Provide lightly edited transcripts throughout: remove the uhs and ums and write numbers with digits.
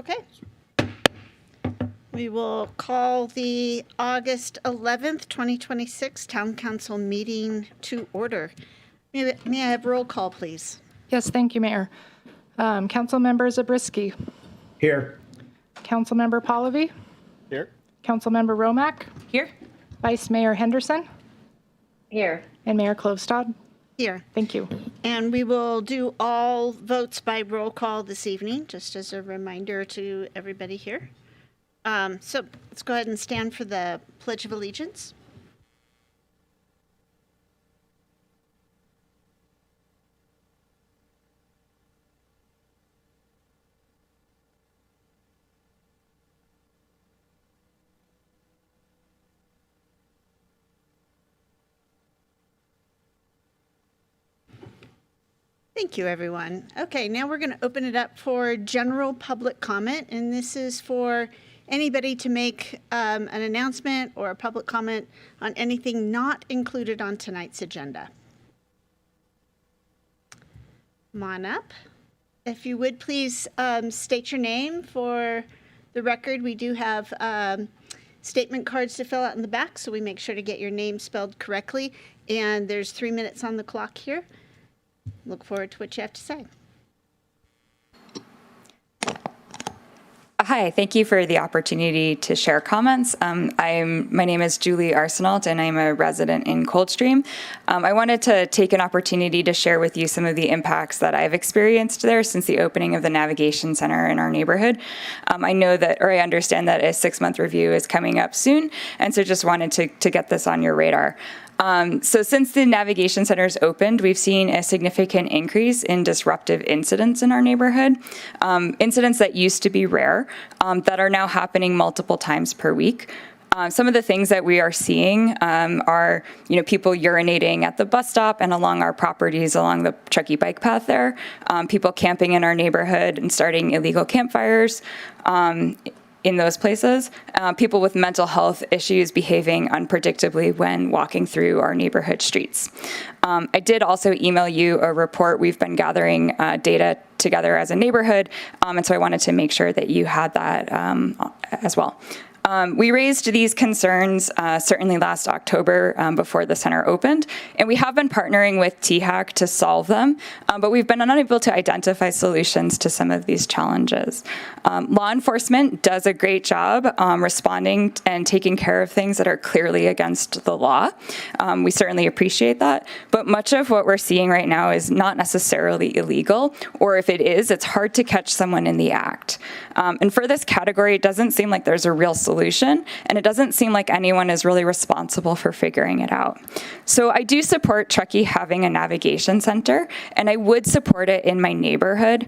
Okay. We will call the August 11th, 2026 Town Council meeting to order. May I have roll call, please? Yes, thank you, Mayor. Councilmember Zabriskie. Here. Councilmember Pallavi. Here. Councilmember Romack. Here. Vice Mayor Henderson. Here. And Mayor Klovstad. Here. Thank you. And we will do all votes by roll call this evening, just as a reminder to everybody here. So let's go ahead and stand for the Pledge of Allegiance. Thank you, everyone. Okay, now we're going to open it up for general public comment, and this is for anybody to make an announcement or a public comment on anything not included on tonight's agenda. Come on up. If you would please state your name for the record. We do have statement cards to fill out in the back, so we make sure to get your name spelled correctly. And there's 3 minutes on the clock here. Look forward to what you have to say. Hi, thank you for the opportunity to share comments. My name is Julie Arsenault, and I'm a resident in Coldstream. I wanted to take an opportunity to share with you some of the impacts that I've experienced there since the opening of the Navigation Center in our neighborhood. I know that, or I understand that a 6-month review is coming up soon, and so just wanted to get this on your radar. So since the Navigation Center's opened, we've seen a significant increase in disruptive incidents in our neighborhood, incidents that used to be rare, that are now happening multiple times per week. Some of the things that we are seeing are, people urinating at the bus stop and along our properties along the Truckee bike path there, people camping in our neighborhood and starting illegal campfires, in those places, people with mental health issues behaving unpredictably when walking through our neighborhood streets. I did also email you a report. We've been gathering data together as a neighborhood, and so I wanted to make sure that you had that as well. We raised these concerns certainly last October before the center opened, and we have been partnering with THAC to solve them, but we've been unable to identify solutions to some of these challenges. Law enforcement does a great job responding and taking care of things that are clearly against the law. We certainly appreciate that, but much of what we're seeing right now is not necessarily illegal, or if it is, it's hard to catch someone in the act. And for this category, it doesn't seem like there's a real solution, and it doesn't seem like anyone is really responsible for figuring it out. So I do support Truckee having a navigation center, and I would support it in my neighborhood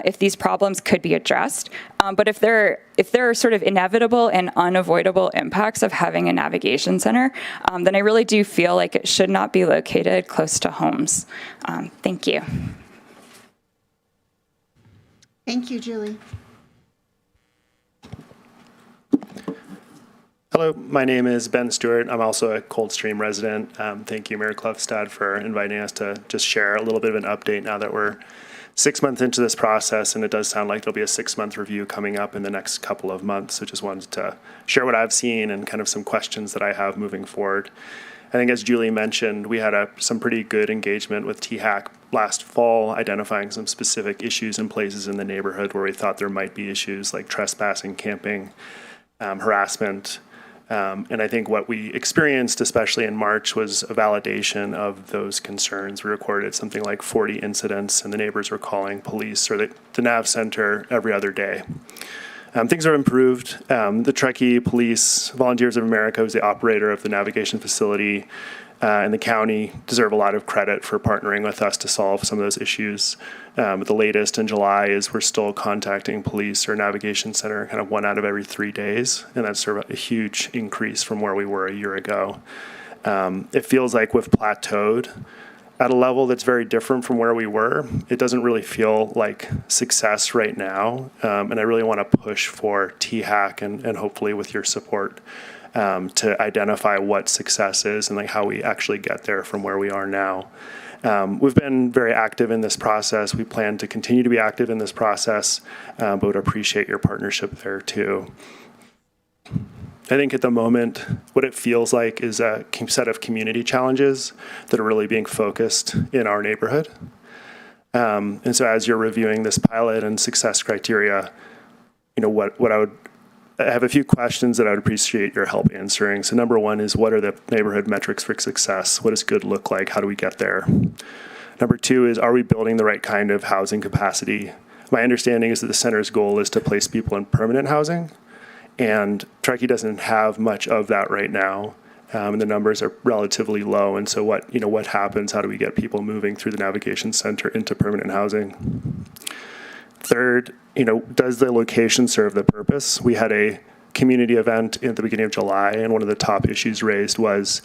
if these problems could be addressed. But if there are sort of inevitable and unavoidable impacts of having a navigation center, then I really do feel like it should not be located close to homes. Thank you. Thank you, Julie. Hello, my name is Ben Stewart. I'm also a Coldstream resident. Thank you, Mayor Klovstad, for inviting us to just share a little bit of an update now that we're 6 months into this process, and it does sound like there'll be a 6-month review coming up in the next couple of months. So just wanted to share what I've seen and kind of some questions that I have moving forward. I think as Julie mentioned, we had some pretty good engagement with THAC last fall, identifying some specific issues and places in the neighborhood where we thought there might be issues like trespassing, camping, harassment. And I think what we experienced, especially in March, was a validation of those concerns. We recorded something like 40 incidents, and the neighbors were calling police or the Nav Center every other day. Things have improved. The Truckee Police Volunteers of America, who's the operator of the navigation facility, and the county deserve a lot of credit for partnering with us to solve some of those issues. The latest in July is we're still contacting police or navigation center kind of 1 out of every 3 days, and that's sort of a huge increase from where we were a year ago. It feels like we've plateaued at a level that's very different from where we were. It doesn't really feel like success right now, and I really want to push for THAC and hopefully with your support to identify what success is and like how we actually get there from where we are now. We've been very active in this process. We plan to continue to be active in this process, but would appreciate your partnership there too. I think at the moment, what it feels like is a set of community challenges that are really being focused in our neighborhood. And so as you're reviewing this pilot and success criteria, I have a few questions that I would appreciate your help answering. So number one is, what are the neighborhood metrics for success? What does good look like? How do we get there? Number two is, are we building the right kind of housing capacity? My understanding is that the center's goal is to place people in permanent housing, and Truckee doesn't have much of that right now. And the numbers are relatively low. And so what happens? How do we get people moving through the navigation center into permanent housing? Third, does the location serve the purpose? We had a community event at the beginning of July, and one of the top issues raised was,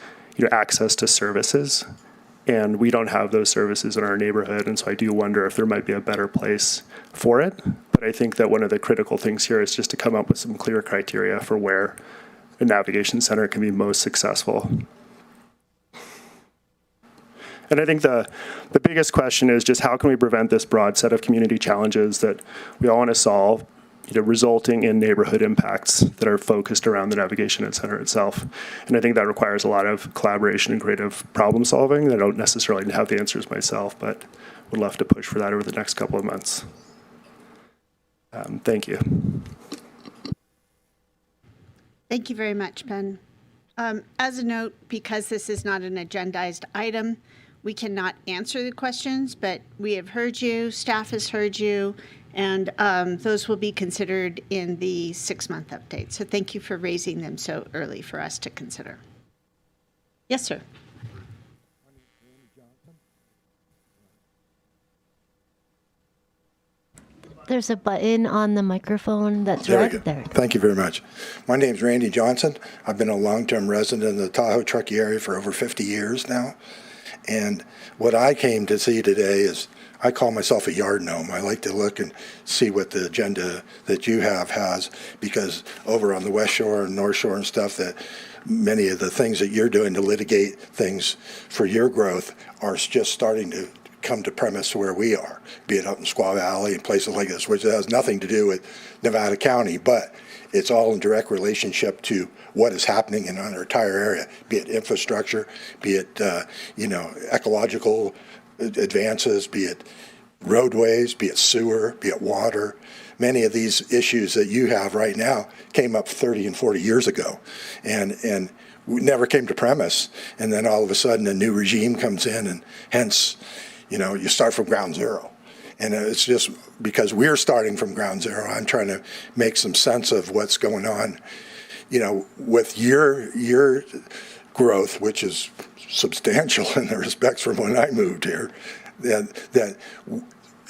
access to services. And we don't have those services in our neighborhood. And so I do wonder if there might be a better place for it. But I think that one of the critical things here is just to come up with some clear criteria for where a navigation center can be most successful. And I think the biggest question is just, how can we prevent this broad set of community challenges that we all want to solve, resulting in neighborhood impacts that are focused around the navigation center itself. And I think that requires a lot of collaboration and creative problem solving. I don't necessarily have the answers myself, but would love to push for that over the next couple of months. Thank you. Thank you very much, Ben. As a note, because this is not an agendized item, we cannot answer the questions, but we have heard you, staff has heard you, and those will be considered in the 6-month update. So thank you for raising them so early for us to consider. Yes, sir. There's a button on the microphone that's There we red go. there. Thank you very much. My name's Randy Johnson. I've been a long-term resident in the Tahoe, Truckee area for over 50 years now. And what I came to see today is, I call myself a yard gnome. I like to look and see what the agenda that you have has, because over on the West Shore and North Shore and stuff, that many of the things that you're doing to litigate things for your growth are just starting to come to premise where we are, be it up in Squaw Valley and places like this, which has nothing to do with Nevada County, but it's all in direct relationship to what is happening in our entire area, be it infrastructure, be it ecological advances, be it roadways, be it sewer, be it water. Many of these issues that you have right now came up 30 and 40 years ago, and we never came to premise. And then all of a sudden a new regime comes in, and hence, you start from ground zero. And it's just because we're starting from ground zero, I'm trying to make some sense of what's going on, with your growth, which is substantial in the respects from when I moved here, that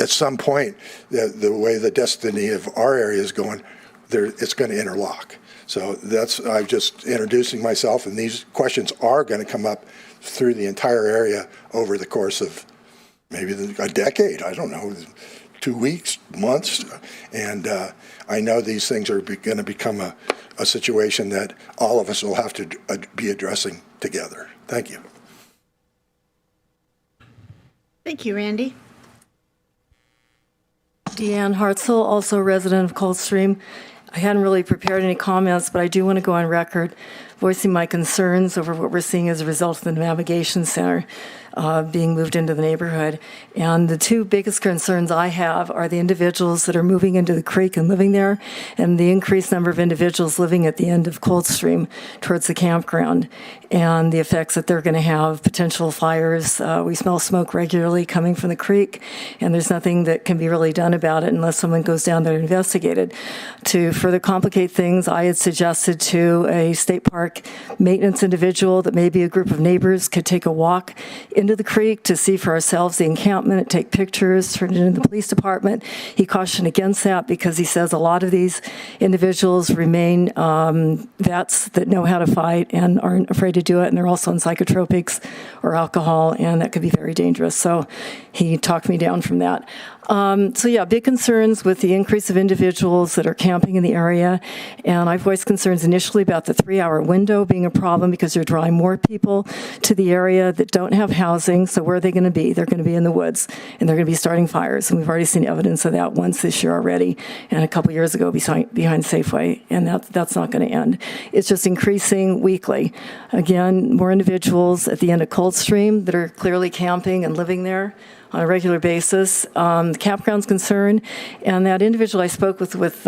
at some point, the way the destiny of our area is going, it's going to interlock. So I'm just introducing myself, and these questions are going to come up through the entire area over the course of maybe a decade, I don't know, 2 weeks, months. And I know these things are going to become a situation that all of us will have to be addressing together. Thank you. Thank you, Randy. Deanne Hartzell, also a resident of Coldstream. I hadn't really prepared any comments, but I do want to go on record voicing my concerns over what we're seeing as a result of the navigation center being moved into the neighborhood. And the two biggest concerns I have are the individuals that are moving into the creek and living there, and the increased number of individuals living at the end of Coldstream towards the campground, and the effects that they're going to have, potential fires. We smell smoke regularly coming from the creek, and there's nothing that can be really done about it unless someone goes down there and investigate it. To further complicate things, I had suggested to a state park maintenance individual that maybe a group of neighbors could take a walk into the creek to see for ourselves the encampment, take pictures, turn it into the police department. He cautioned against that because he says a lot of these individuals remain vets that know how to fight and aren't afraid to do it, and they're also on psychotropics or alcohol, and that could be very dangerous. So he talked me down from that. Big concerns with the increase of individuals that are camping in the area, and I voiced concerns initially about the 3-hour window window being a problem because you're drawing more people to the area that don't have housing. So where are they going to be? They're going to be in the woods, and they're going to be starting fires. And we've already seen evidence of that once this year already, and a couple years ago behind Safeway, and that's not going to end. It's just increasing weekly. Again, more individuals at the end of Coldstream that are clearly camping and living there on a regular basis. The campground's concerned, and that individual I spoke with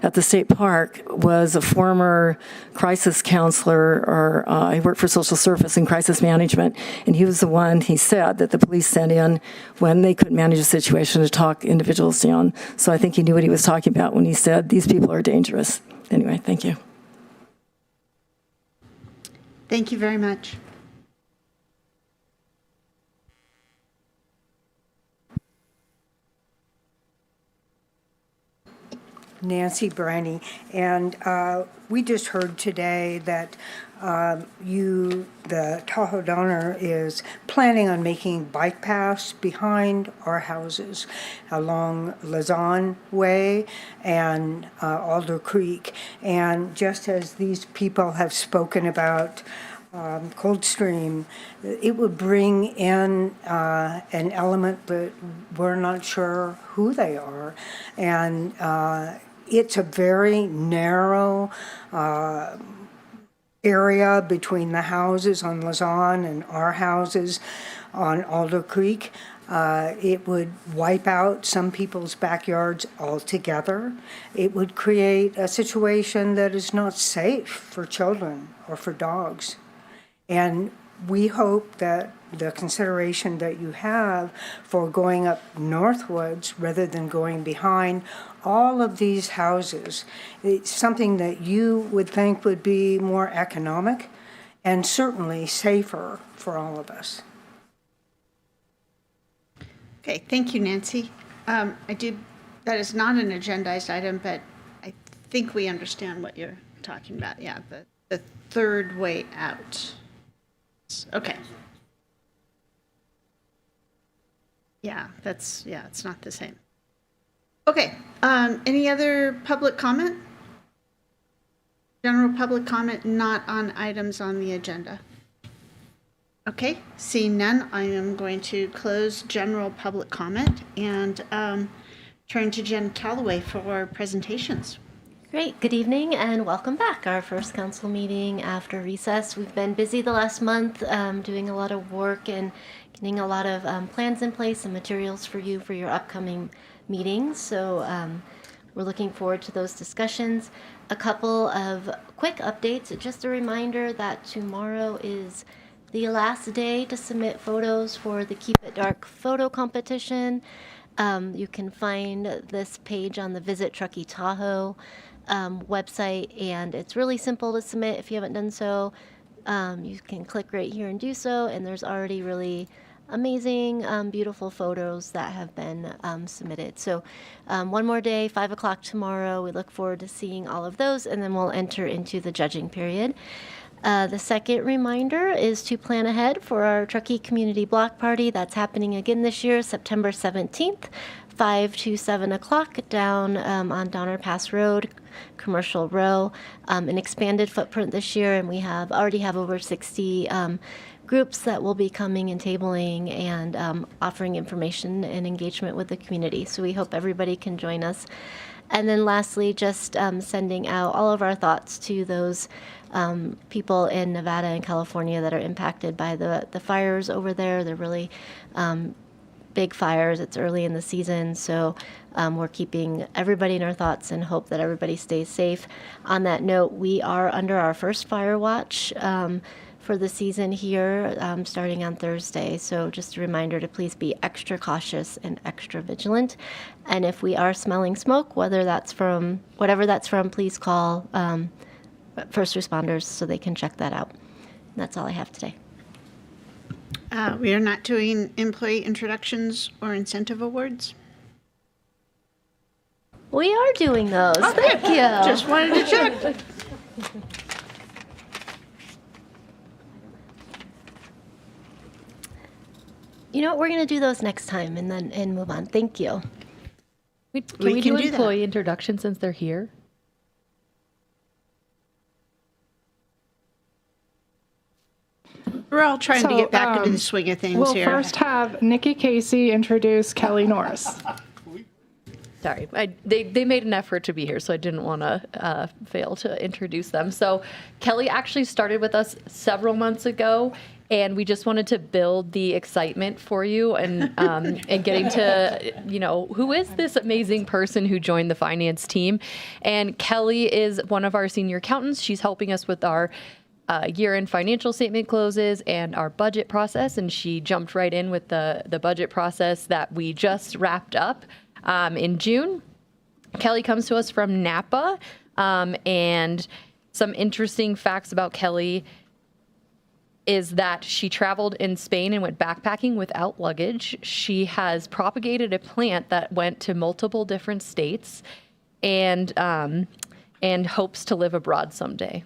at the state park was a former crisis counselor, or he worked for social service and crisis management, and he was the one, he said, that the police sent in when they couldn't manage a situation to talk individuals down. So I think he knew what he was talking about when he said, these people are dangerous. Anyway, thank you. Thank you very much. Nancy Briney, and we just heard today that the Tahoe donor, is planning on making bike paths behind our houses along Lazon Way and Alder Creek. And just as these people have spoken about Coldstream, it would bring in an element that we're not sure who they are. And it's a very narrow area between the houses on Lazon and our houses on Alder Creek. It would wipe out some people's backyards altogether. It would create a situation that is not safe for children or for dogs. And we hope that the consideration that you have for going up Northwoods rather than going behind all of these houses, it's something that you would think would be more economic and certainly safer for all of us. Okay, thank you, Nancy. That is not an agendized item, but I think we understand what you're talking about. Yeah, the third way out. Okay. Yeah, it's not the same. Okay, any other public comment? General public comment not on items on the agenda. Okay, seeing none, I am going to close general public comment and turn to Jen Calloway for presentations. Great. Good evening and welcome back. Our first council meeting after recess. We've been busy the last month doing a lot of work and getting a lot of plans in place and materials for you for your upcoming meetings. So we're looking forward to those discussions. A couple of quick updates. Just a reminder that tomorrow is the last day to submit photos for the Keep It Dark photo competition. You can find this page on the Visit Truckee Tahoe website, and it's really simple to submit. If you haven't done so, you can click right here and do so, and there's already really amazing, beautiful photos that have been submitted. So one more day, 5 o'clock tomorrow. We look forward to seeing all of those, and then we'll enter into the judging period. The second reminder is to plan ahead for our Truckee Community Block Party. That's happening again this year, September 17th, 5 to 7 o'clock down on Donner Pass Road, Commercial Row. An expanded footprint this year, and we already have over 60 groups that will be coming and tabling and offering information and engagement with the community. So we hope everybody can join us. And then lastly, just sending out all of our thoughts to those people in Nevada and California that are impacted by the fires over there. They're really big fires. It's early in the season, so we're keeping everybody in our thoughts and hope that everybody stays safe. On that note, we are under our first fire watch for the season here, starting on Thursday. So just a reminder to please be extra cautious and extra vigilant. And if we are smelling smoke, whatever that's from, please call first responders so they can check that out. And that's all I have today. We are not doing employee introductions or incentive awards. We are doing those. Thank you. Just wanted to check. You know what? We're going to do those next time and move on. Thank you. Can we do do that. employee introduction since they're here? We're all trying to So, get back into the swing of things We'll here. first have Nikki Casey introduce Kelly Norris. Sorry, they made an effort to be here, so I didn't want to fail to introduce them. So Kelly actually started with us several months ago, and we just wanted to build the excitement for you and getting to, who is this amazing person who joined the finance team? And Kelly is one of our senior accountants. She's helping us with our year-end financial statement closes and our budget process, and she jumped right in with the budget process that we just wrapped up in June. Kelly comes to us from Napa, and some interesting facts about Kelly is that she traveled in Spain and went backpacking without luggage. She has propagated a plant that went to multiple different states, and hopes to live abroad someday.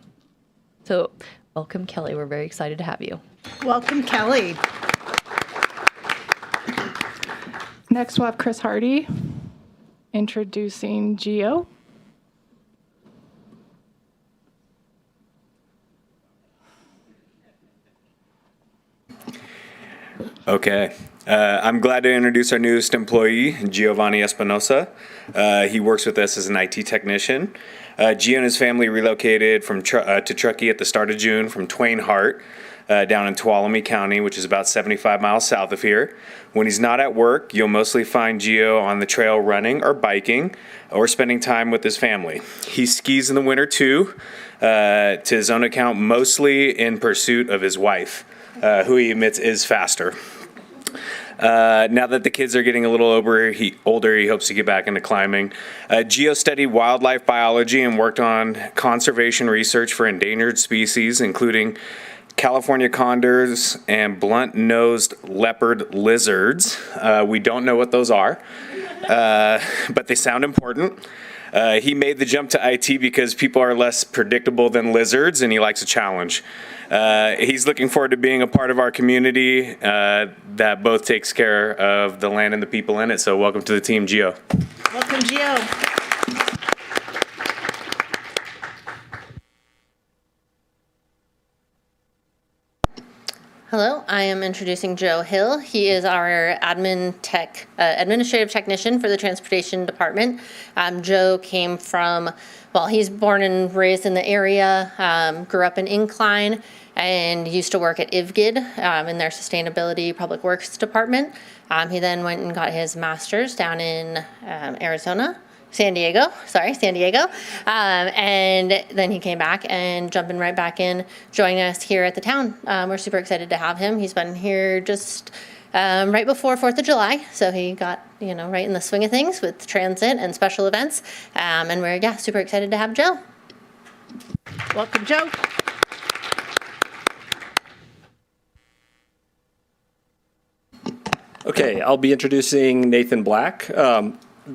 So, welcome, Kelly. We're very excited to have you. Welcome, Kelly. Next, we'll have Chris Hardy introducing Gio. Okay. I'm glad to introduce our newest employee, Giovanni Espinosa. He works with us as an IT technician. Gio and his family relocated to Truckee at the start of June from Twain Hart, down in Tuolumne County, which is about 75 miles south of here. When he's not at work, you'll mostly find Gio on the trail running or biking or spending time with his family. He skis in the winter too, to his own account, mostly in pursuit of his wife, who he admits is faster. Now that the kids are getting a little older, he hopes to get back into climbing. Gio studied wildlife biology and worked on conservation research for endangered species, including California condors and blunt-nosed leopard lizards. We don't know what those are, but they sound important. He made the jump to IT because people are less predictable than lizards, and he likes a challenge. He's looking forward to being a part of our community that both takes care of the land and the people in it. So welcome to the team, Gio. Welcome, Gio. Hello, I am introducing Joe Hill. He is our administrative technician for the transportation department. Joe came from, he's born and raised in the area, grew up in Incline, and used to work at IVGID in their sustainability public works department. He then went and got his master's down in San Diego. And then he came back and jumping right back in, joining us here at the town. We're super excited to have him. He's been here just right before 4th of July. So he got, right in the swing of things with transit and special events. And we're, super excited to have Joe. Welcome, Joe. Okay, I'll be introducing Nathan Black.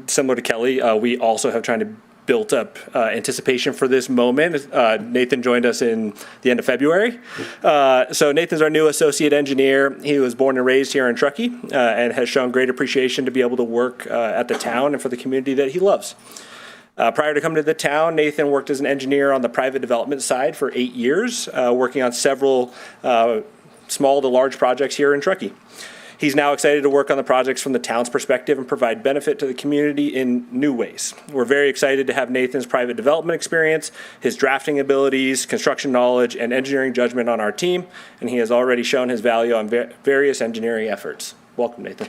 Similar to Kelly, we also have trying to built up anticipation for this moment. Nathan joined us in the end of February. So Nathan's our new associate engineer. He was born and raised here in Truckee and has shown great appreciation to be able to work at the town and for the community that he loves. Prior to coming to the town, Nathan worked as an engineer on the private development side for 8 years, working on several small to large projects here in Truckee. He's now excited to work on the projects from the town's perspective and provide benefit to the community in new ways. We're very excited to have Nathan's private development experience, his drafting abilities, construction knowledge, and engineering judgment on our team, and he has already shown his value on various engineering efforts. Welcome, Nathan.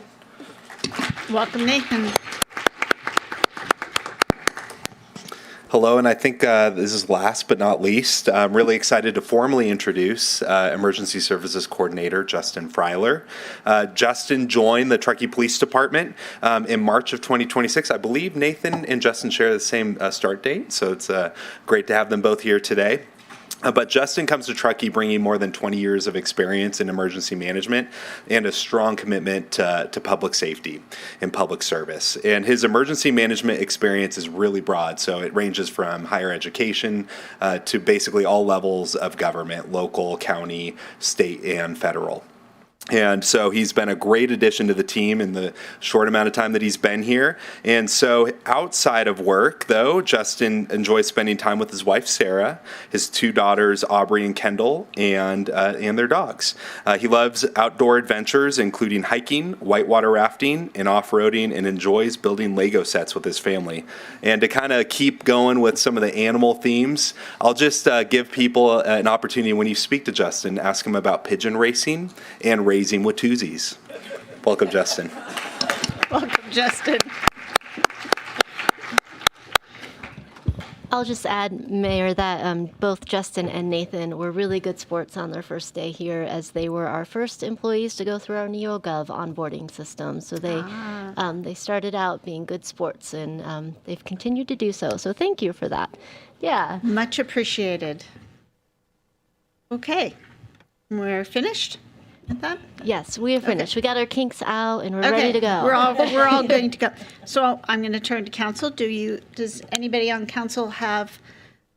Welcome, Nathan. Hello, and I think this is last but not least. I'm really excited to formally introduce Emergency Services Coordinator Justin Freiler. Justin joined the Truckee Police Department in March of 2026. I believe Nathan and Justin share the same start date, so it's great to have them both here today. But Justin comes to Truckee bringing more than 20 years of experience in emergency management and a strong commitment to public safety and public service. And his emergency management experience is really broad, so it ranges from higher education to basically all levels of government, local, county, state, and federal. And so he's been a great addition to the team in the short amount of time that he's been here. And so outside of work, though, Justin enjoys spending time with his wife, Sarah, his two daughters, Aubrey and Kendall, and their dogs. He loves outdoor adventures, including hiking, whitewater rafting, and off-roading, and enjoys building Lego sets with his family. And to kind of keep going with some of the animal themes, I'll just give people an opportunity when you speak to Justin, ask him about pigeon racing and raising Watusies. Welcome, Justin. Welcome, Justin. I'll just add, Mayor, that both Justin and Nathan were really good sports on their first day here, as they were our first employees to go through our NeoGov onboarding system. So they started out being good sports, and they've continued to do so. So thank you for that. Yeah. Much appreciated. Okay, we're finished with that? Yes, we are finished. We got our kinks out, and we're Okay, ready to go. We're all going to go. So I'm going to turn to council. Does anybody on council have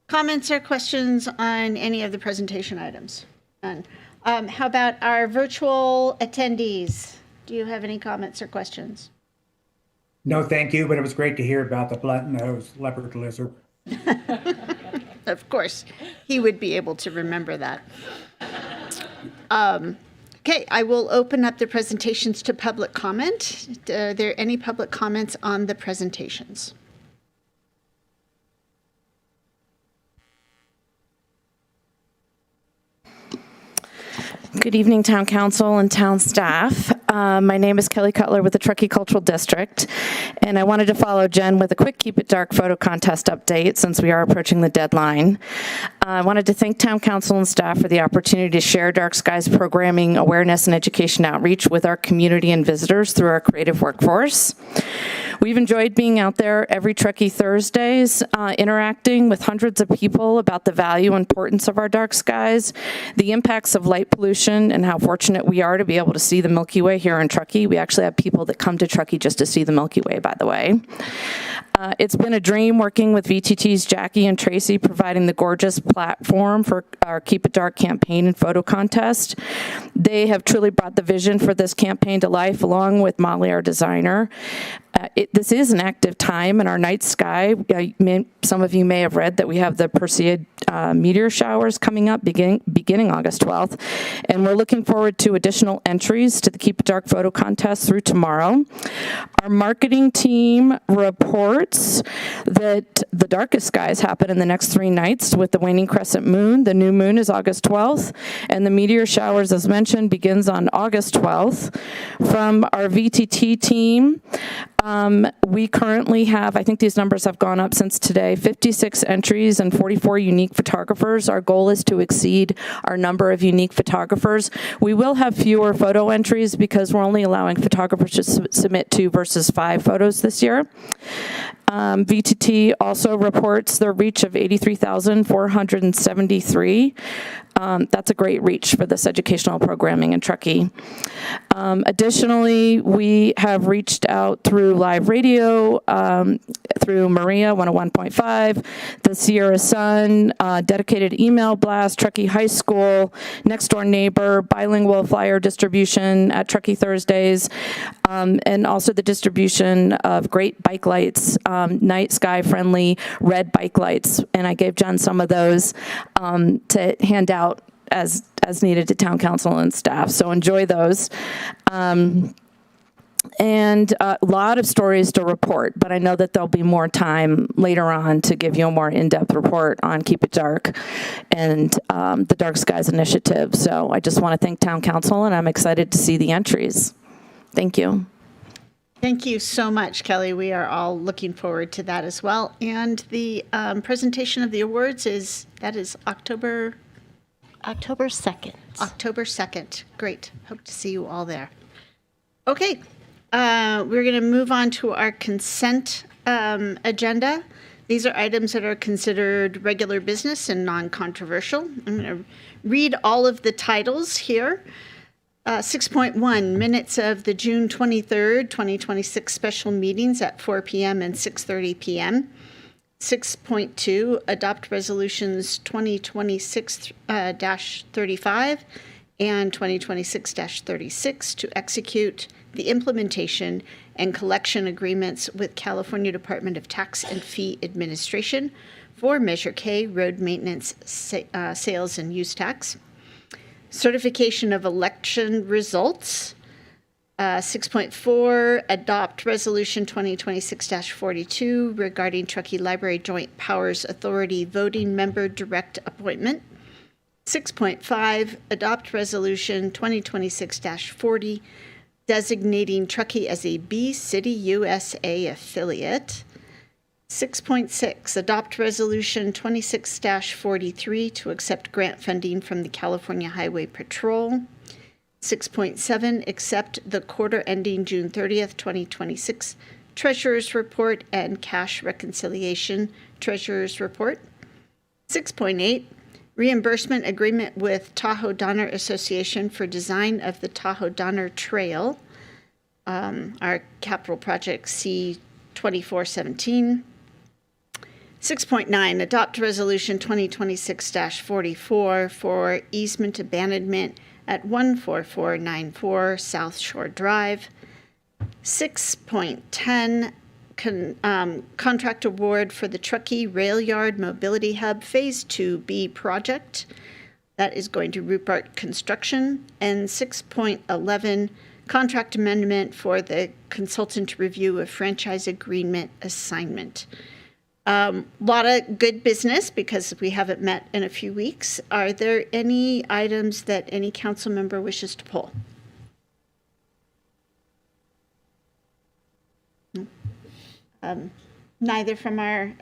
comments or questions on any of the presentation items? None. How about our virtual attendees? Do you have any comments or questions? No, thank you, but it was great to hear about the blunt-nosed leopard lizard. Of course, he would be able to remember that. Okay, I will open up the presentations to public comment. Are there any public comments on the presentations? Good evening, Town Council and Town staff. My name is Kelly Cutler with the Truckee Cultural District, and I wanted to follow Jen with a quick Keep It Dark photo contest update since we are approaching the deadline. I wanted to thank Town Council and staff for the opportunity to share Dark Skies programming, awareness, and education outreach with our community and visitors through our creative workforce. We've enjoyed being out there every Truckee Thursdays, interacting with hundreds of people about the value and importance of our dark skies, the impacts of light pollution, and how fortunate we are to be able to see the Milky Way here in Truckee. We actually have people that come to Truckee just to see the Milky Way, by the way. It's been a dream working with VTT's Jackie and Tracy, providing the gorgeous platform for our Keep It Dark campaign and photo contest. They have truly brought the vision for this campaign to life, along with Molly, our designer. This is an active time in our night sky. Some of you may have read that we have the Perseid meteor showers coming up beginning August 12th, and we're looking forward to additional entries to the Keep It Dark photo contest through tomorrow. Our marketing team reports that the darkest skies happen in the next 3 nights with the waning crescent moon. The new moon is August 12th, and the meteor showers, as mentioned, begins on August 12th. From our VTT team, we currently have, I think these numbers have gone up since today, 56 entries and 44 unique photographers. Our goal is to exceed our number of unique photographers. We will have fewer photo entries because we're only allowing photographers to submit 2 versus 5 photos this year. VTT also reports the reach of 83,473. That's a great reach for this educational programming in Truckee. Additionally, we have reached out through live radio, through Maria 101.5, the Sierra Sun, dedicated email blast, Truckee High School, Next Door Neighbor, bilingual flyer distribution at Truckee Thursdays, and also the distribution of great bike lights, night sky friendly red bike lights. And I gave Jen some of those to hand out as needed to town council and staff. So enjoy those. And a lot of stories to report, but I know that there'll be more time later on to give you a more in-depth report on Keep It Dark and the Dark Skies Initiative. So I just want to thank town council, and I'm excited to see the entries. Thank you. Thank you so much, Kelly. We are all looking forward to that as well. And the presentation of the awards is October 2nd. October 2nd. Great. Hope to see you all there. Okay. We're going to move on to our consent agenda. These are items that are considered regular business and non-controversial. I'm going to read all of the titles here. 6.1, minutes of the June 23rd, 2026 special meetings at 4 p.m. and 6:30 p.m. 6.2, adopt resolutions 2026-35 and 2026-36 to execute the implementation and collection agreements with California Department of Tax and Fee Administration for Measure K road maintenance sales and use tax. Certification of election results. 6.4, adopt resolution 2026-42 regarding Truckee Library Joint Powers Authority voting member direct appointment. 6.5, adopt resolution 2026-40 designating Truckee as a B City USA affiliate. 6.6, adopt resolution 26-43 to accept grant funding from the California Highway Patrol. 6.7, accept the quarter ending June 30th, 2026 Treasurer's Report and Cash Reconciliation Treasurer's Report. 6.8, reimbursement agreement with Tahoe Donner Association for design of the Tahoe Donner Trail, our capital project C2417. 6.9, adopt resolution 2026-44 for easement abandonment at 14494 South Shore Drive. 6.10, contract award for the Truckee Rail Yard Mobility Hub Phase 2B project. That is going to Rupert Construction. And 6.11, contract amendment for the consultant review of franchise agreement assignment. Lot of good business because we haven't met in a few weeks. Are there any items that any council member wishes to pull? Neither from our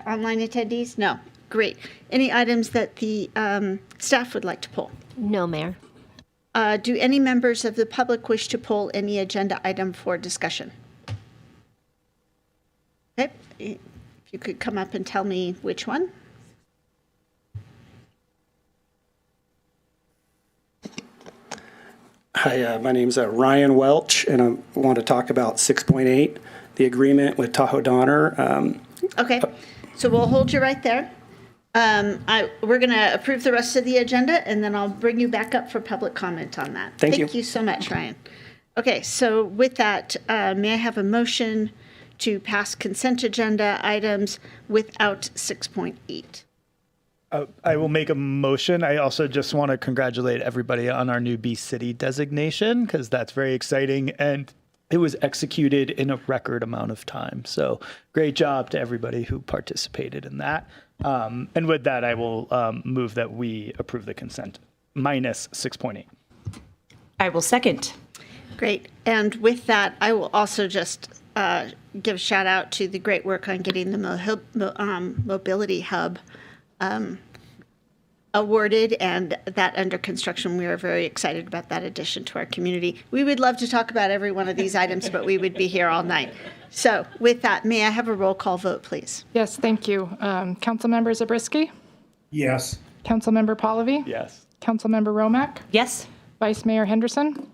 online attendees? No. Great. Any items that the staff would like to pull? No, Mayor. Do any members of the public wish to pull any agenda item for discussion? Okay. If you could come up and tell me which one. Hi, my name's Ryan Welch, and I want to talk about 6.8, the agreement with Tahoe Donner. Okay, so we'll hold you right there. We're going to approve the rest of the agenda, and then I'll bring you back up for public comment on that. Thank you. Thank you so much, Ryan. Okay, so with that, may I have a motion to pass consent agenda items without 6.8? I will make a motion. I also just want to congratulate everybody on our new B City designation because that's very exciting and it was executed in a record amount of time. So great job to everybody who participated in that. And with that, I will move that we approve the consent minus 6.8. I will second. Great. And with that, I will also just give a shout out to the great work on getting the mobility hub awarded and that under construction. We are very excited about that addition to our community. We would love to talk about every one of these items, but we would be here all night. So with that, may I have a roll call vote, please? Yes, thank you. Councilmember Zabriskie? Yes. Councilmember Pallavi? Yes. Councilmember Romack? Yes. Vice Mayor Henderson?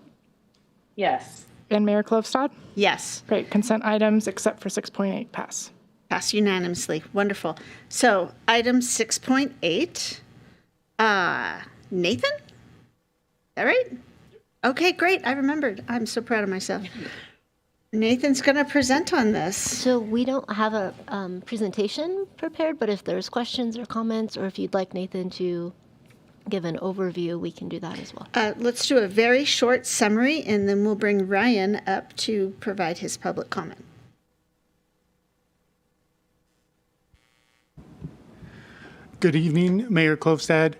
Yes. And Mayor Klofstad? Yes. Great. Consent items except for 6.8 pass. Pass unanimously. Wonderful. So item 6.8. Nathan? Is that right? Okay, great. I remembered. I'm so proud of myself. Nathan's going to present on this. So we don't have a presentation prepared, but if there's questions or comments, or if you'd like Nathan to give an overview, we can do that as well. Let's do a very short summary, and then we'll bring Ryan up to provide his public comment. Good evening, Mayor Klofstad,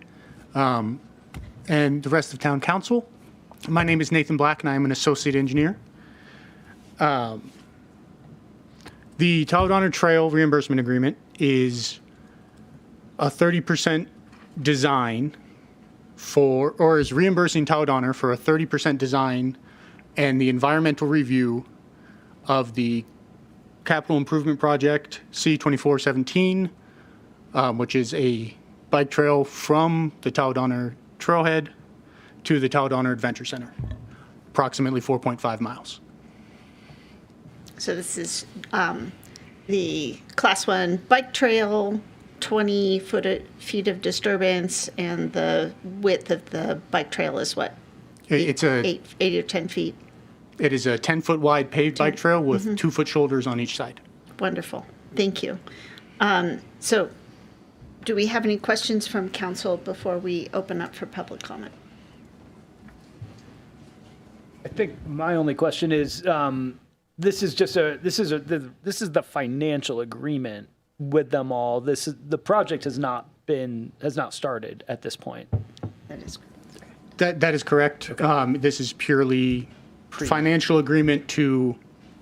and the rest of Town Council. My name is Nathan Black, and I am an associate engineer. The Tahoe Donner Trail reimbursement agreement is a 30% design for, or is reimbursing Tahoe Donner for a 30% design and the environmental review of the capital improvement project C2417, which is a bike trail from the Tahoe Donner Trailhead to the Tahoe Donner Adventure Center, approximately 4.5 miles. So this is the Class 1 bike trail 20 feet of disturbance, and the width of the bike trail is what? It's a 8 or 10 feet. It is a 10-foot wide paved bike trail with 2-foot shoulders on each side. Wonderful. Thank you. So do we have any questions from council before we open up for public comment? I think my only question is, this is the financial agreement with them all. The project has not started at this point. That is That is correct. This is purely financial agreement to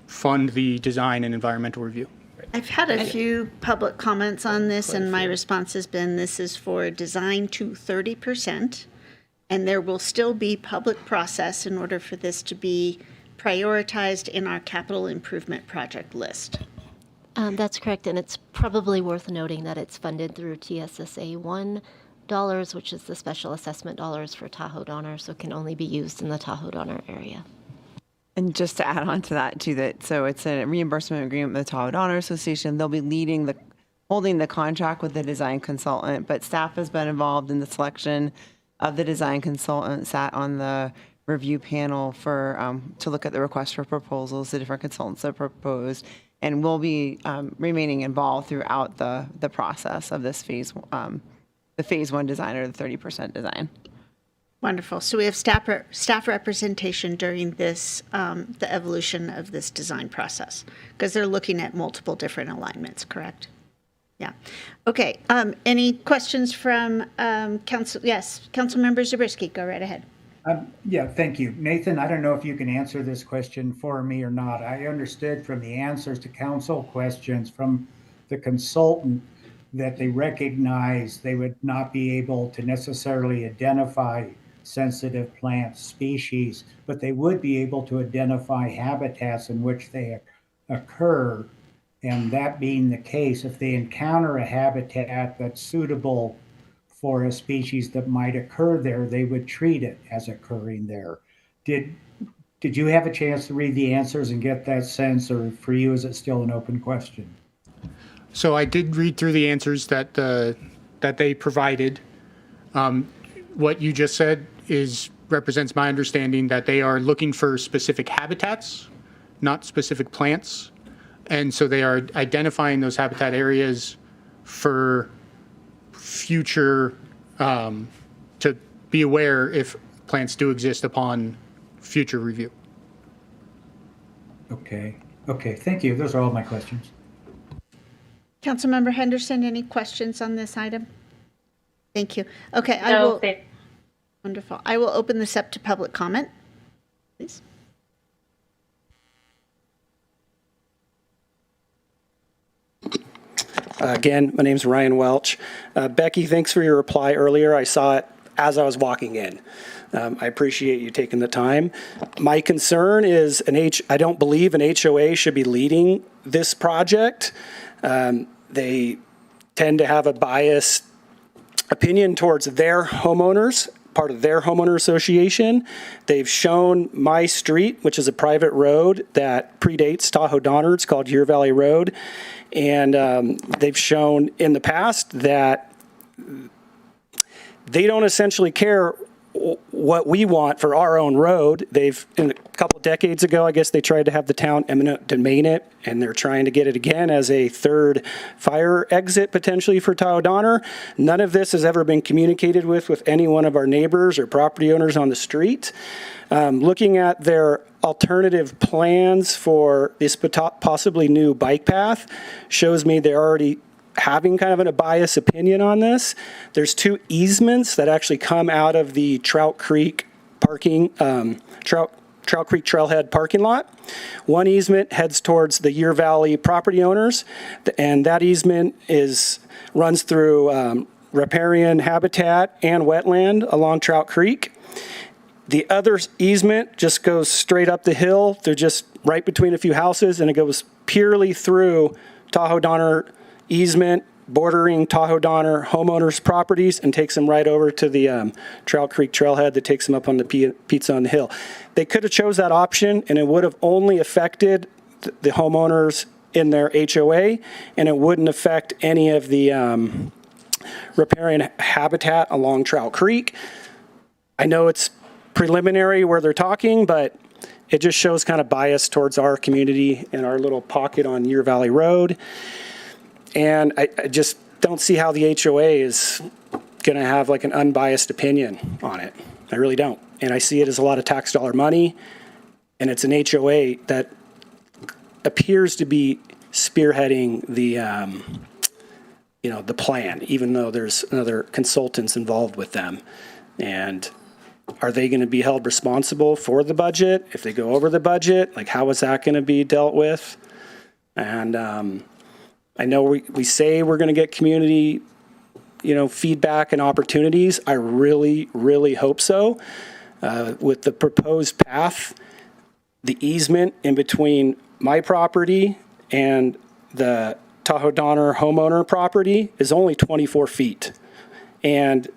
fund the design and environmental review. I've had a few public comments on this, and my response has been this is for design to 30%, and there will still be public process in order for this to be prioritized in our capital improvement project list. That's correct, and it's probably worth noting that it's funded through TSSA 1 dollars, which is the special assessment dollars for Tahoe Donner, so it can only be used in the Tahoe Donner area. And just to add on to that too, so it's a reimbursement agreement with the Tahoe Donner Association. They'll be holding the contract with the design consultant, but staff has been involved in the selection of the design consultant, sat on the review panel for to look at the request for proposals, the different consultants that proposed, and will be remaining involved throughout the process of this phase, the phase 1 design or the 30% design. Wonderful. So we have staff representation during this, the evolution of this design process, because they're looking at multiple different alignments, correct? Yeah. Okay. Any questions from council? Yes, Councilmember Zabriskie, go right ahead. Yeah, thank you. Nathan, I don't know if you can answer this question for me or not. I understood from the answers to council questions from the consultant that they recognize they would not be able to necessarily identify sensitive plant species, but they would be able to identify habitats in which they occur. And that being the case, if they encounter a habitat that's suitable for a species that might occur there, they would treat it as occurring there. Did you have a chance to read the answers and get that sense, or for you, is it still an open question? So I did read through the answers that they provided. What you just said represents my understanding that they are looking for specific habitats, not specific plants. And so they are identifying those habitat areas for future, to be aware if plants do exist upon future review. Okay, thank you. Those are all my questions. Councilmember Henderson, any questions on this item? Thank you. Okay, No, wonderful. I will open this up to public comment, please. Again, my name's Ryan Welch. Becky, thanks for your reply earlier. I saw it as I was walking in. I appreciate you taking the time. My concern is I don't believe an HOA should be leading this project. They tend to have a biased opinion towards their homeowners, part of their homeowner association. They've shown my street, which is a private road that predates Tahoe Donner. It's called Deer Valley Road. And they've shown in the past that they don't essentially care what we want for our own road. In a couple decades ago, I guess they tried to have the town eminent domain it, and they're trying to get it again as a third fire exit potentially for Tahoe Donner. None of this has ever been communicated with any one of our neighbors or property owners on the street. Looking at their alternative plans for this possibly new bike path shows me they're already having kind of a biased opinion on this. There's 2 easements that actually come out of the Trout Creek parking, Trout Creek Trailhead parking lot. One easement heads towards the Deer Valley property owners, and that easement runs through riparian habitat and wetland along Trout Creek. The other easement just goes straight up the hill. They're just right between a few houses, and it goes purely through Tahoe Donner easement, bordering Tahoe Donner homeowners' properties, and takes them right over to the Trout Creek Trailhead that takes them up on the Pizza on the Hill. They could have chose that option, and it would have only affected the homeowners in their HOA, and it wouldn't affect any of the riparian habitat along Trout Creek. I know it's preliminary where they're talking, but it just shows kind of bias towards our community and our little pocket on Year Valley Road. And I just don't see how the HOA is going to have like an unbiased opinion on it. I really don't. And I see it as a lot of tax dollar money, and it's an HOA that appears to be spearheading the the plan, even though there's other consultants involved with them. And are they going to be held responsible for the budget if they go over the budget? Like, how is that going to be dealt with? And I know we say we're going to get community, feedback and opportunities. I really, really hope so. With the proposed path, the easement in between my property and the Tahoe Donner homeowner property is only 24 feet. And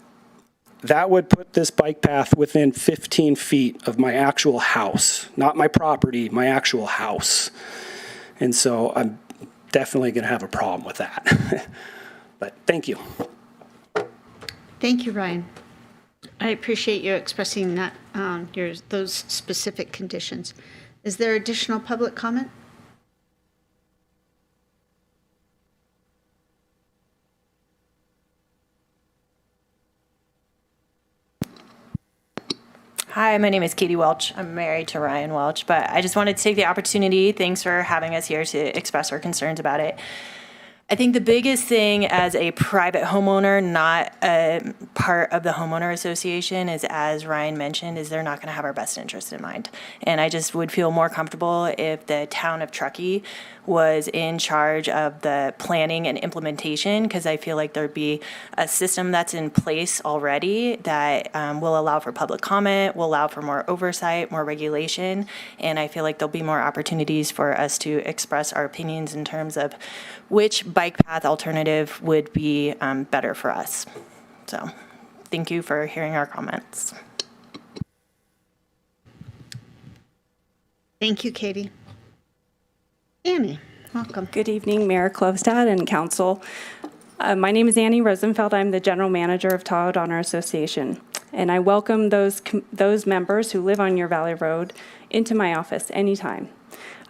that would put this bike path within 15 feet of my actual house, not my property, my actual house. And so I'm definitely going to have a problem with that. But thank you. Thank you, Ryan. I appreciate you expressing that, those specific conditions. Is there additional public comment? Hi, my name is Katie Welch. I'm married to Ryan Welch, but I just wanted to take the opportunity, thanks for having us here, to express our concerns about it. I think the biggest thing as a private homeowner, not a part of the homeowner association, is, as Ryan mentioned, is they're not going to have our best interest in mind. And I just would feel more comfortable if the town of Truckee was in charge of the planning and implementation, because I feel like there'd be a system that's in place already that will allow for public comment, will allow for more oversight, more regulation, and I feel like there'll be more opportunities for us to express our opinions in terms of which bike path alternative would be better for us. So thank you for hearing our comments. Thank you, Katie. Annie, welcome. Good evening, Mayor Klovstad and Council. My name is Annie Rosenfeld. I'm the General Manager of Tahoe Donner Association, and I welcome those members who live on Year Valley Road into my office anytime.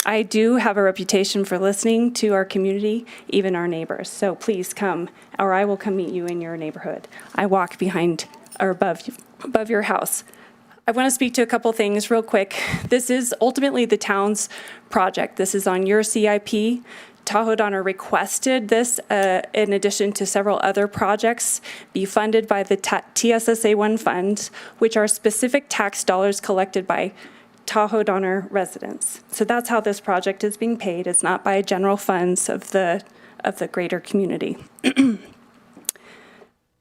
I do have a reputation for listening to our community, even our neighbors, so please come, or I will come meet you in your neighborhood. I walk behind or above your house. I want to speak to a couple things real quick. This is ultimately the town's project. This is on your CIP. Tahoe Donner requested this, in addition to several other projects, be funded by the TSSA 1 funds, which are specific tax dollars collected by Tahoe Donner residents. So that's how this project is being paid. It's not by general funds of the greater community.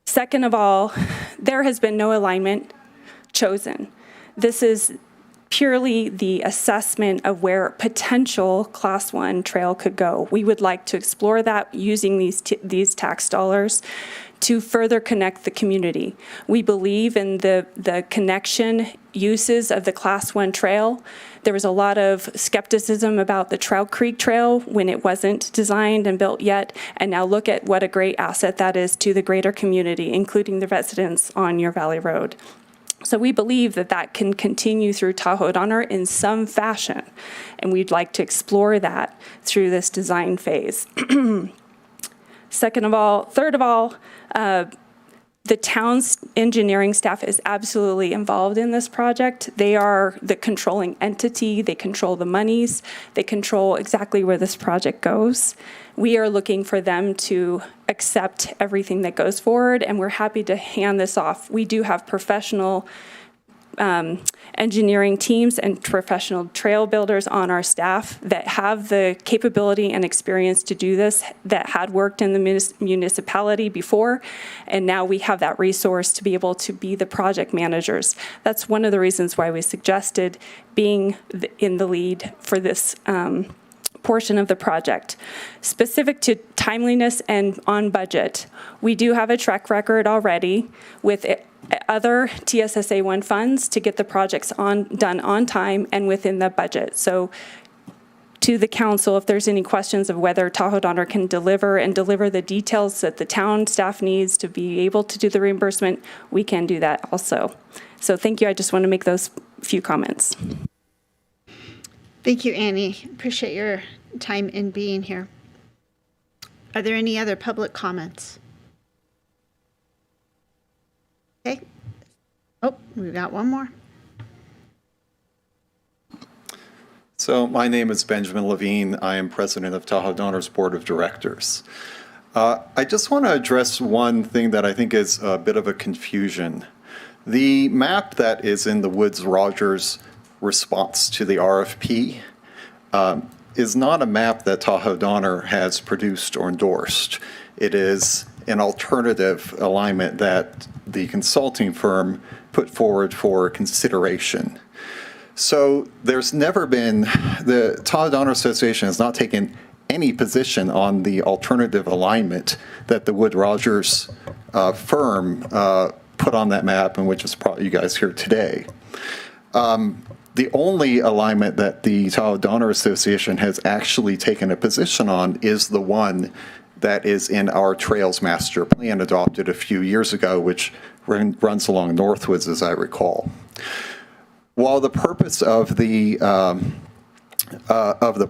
Second of all, there has been no alignment chosen. This is purely the assessment of where potential Class 1 trail could go. We would like to explore that using these tax dollars to further connect the community. We believe in the connection uses of the Class 1 trail. There was a lot of skepticism about the Trout Creek Trail when it wasn't designed and built yet, and now look at what a great asset that is to the greater community, including the residents on Year Valley Road. So we believe that that can continue through Tahoe Donner in some fashion, and we'd like to explore that through this design phase. Third of all, the town's engineering staff is absolutely involved in this project. They are the controlling entity. They control the monies. They control exactly where this project goes. We are looking for them to accept everything that goes forward, and we're happy to hand this off. We do have professional engineering teams and professional trail builders on our staff that have the capability and experience to do this, that had worked in the municipality before, and now we have that resource to be able to be the project managers. That's one of the reasons why we suggested being in the lead for this portion of the project. Specific to timeliness and on budget, we do have a track record already with other TSSA 1 funds to get the projects done on time and within the budget. So to the council if there's any questions of whether Tahoe Donner can deliver the details that the town staff needs to be able to do the reimbursement. We can do that also. So thank you. I just want to make those few comments. Thank you, Annie. Appreciate your time in being here. Are there any other public comments? Okay. Oh, we've got one more. So my name is Benjamin Levine. I am president of Tahoe Donner's Board of Directors. I just want to address one thing that I think is a bit of a confusion. The map that is in the Woods-Rogers response to the RFP is not a map that Tahoe Donner has produced or endorsed. It is an alternative alignment that the consulting firm put forward for consideration. So there's never been, the Tahoe Donner Association has not taken any position on the alternative alignment that the Wood-Rogers firm put on that map, and which is probably you guys here today. The only alignment that the Tahoe Donner Association has actually taken a position on is the one that is in our Trails Master Plan adopted a few years ago, which runs along Northwoods, as I recall. While the purpose of the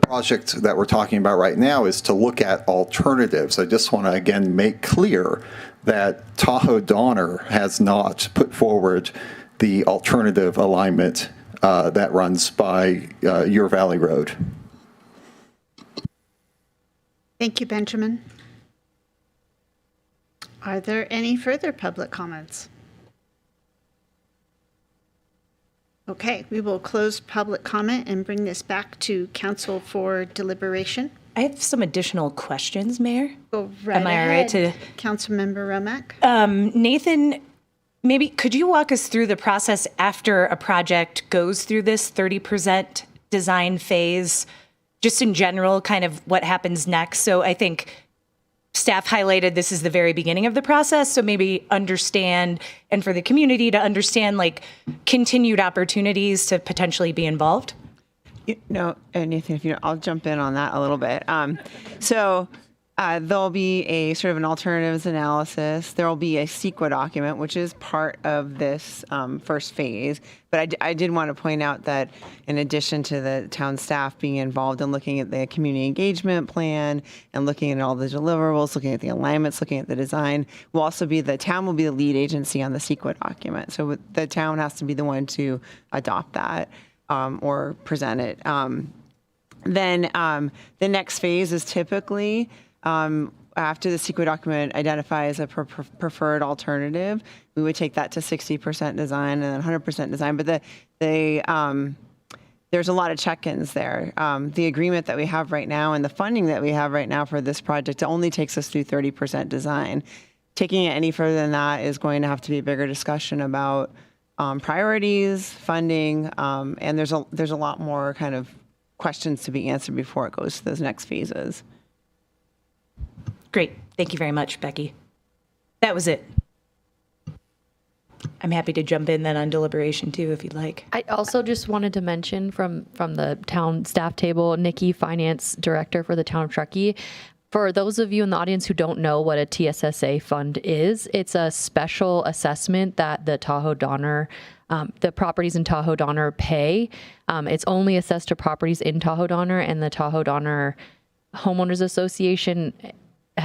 project that we're talking about right now is to look at alternatives, I just want to again make clear that Tahoe Donner has not put forward the alternative alignment that runs by Your Valley Road. Thank you, Benjamin. Are there any further public comments? Okay, we will close public comment and bring this back to council for deliberation. I have some additional questions, Mayor. Go right Am I ahead, all right to? Councilmember Romack. Nathan, maybe could you walk us through the process after a project goes through this 30% design phase, just in general, kind of what happens next? So I think staff highlighted this is the very beginning of the process, so maybe understand, and for the community to understand, like, continued opportunities to potentially be involved. No, Nathan, if you know, I'll jump in on that a little bit. There'll be a sort of an alternatives analysis. There will be a CEQA document, which is part of this first phase. But I did want to point out that in addition to the town staff being involved in looking at the community engagement plan and looking at all the deliverables, looking at the alignments, looking at the design, the town will be the lead agency on the CEQA document. So the town has to be the one to adopt that or present it. Then the next phase is typically after the CEQA document identifies a preferred alternative, we would take that to 60% design and then 100% design. But there's a lot of check-ins there. The agreement that we have right now and the funding that we have right now for this project only takes us through 30% design. Taking it any further than that is going to have to be a bigger discussion about priorities, funding, and there's a lot more kind of questions to be answered before it goes to those next phases. Great. Thank you very much, Becky. That was it. I'm happy to jump in then on deliberation too, if you'd like. I also just wanted to mention from the town staff table, Nikki, Finance Director for the town of Truckee. For those of you in the audience who don't know what a TSSA fund is, it's a special assessment that the Tahoe Donner, the properties in Tahoe Donner pay. It's only assessed to properties in Tahoe Donner, and the Tahoe Donner Homeowners Association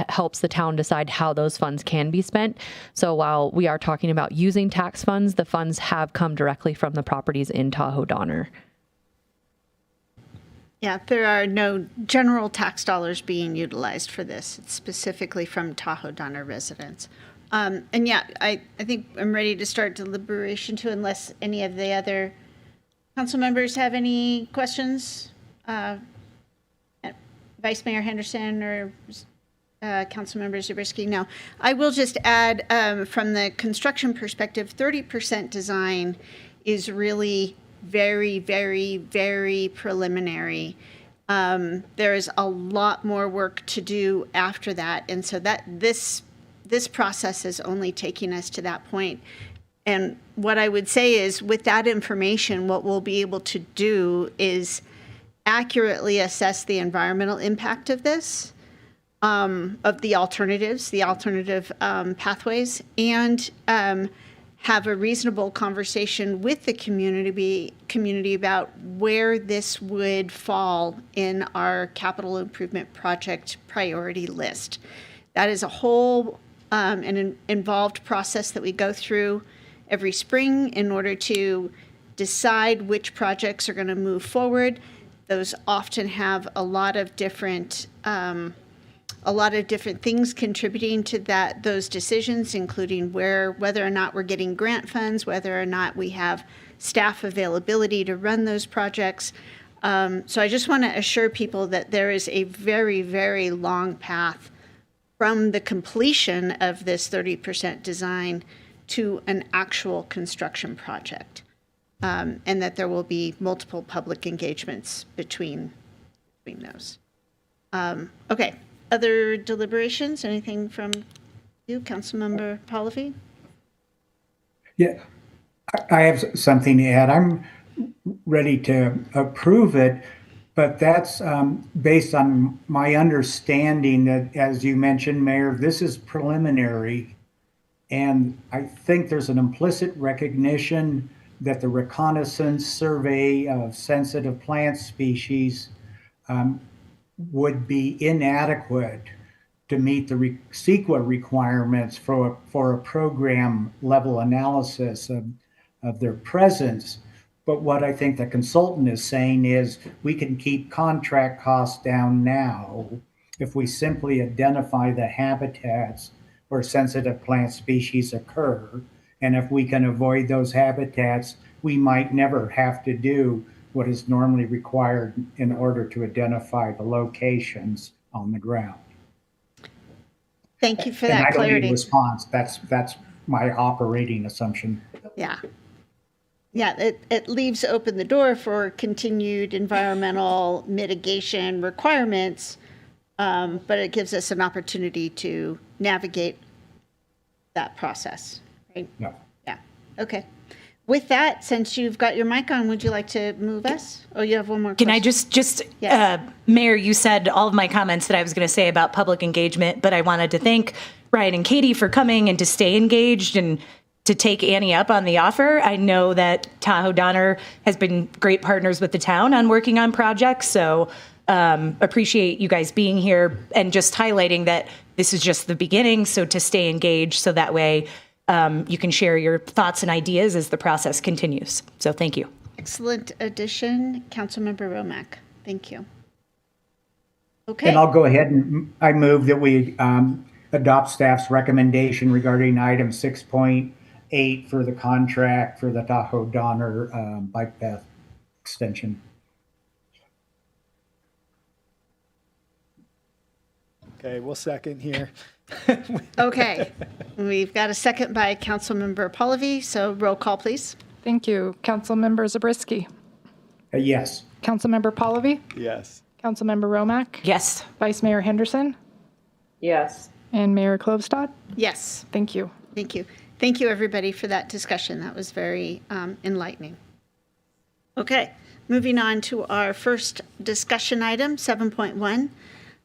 helps the town decide how those funds can be spent. So while we are talking about using tax funds, the funds have come directly from the properties in Tahoe Donner. Yeah, there are no general tax dollars being utilized for this. It's specifically from Tahoe Donner residents. And yeah, I think I'm ready to start deliberation too, unless any of the other council members have any questions. Vice Mayor Henderson or Councilmember Zabriskie. No, I will just add from the construction perspective, 30% design is really very, very, very preliminary. There is a lot more work to do after that, and so that this process is only taking us to that point. And what I would say is, with that information, what we'll be able to do is accurately assess the environmental impact of this, of the alternatives, the alternative pathways, and have a reasonable conversation with the community about where this would fall in our capital improvement project priority list. That is a whole an involved process that we go through every spring in order to decide which projects are going to move forward. Those often have a lot of different things contributing to those decisions, including whether or not we're getting grant funds, whether or not we have staff availability to run those projects. So I just want to assure people that there is a very, very long path from the completion of this 30% design to an actual construction project, and that there will be multiple public engagements between those. Okay. Other deliberations? Anything from you, Councilmember Pallavi? Yeah, I have something to add. I'm ready to approve it, but that's based on my understanding that, as you mentioned, Mayor, this is preliminary. And I think there's an implicit recognition that the reconnaissance survey of sensitive plant species would be inadequate to meet the CEQA requirements for a program level analysis of their presence. But what I think the consultant is saying is we can keep contract costs down now if we simply identify the habitats where sensitive plant species occur. And if we can avoid those habitats, we might never have to do what is normally required in order to identify the locations on the ground. Thank you for And that I don't clarity. need a response. That's my operating assumption. Yeah. Yeah, it leaves open the door for continued environmental mitigation requirements, but it gives us an opportunity to navigate that process, right? No. Yeah, okay. With that, since you've got your mic on, would you like to move us? Oh, you have one more question. Can I just Yes. Mayor, you said all of my comments that I was going to say about public engagement, but I wanted to thank Ryan and Katie for coming and to stay engaged and to take Annie up on the offer. I know that Tahoe Donner has been great partners with the town on working on projects, so appreciate you guys being here and just highlighting that this is just the beginning, so to stay engaged so that way you can share your thoughts and ideas as the process continues. So thank you. Excellent addition, Councilmember Romack. Thank you. Okay. And I'll go ahead and I move that we adopt staff's recommendation regarding item 6.8 for the contract for the Tahoe Donner bike path extension. Okay, we'll second here. Okay, we've got a second by Councilmember Pallavi, so roll call, please. Thank you. Councilmember Zabriskie. Yes. Councilmember Pallavi. Yes. Councilmember Romack. Yes. Vice Mayor Henderson. Yes. And Mayor Klobstad. Yes. Thank you. Thank you. Thank you, everybody, for that discussion. That was very enlightening. Okay, moving on to our first discussion item, 7.1.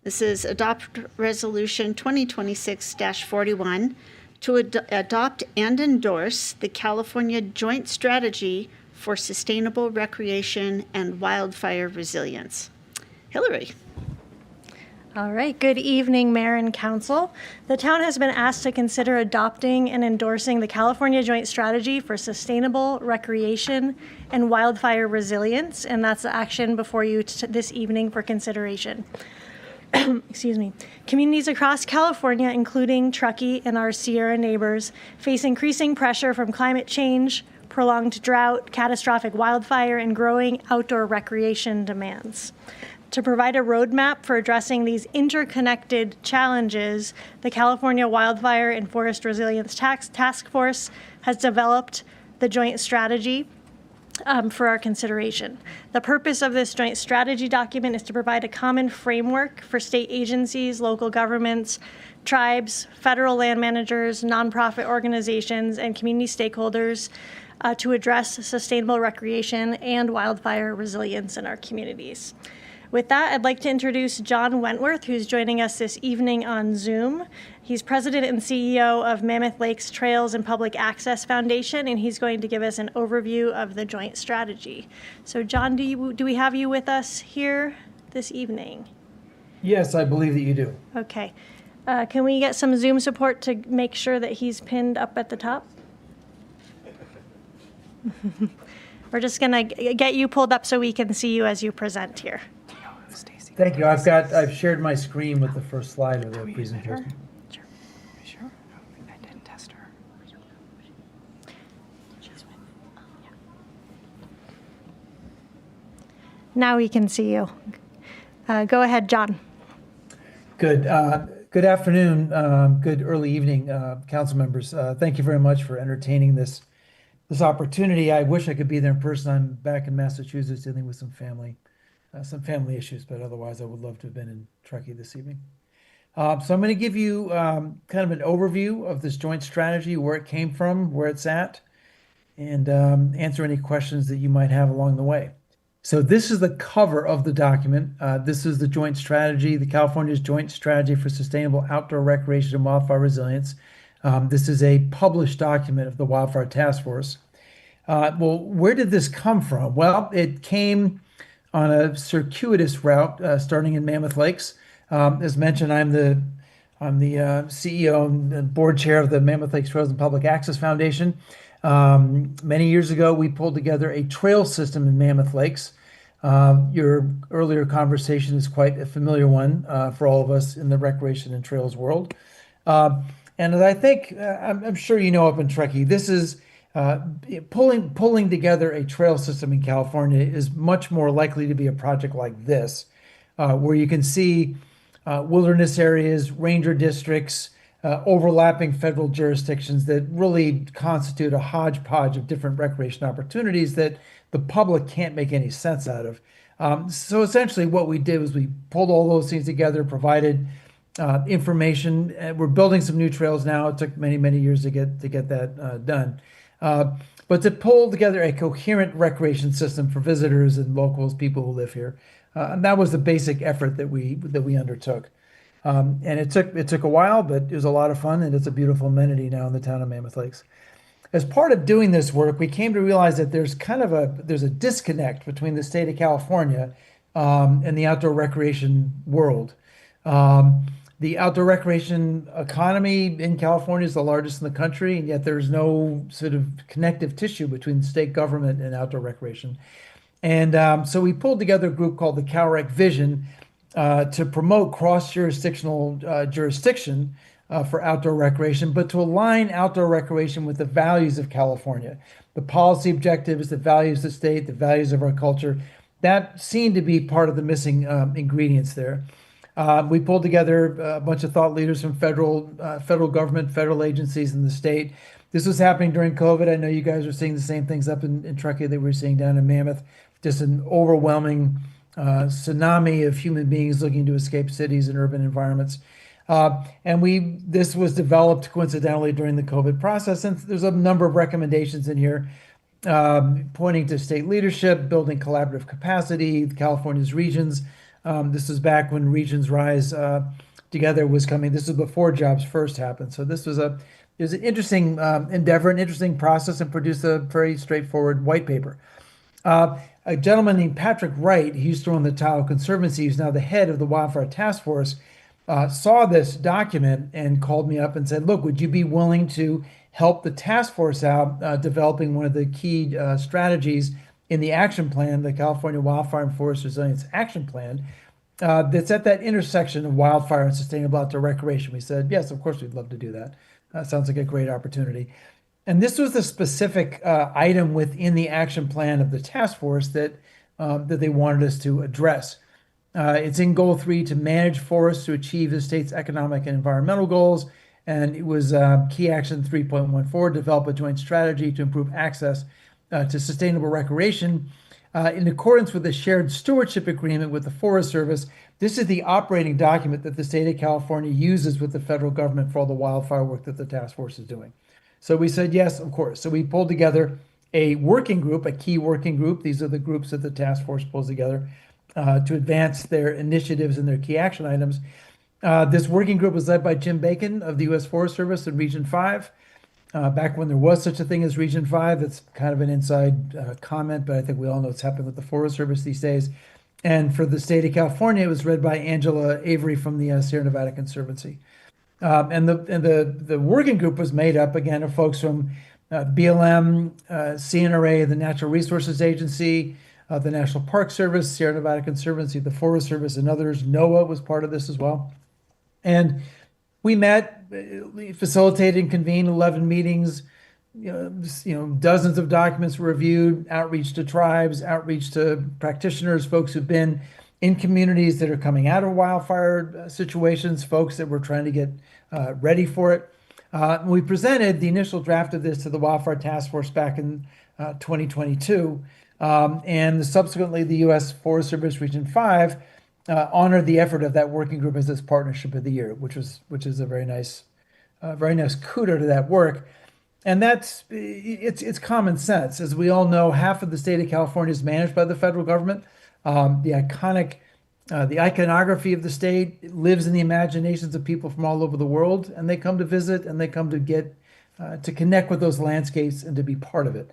This is Adopt Resolution 2026-41 to adopt and endorse the California Joint Strategy for Sustainable Recreation and Wildfire Resilience. Hillary. All right, good evening, Mayor and Council. The town has been asked to consider adopting and endorsing the California Joint Strategy for Sustainable Recreation and Wildfire Resilience, and that's the action before you this evening for consideration. Excuse me. Communities across California, including Truckee and our Sierra neighbors, face increasing pressure from climate change, prolonged drought, catastrophic wildfire, and growing outdoor recreation demands. To provide a roadmap for addressing these interconnected challenges, the California Wildfire and Forest Resilience Task Force has developed the joint strategy for our consideration. The purpose of this joint strategy document is to provide a common framework for state agencies, local governments, tribes, federal land managers, nonprofit organizations, and community stakeholders to address sustainable recreation and wildfire resilience in our communities. With that, I'd like to introduce John Wentworth, who's joining us this evening on Zoom. He's president and CEO of Mammoth Lakes Trails and Public Access Foundation, and he's going to give us an overview of the joint strategy. So John, do we have you with us here this evening? Yes, I believe that you do. Okay. Can we get some Zoom support to make sure that he's pinned up at the top? We're just going to get you pulled up so we can see you as you present here. Thank you. I've shared my screen with the first slide of the presentation. Sure. I didn't test her. Now we can see you. Go ahead, John. Good. Good afternoon. Good early evening, council members. Thank you very much for entertaining this opportunity. I wish I could be there in person. I'm back in Massachusetts dealing with some family issues, but otherwise I would love to have been in Truckee this evening. So I'm going to give you kind of an overview of this joint strategy, where it came from, where it's at, and answer any questions that you might have along the way. So this is the cover of the document. This is the joint strategy, the California's Joint Strategy for Sustainable Outdoor Recreation and Wildfire Resilience. This is a published document of the Wildfire Task Force. Well, where did this come from? Well, it came on a circuitous route, starting in Mammoth Lakes. As mentioned, I'm the CEO and board chair of the Mammoth Lakes Trails and Public Access Foundation. Many years ago, we pulled together a trail system in Mammoth Lakes. Your earlier conversation is quite a familiar one for all of us in the recreation and trails world. And as I think, I'm sure you know up in Truckee, this is pulling together a trail system in California is much more likely to be a project like this, where you can see wilderness areas, ranger districts, overlapping federal jurisdictions that really constitute a hodgepodge of different recreation opportunities that the public can't make any sense out of. So essentially what we did was we pulled all those things together, provided information. We're building some new trails now. It took many, many years to get that done. But to pull together a coherent recreation system for visitors and locals, people who live here. And that was the basic effort that we undertook. And it took a while, but it was a lot of fun, and it's a beautiful amenity now in the town of Mammoth Lakes. As part of doing this work, we came to realize that there's a disconnect between the state of California and the outdoor recreation world. The outdoor recreation economy in California is the largest in the country, and yet there's no sort of connective tissue between state government and outdoor recreation. And so we pulled together a group called the CalRec Vision to promote cross-jurisdictional jurisdiction for outdoor recreation, but to align outdoor recreation with the values of California. The policy objectives, the values of the state, the values of our culture, that seemed to be part of the missing ingredients there. We pulled together a bunch of thought leaders from federal government, federal agencies in the state. This was happening during COVID. I know you guys are seeing the same things up in Truckee that we're seeing down in Mammoth. Just an overwhelming tsunami of human beings looking to escape cities and urban environments. And this was developed coincidentally during the COVID process. And there's a number of recommendations in here pointing to state leadership, building collaborative capacity, California's regions. This was back when Regions Rise Together was coming. This was before Jobs First happened. So it was an interesting endeavor, an interesting process, and produced a very straightforward white paper. A gentleman named Patrick Wright, he used to run the Tahoe Conservancy, who's now the head of the Wildfire Task Force, saw this document and called me up and said, look, would you be willing to help the task force out developing one of the key strategies in the action plan, the California Wildfire and Forest Resilience Action Plan, that's at that intersection of wildfire and sustainable outdoor recreation? We said, yes, of course, we'd love to do that. Sounds like a great opportunity. And this was the specific item within the action plan of the task force that they wanted us to address. It's in Goal 3 to manage forests to achieve the state's economic and environmental goals. And it was key action 3.14, develop a joint strategy to improve access to sustainable recreation. In accordance with the shared stewardship agreement with the Forest Service, this is the operating document that the state of California uses with the federal government for all the wildfire work that the task force is doing. So we said, yes, of course. So we pulled together a working group, a key working group. These are the groups that the task force pulls together to advance their initiatives and their key action items. This working group was led by Jim Bacon of the U.S. Forest Service in Region 5. Back when there was such a thing as Region 5, it's kind of an inside comment, but I think we all know what's happening with the Forest Service these days. And for the state of California, it was led by Angela Avery from the Sierra Nevada Conservancy. And the working group was made up, again, of folks from BLM, CNRA, the Natural Resources Agency, the National Park Service, Sierra Nevada Conservancy, the Forest Service, and others. NOAA was part of this as well. And we met, facilitated and convened 11 meetings. Dozens of documents were reviewed, outreach to tribes, outreach to practitioners, folks who've been in communities that are coming out of wildfire situations, folks that were trying to get ready for it. We presented the initial draft of this to the Wildfire Task Force back in 2022, and subsequently the U.S. Forest Service Region 5 honored the effort of that working group as its partnership of the year, which is a very nice kudo to that work. And it's common sense. As we all know, half of the state of California is managed by the federal government. The iconography of the state lives in the imaginations of people from all over the world, and they come to visit and they come to get to connect with those landscapes and to be part of it.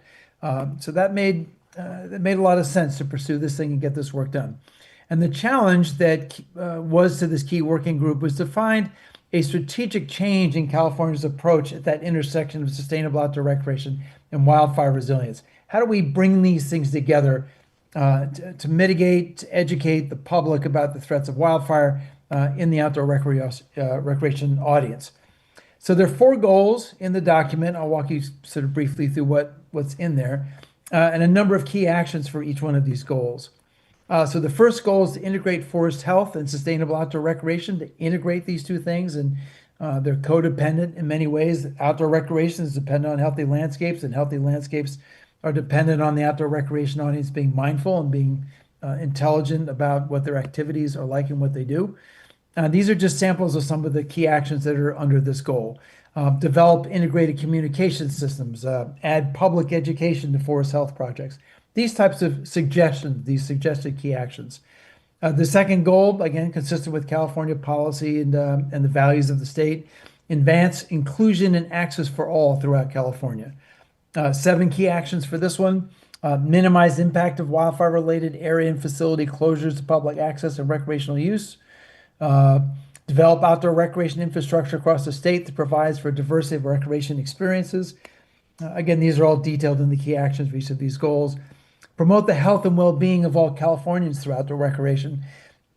So that made a lot of sense to pursue this thing and get this work done. And the challenge that was to this key working group was to find a strategic change in California's approach at that intersection of sustainable outdoor recreation and wildfire resilience. How do we bring these things together to mitigate, to educate the public about the threats of wildfire in the outdoor recreation audience? So there are 4 goals in the document. I'll walk you sort of briefly through what's in there, and a number of key actions for each one of these goals. So the first goal is to integrate forest health and sustainable outdoor recreation, to integrate these two things, and they're codependent in many ways. Outdoor recreation is dependent on healthy landscapes, and healthy landscapes are dependent on the outdoor recreation audience being mindful and being intelligent about what their activities are like and what they do. These are just samples of some of the key actions that are under this goal. Develop integrated communication systems, add public education to forest health projects. These types of suggestions, these suggested key actions. The second goal, again, consistent with California policy and the values of the state, advance inclusion and access for all throughout California. 7 key actions for this one. Minimize impact of wildfire-related area and facility closures to public access and recreational use. Develop outdoor recreation infrastructure across the state that provides for a diversity of recreation experiences. Again, these are all detailed in the key actions for each of these goals. Promote the health and well-being of all Californians through outdoor recreation.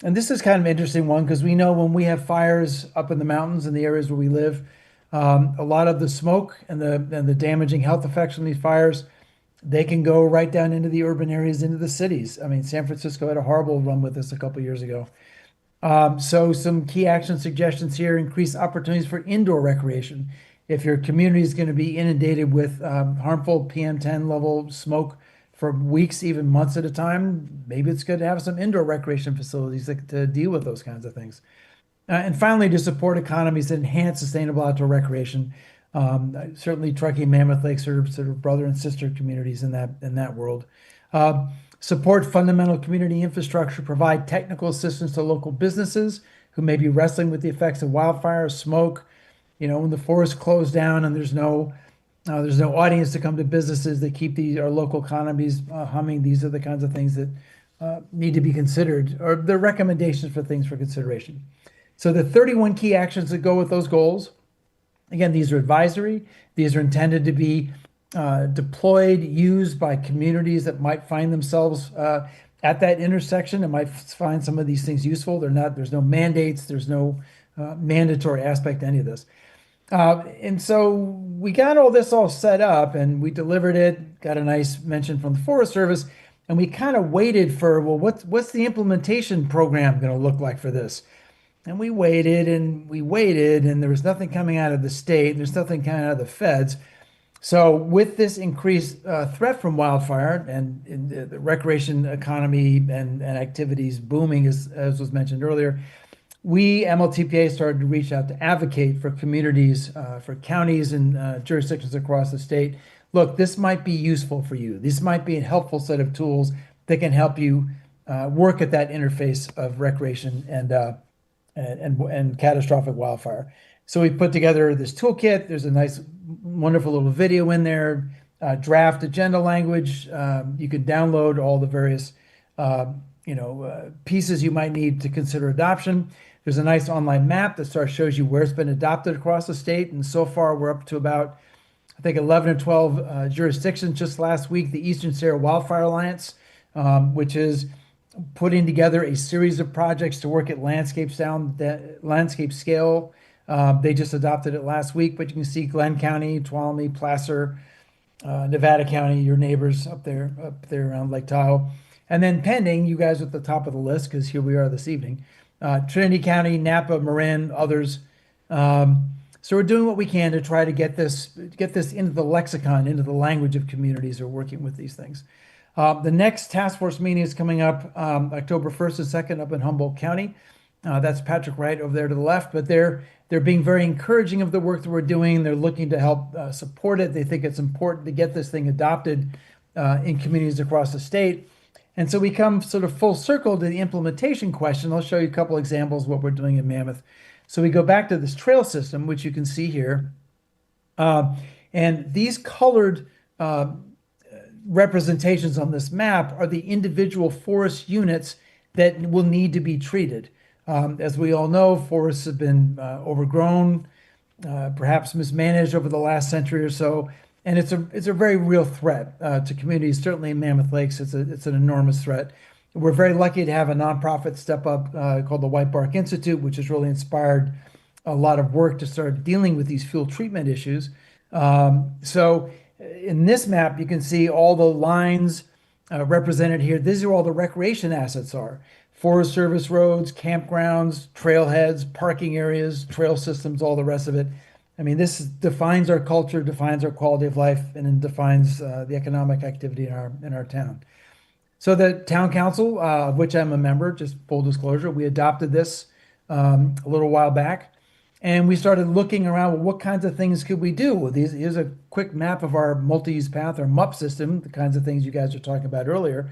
And this is kind of an interesting one because we know when we have fires up in the mountains in the areas where we live, a lot of the smoke and the damaging health effects from these fires, they can go right down into the urban areas, into the cities. I mean, San Francisco had a horrible run with this a couple years ago. So some key action suggestions here: increase opportunities for indoor recreation. If your community is going to be inundated with harmful PM10 level smoke for weeks, even months at a time, maybe it's good to have some indoor recreation facilities to deal with those kinds of things. And finally, to support economies that enhance sustainable outdoor recreation. Certainly Truckee and Mammoth Lakes are sort of brother and sister communities in that world. Support fundamental community infrastructure, provide technical assistance to local businesses who may be wrestling with the effects of wildfire, smoke. When the forests close down and there's no audience to come to businesses that keep our local economies humming. These are the kinds of things that need to be considered, or the recommendations for things for consideration. So the 31 key actions that go with those goals, again, these are advisory. These are intended to be deployed, used by communities that might find themselves at that intersection and might find some of these things useful. There's no mandates. There's no mandatory aspect to any of this. And so we got all this all set up and we delivered it, got a nice mention from the Forest Service, and we kind of waited for, well, what's the implementation program going to look like for this? And we waited and there was nothing coming out of the state. There's nothing coming out of the feds. So with this increased threat from wildfire and the recreation economy and activities booming, as was mentioned earlier, we, MLTPA, started to reach out to advocate for communities, for counties and jurisdictions across the state, look, this might be useful for you. This might be a helpful set of tools that can help you work at that interface of recreation and catastrophic wildfire. So we put together this toolkit. There's a nice, wonderful little video in there, draft agenda language. You can download all the various pieces you might need to consider adoption. There's a nice online map that shows you where it's been adopted across the state. And so far, we're up to about, I think, 11 or 12 jurisdictions. Just last week, the Eastern Sierra Wildfire Alliance, which is putting together a series of projects to work at landscape scale. They just adopted it last week, but you can see Glenn County, Tuolumne, Placer, Nevada County, your neighbors up there around Lake Tahoe. And then pending, you guys are at the top of the list because here we are this evening. Trinity County, Napa, Marin, others. So we're doing what we can to try to get this into the lexicon, into the language of communities who are working with these things. The next task force meeting is coming up October 1st and 2nd up in Humboldt County. That's Patrick Wright over there to the left, but they're being very encouraging of the work that we're doing. They're looking to help support it. They think it's important to get this thing adopted in communities across the state. And so we come sort of full circle to the implementation question. I'll show you a couple examples of what we're doing in Mammoth. So we go back to this trail system, which you can see here. And these colored representations on this map are the individual forest units that will need to be treated. As we all know, forests have been overgrown, perhaps mismanaged over the last century or so. And it's a very real threat to communities. Certainly in Mammoth Lakes, it's an enormous threat. We're very lucky to have a nonprofit step up called the White Bark Institute, which has really inspired a lot of work to start dealing with these fuel treatment issues. So in this map, you can see all the lines represented here. These are all the recreation assets are. Forest Service roads, campgrounds, trailheads, parking areas, trail systems, all the rest of it. I mean, this defines our culture, defines our quality of life, and it defines the economic activity in our town. So the town council, of which I'm a member, just full disclosure, we adopted this a little while back, and we started looking around, well, what kinds of things could we do? Well, here's a quick map of our multi-use path, our MUP system, the kinds of things you guys were talking about earlier.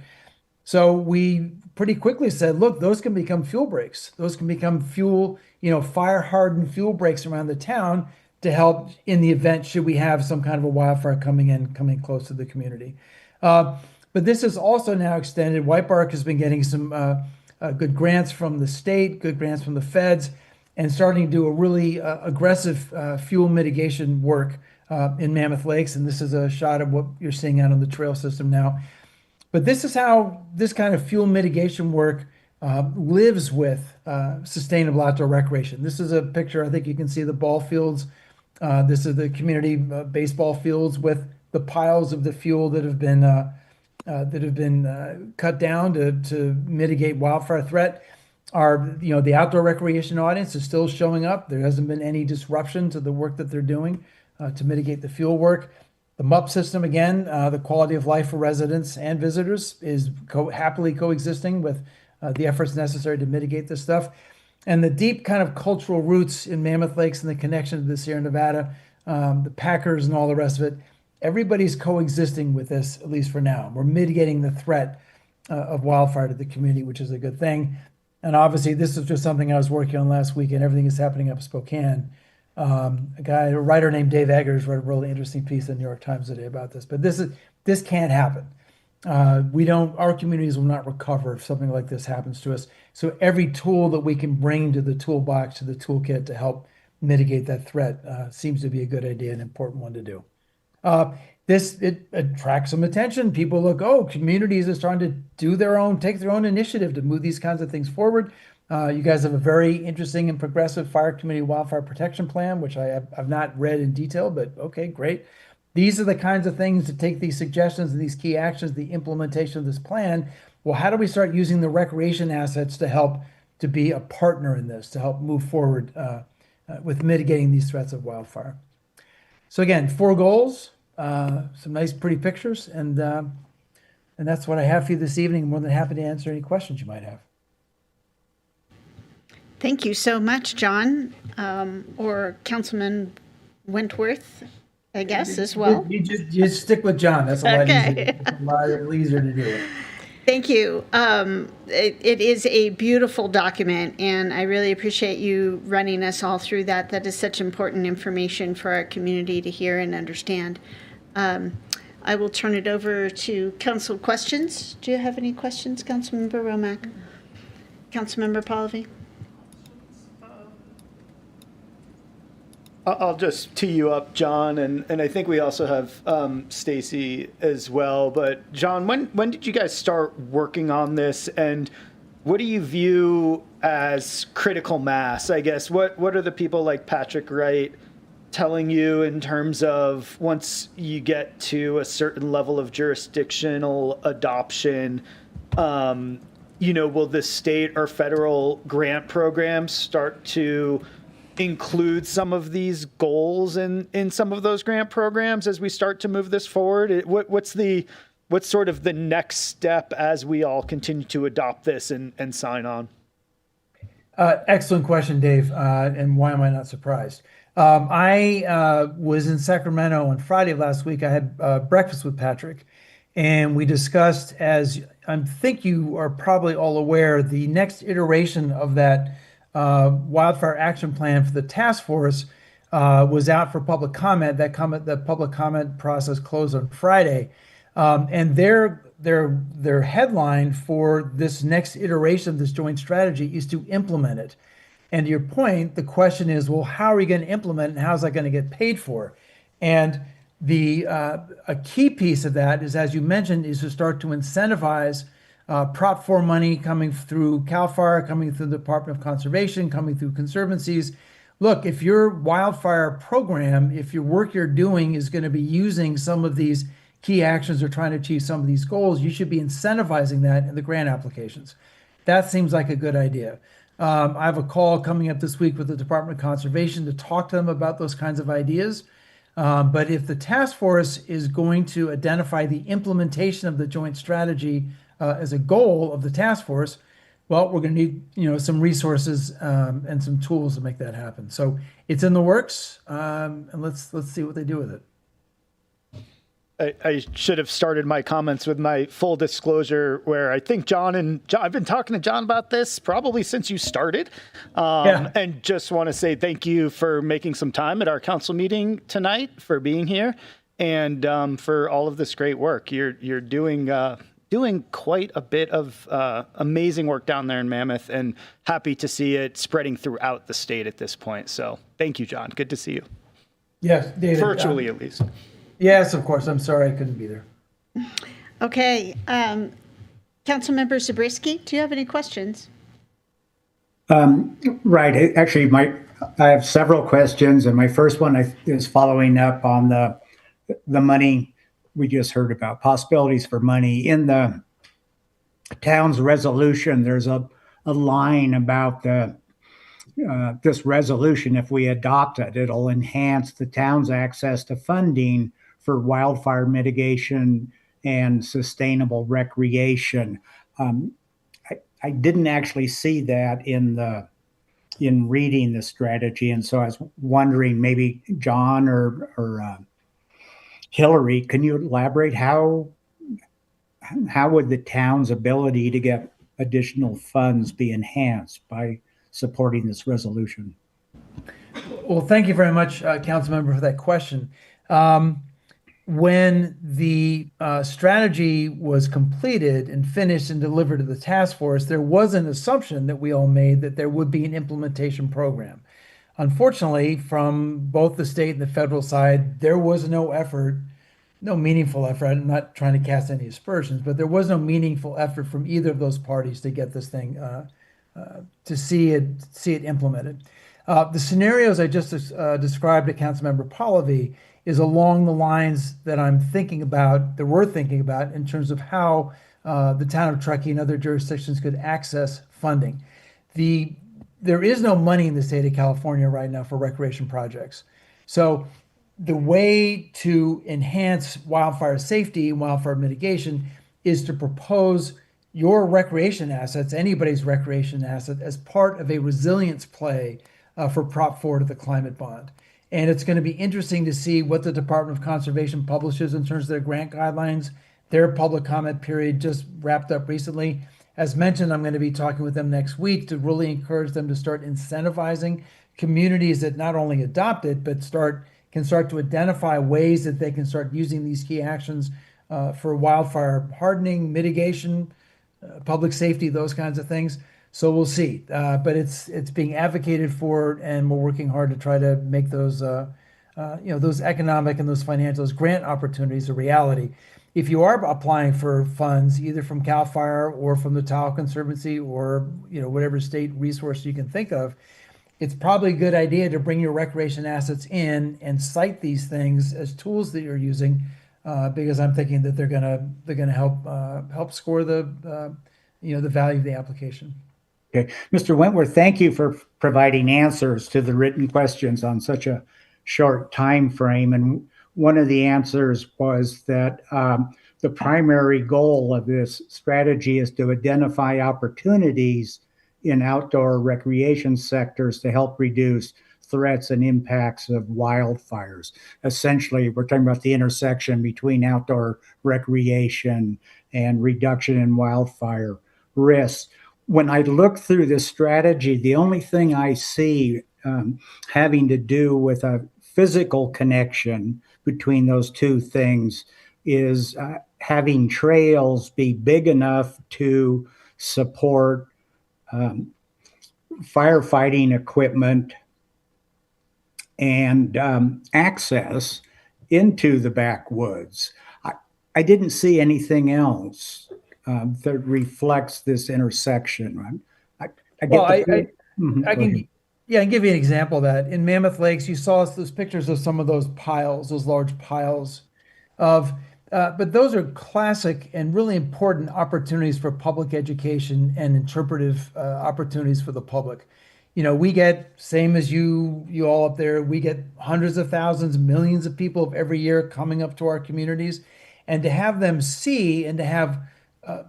So we pretty quickly said, look, those can become fuel breaks. Those can become fire-hardened fuel breaks around the town to help in the event should we have some kind of a wildfire coming close to the community. But this is also now extended. White Bark has been getting some good grants from the state, good grants from the feds, and starting to do a really aggressive fuel mitigation work in Mammoth Lakes. And this is a shot of what you're seeing out on the trail system now. But this is how this kind of fuel mitigation work lives with sustainable outdoor recreation. This is a picture, I think you can see the ball fields. This is the community baseball fields with the piles of the fuel that have been cut down to mitigate wildfire threat. The outdoor recreation audience is still showing up. There hasn't been any disruption to the work that they're doing to mitigate the fuel work. The MUP system, again, the quality of life for residents and visitors is happily coexisting with the efforts necessary to mitigate this stuff. And the deep kind of cultural roots in Mammoth Lakes and the connection to the Sierra Nevada, the Packers and all the rest of it, everybody's coexisting with this, at least for now. We're mitigating the threat of wildfire to the community, which is a good thing. And obviously, this is just something I was working on last week, and everything is happening up in Spokane. A writer named Dave Eggers wrote a really interesting piece in the New York Times today about this. But this can't happen. Our communities will not recover if something like this happens to us. So every tool that we can bring to the toolbox, to the toolkit to help mitigate that threat seems to be a good idea, an important one to do. It attracts some attention. People look, communities are starting to take their own initiative to move these kinds of things forward. You guys have a very interesting and progressive fire community wildfire protection plan, which I've not read in detail, but okay, great. These are the kinds of things to take these suggestions and these key actions, the implementation of this plan. Well, how do we start using the recreation assets to help to be a partner in this, to help move forward with mitigating these threats of wildfire? So again, 4 goals, some nice, pretty pictures, and that's what I have for you this evening. I'm more than happy to answer any questions you might have. Thank you so much, John, or Councilman Wentworth. I guess, as well. You stick with John. That's a lot Okay. easier. It's a lot easier to do it. Thank you. It is a beautiful document, and I really appreciate you running us all through that. That is such important information for our community to hear and understand. I will turn it over to council questions. Do you have any questions, Councilmember Romack? Councilmember Pallavi? I'll just tee you up, John, and I think we also have Stacy as well. But John, when did you guys start working on this, and what do you view as critical mass? I guess what are the people like Patrick Wright telling you in terms of once you get to a certain level of jurisdictional adoption? Will the state or federal grant programs start to include some of these goals in some of those grant programs as we start to move this forward? What's sort of the next step as we all continue to adopt this and sign on? Excellent question, Dave. And why am I not surprised? I was in Sacramento on Friday of last week. I had breakfast with Patrick, and we discussed, as I think you are probably all aware, the next iteration of that wildfire action plan for the task force was out for public comment. The public comment process closed on Friday, and their headline for this next iteration of this joint strategy is to implement it. And to your point, the question is, well, how are we going to implement it, and how's that going to get paid for? And a key piece of that is, as you mentioned, is to start to incentivize Prop 4 money coming through CAL FIRE, coming through the Department of Conservation, coming through conservancies. Look, if your wildfire program, if your work you're doing is going to be using some of these key actions or trying to achieve some of these goals, you should be incentivizing that in the grant applications. That seems like a good idea. I have a call coming up this week with the Department of Conservation to talk to them about those kinds of ideas. But if the task force is going to identify the implementation of the joint strategy as a goal of the task force, well, we're going to need some resources and some tools to make that happen. So it's in the works, and let's see what they do with it. I should have started my comments with my full disclosure, where I think I've been talking to John about this probably since you started, and just want to say thank you for making some time at our council meeting tonight, for being here, and for all of this great work. You're doing quite a bit of amazing work down there in Mammoth, and happy to see it spreading throughout the state at this point. So thank you, John. Good to see you. Yes, David. Virtually, at least. Yes, of course. I'm sorry I couldn't be there. Okay. Councilmember Zabriskie, do you have any questions? Right. Actually, I have several questions, and my first one is following up on the money we just heard about, possibilities for money. In the town's resolution, there's a line about this resolution. If we adopt it, it'll enhance the town's access to funding for wildfire mitigation and sustainable recreation. I didn't actually see that in reading the strategy, and so I was wondering, maybe John or Hillary, can you elaborate how would the town's ability to get additional funds be enhanced by supporting this resolution? Well, thank you very much, council member, for that question. When the strategy was completed and finished and delivered to the task force, there was an assumption that we all made that there would be an implementation program. Unfortunately, from both the state and the federal side, there was no meaningful effort. I'm not trying to cast any aspersions, but there was no meaningful effort from either of those parties to get this thing to see it implemented. The scenarios I just described to Councilmember Pallavi is along the lines that we're thinking about in terms of how the town of Truckee and other jurisdictions could access funding. There is no money in the state of California right now for recreation projects. So the way to enhance wildfire safety and wildfire mitigation is to propose your recreation assets, anybody's recreation asset, as part of a resilience play for Prop 4 to the climate bond. And it's going to be interesting to see what the Department of Conservation publishes in terms of their grant guidelines. Their public comment period just wrapped up recently. As mentioned, I'm going to be talking with them next week to really encourage them to start incentivizing communities that not only adopt it, but can start to identify ways that they can start using these key actions for wildfire hardening, mitigation, public safety, those kinds of things. So we'll see. But it's being advocated for, and we're working hard to try to make those those economic and those financial, those grant opportunities a reality. If you are applying for funds, either from CAL FIRE or from the Tahoe Conservancy or whatever state resource you can think of, it's probably a good idea to bring your recreation assets in and cite these things as tools that you're using, because I'm thinking that they're gonna help score the the value of the application. Okay, Mr. Wentworth, thank you for providing answers to the written questions on such a short time frame. And one of the answers was that the primary goal of this strategy is to identify opportunities in outdoor recreation sectors to help reduce threats and impacts of wildfires. Essentially, we're talking about the intersection between outdoor recreation and reduction in wildfire risks. When I look through this strategy, the only thing I see having to do with a physical connection between those two things is having trails be big enough to support firefighting equipment and access into the backwoods. I didn't see anything else that reflects this intersection. I can give you an example of that. In Mammoth Lakes, you saw those pictures of some of those piles, those large piles of, but those are classic and really important opportunities for public education and interpretive opportunities for the public. We get, same as you all up there, we get hundreds of thousands, millions of people every year coming up to our communities, and to have them see and to have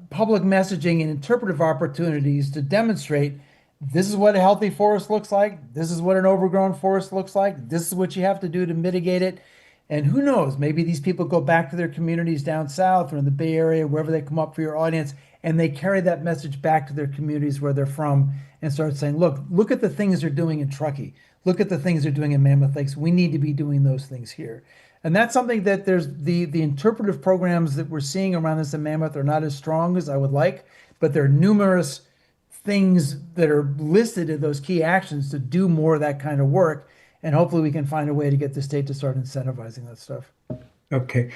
public messaging and interpretive opportunities to demonstrate this is what a healthy forest looks like, this is what an overgrown forest looks like, this is what you have to do to mitigate it. And who knows, maybe these people go back to their communities down south or in the Bay Area, wherever they come up for your audience, and they carry that message back to their communities where they're from and start saying, look at the things they're doing in Truckee. Look at the things they're doing in Mammoth Lakes. We need to be doing those things here. And that's something that there's the interpretive programs that we're seeing around this in Mammoth are not as strong as I would like, but there are numerous things that are listed in those key actions to do more of that kind of work. And hopefully we can find a way to get the state to start incentivizing that stuff. Okay.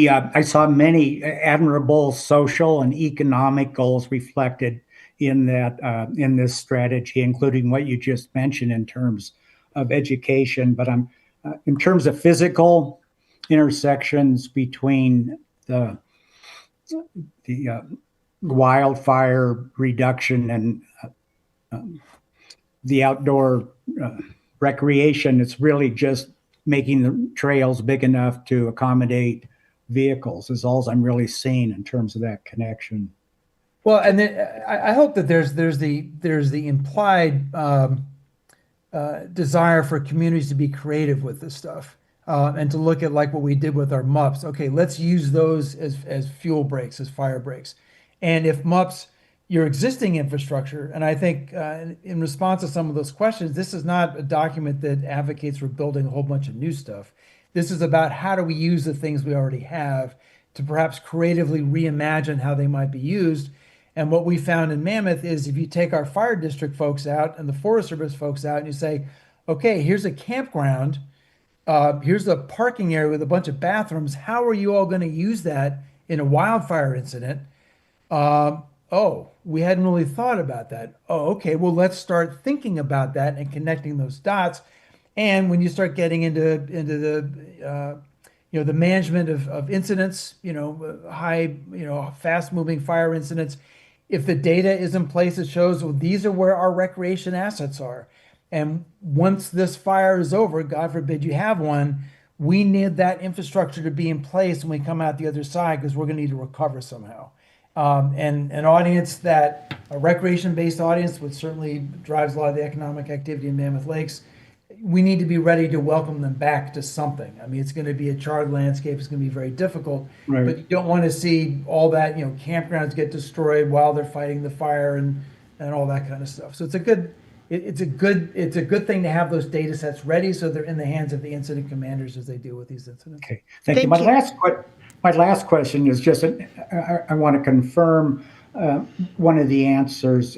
I saw many admirable social and economic goals reflected in in this strategy, including what you just mentioned in terms of education. But in terms of physical intersections between the wildfire reduction and the outdoor recreation, it's really just making the trails big enough to accommodate vehicles is all I'm really seeing in terms of that connection. Well, and then I hope that there's the implied desire for communities to be creative with this stuff and to look at like what we did with our MUPs. Okay, let's use those as fuel breaks, as fire breaks. And if MUPs, your existing infrastructure, and I think in response to some of those questions, this is not a document that advocates for building a whole bunch of new stuff. This is about how do we use the things we already have to perhaps creatively reimagine how they might be used. And what we found in Mammoth is if you take our fire district folks out and the Forest Service folks out and you say, okay, here's a campground, here's a parking area with a bunch of bathrooms, how are you all going to use that in a wildfire incident? Oh, we hadn't really thought about that. Oh, okay, well, let's start thinking about that and connecting those dots. And when you start getting into the the management of incidents, high, fast moving fire incidents, if the data is in place that shows, well, these are where our recreation assets are. And once this fire is over, God forbid you have one, we need that infrastructure to be in place when we come out the other side because we're going to need to recover somehow. And an audience that, a recreation-based audience, which certainly drives a lot of the economic activity in Mammoth Lakes, we need to be ready to welcome them back to something. I mean, it's going to be a charred landscape. It's going to be very difficult, Right. but you don't want to see all that, campgrounds get destroyed while they're fighting the fire and all that kind of stuff. So it's a good thing to have those data sets ready so they're in the hands of the incident commanders as they deal with these incidents. Okay, thank you. My last question is just, I want to confirm one of the answers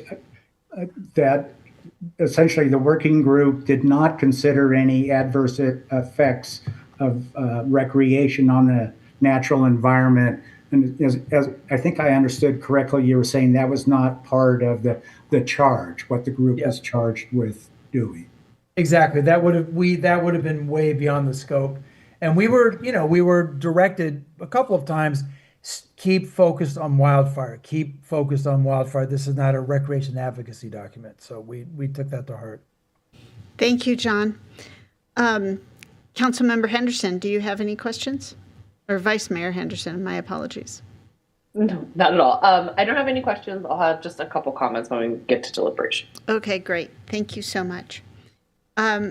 that essentially the working group did not consider any adverse effects of recreation on the natural environment. And as I think I understood correctly, you were saying that was not part of the charge, what the group was charged with doing. Exactly. That would have been way beyond the scope. And we were directed a couple of times, keep focused on wildfire. Keep focused on wildfire. This is not a recreation advocacy document. So we took that to heart. Thank you, John. Councilmember Henderson, do you have any questions? Or Vice Mayor Henderson, my apologies. No, not at all. I don't have any questions. I'll have just a couple comments when we get to deliberation. Okay, great. Thank you so much.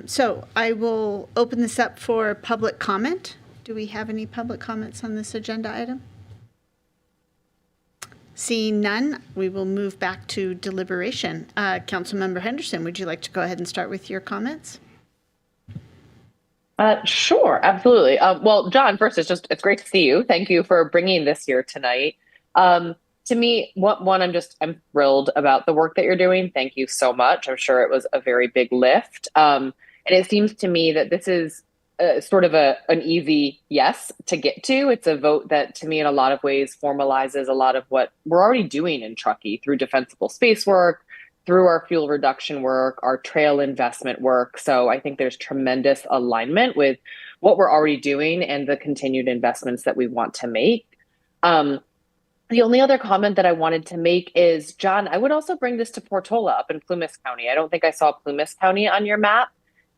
So I will open this up for public comment. Do we have any public comments on this agenda item? Seeing none, we will move back to deliberation. Councilmember Henderson, would you like to go ahead and start with your comments? Sure, absolutely. Well, John, first, it's great to see you. Thank you for bringing this here tonight. To me, I'm thrilled about the work that you're doing. Thank you so much. I'm sure it was a very big lift. And it seems to me that this is sort of an easy yes to get to. It's a vote that, to me, in a lot of ways, formalizes a lot of what we're already doing in Truckee through defensible space work, through our fuel reduction work, our trail investment work. So I think there's tremendous alignment with what we're already doing and the continued investments that we want to make. The only other comment that I wanted to make is, John, I would also bring this to Portola up in Plumas County. I don't think I saw Plumas County on your map.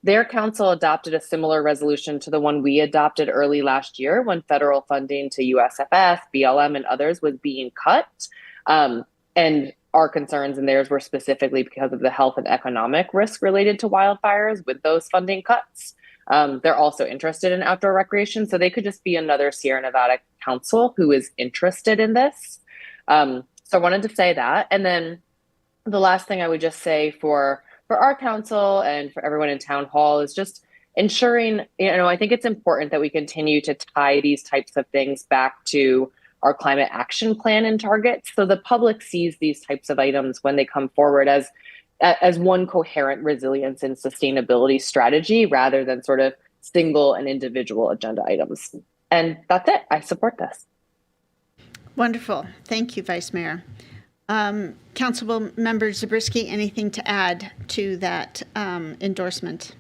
Their council adopted a similar resolution to the one we adopted early last year when federal funding to USFS, BLM, and others was being cut. And our concerns and theirs were specifically because of the health and economic risk related to wildfires with those funding cuts. They're also interested in outdoor recreation, so they could just be another Sierra Nevada council who is interested in this. So I wanted to say that. And then the last thing I would just say for our council and for everyone in town hall is just ensuring, I think it's important that we continue to tie these types of things back to our climate action plan and targets, so the public sees these types of items when they come forward as one coherent resilience and sustainability strategy rather than sort of single and individual agenda items. And that's it. I support this. Wonderful. Thank you, Vice Mayor. Councilmember Zabriskie, anything to add to that endorsement?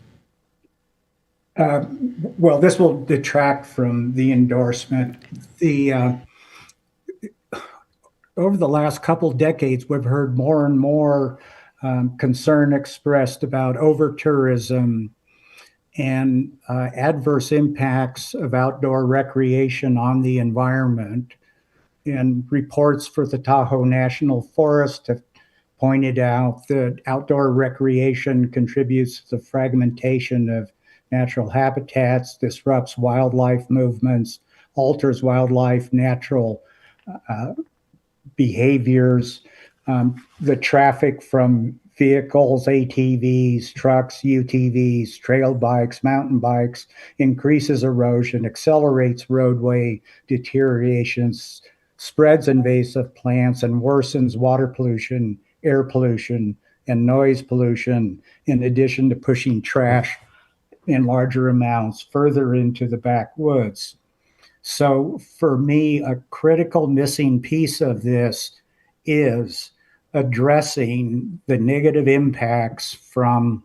Well, this will detract from the endorsement. Over the last couple decades, we've heard more and more concern expressed about over-tourism and adverse impacts of outdoor recreation on the environment. And reports for the Tahoe National Forest have pointed out that outdoor recreation contributes to the fragmentation of natural habitats, disrupts wildlife movements, alters wildlife natural behaviors. The traffic from vehicles, ATVs, trucks, UTVs, trail bikes, mountain bikes increases erosion, accelerates roadway deterioration, spreads invasive plants, and worsens water pollution, air pollution, and noise pollution, in addition to pushing trash in larger amounts further into the backwoods. So for me, a critical missing piece of this is addressing the negative impacts from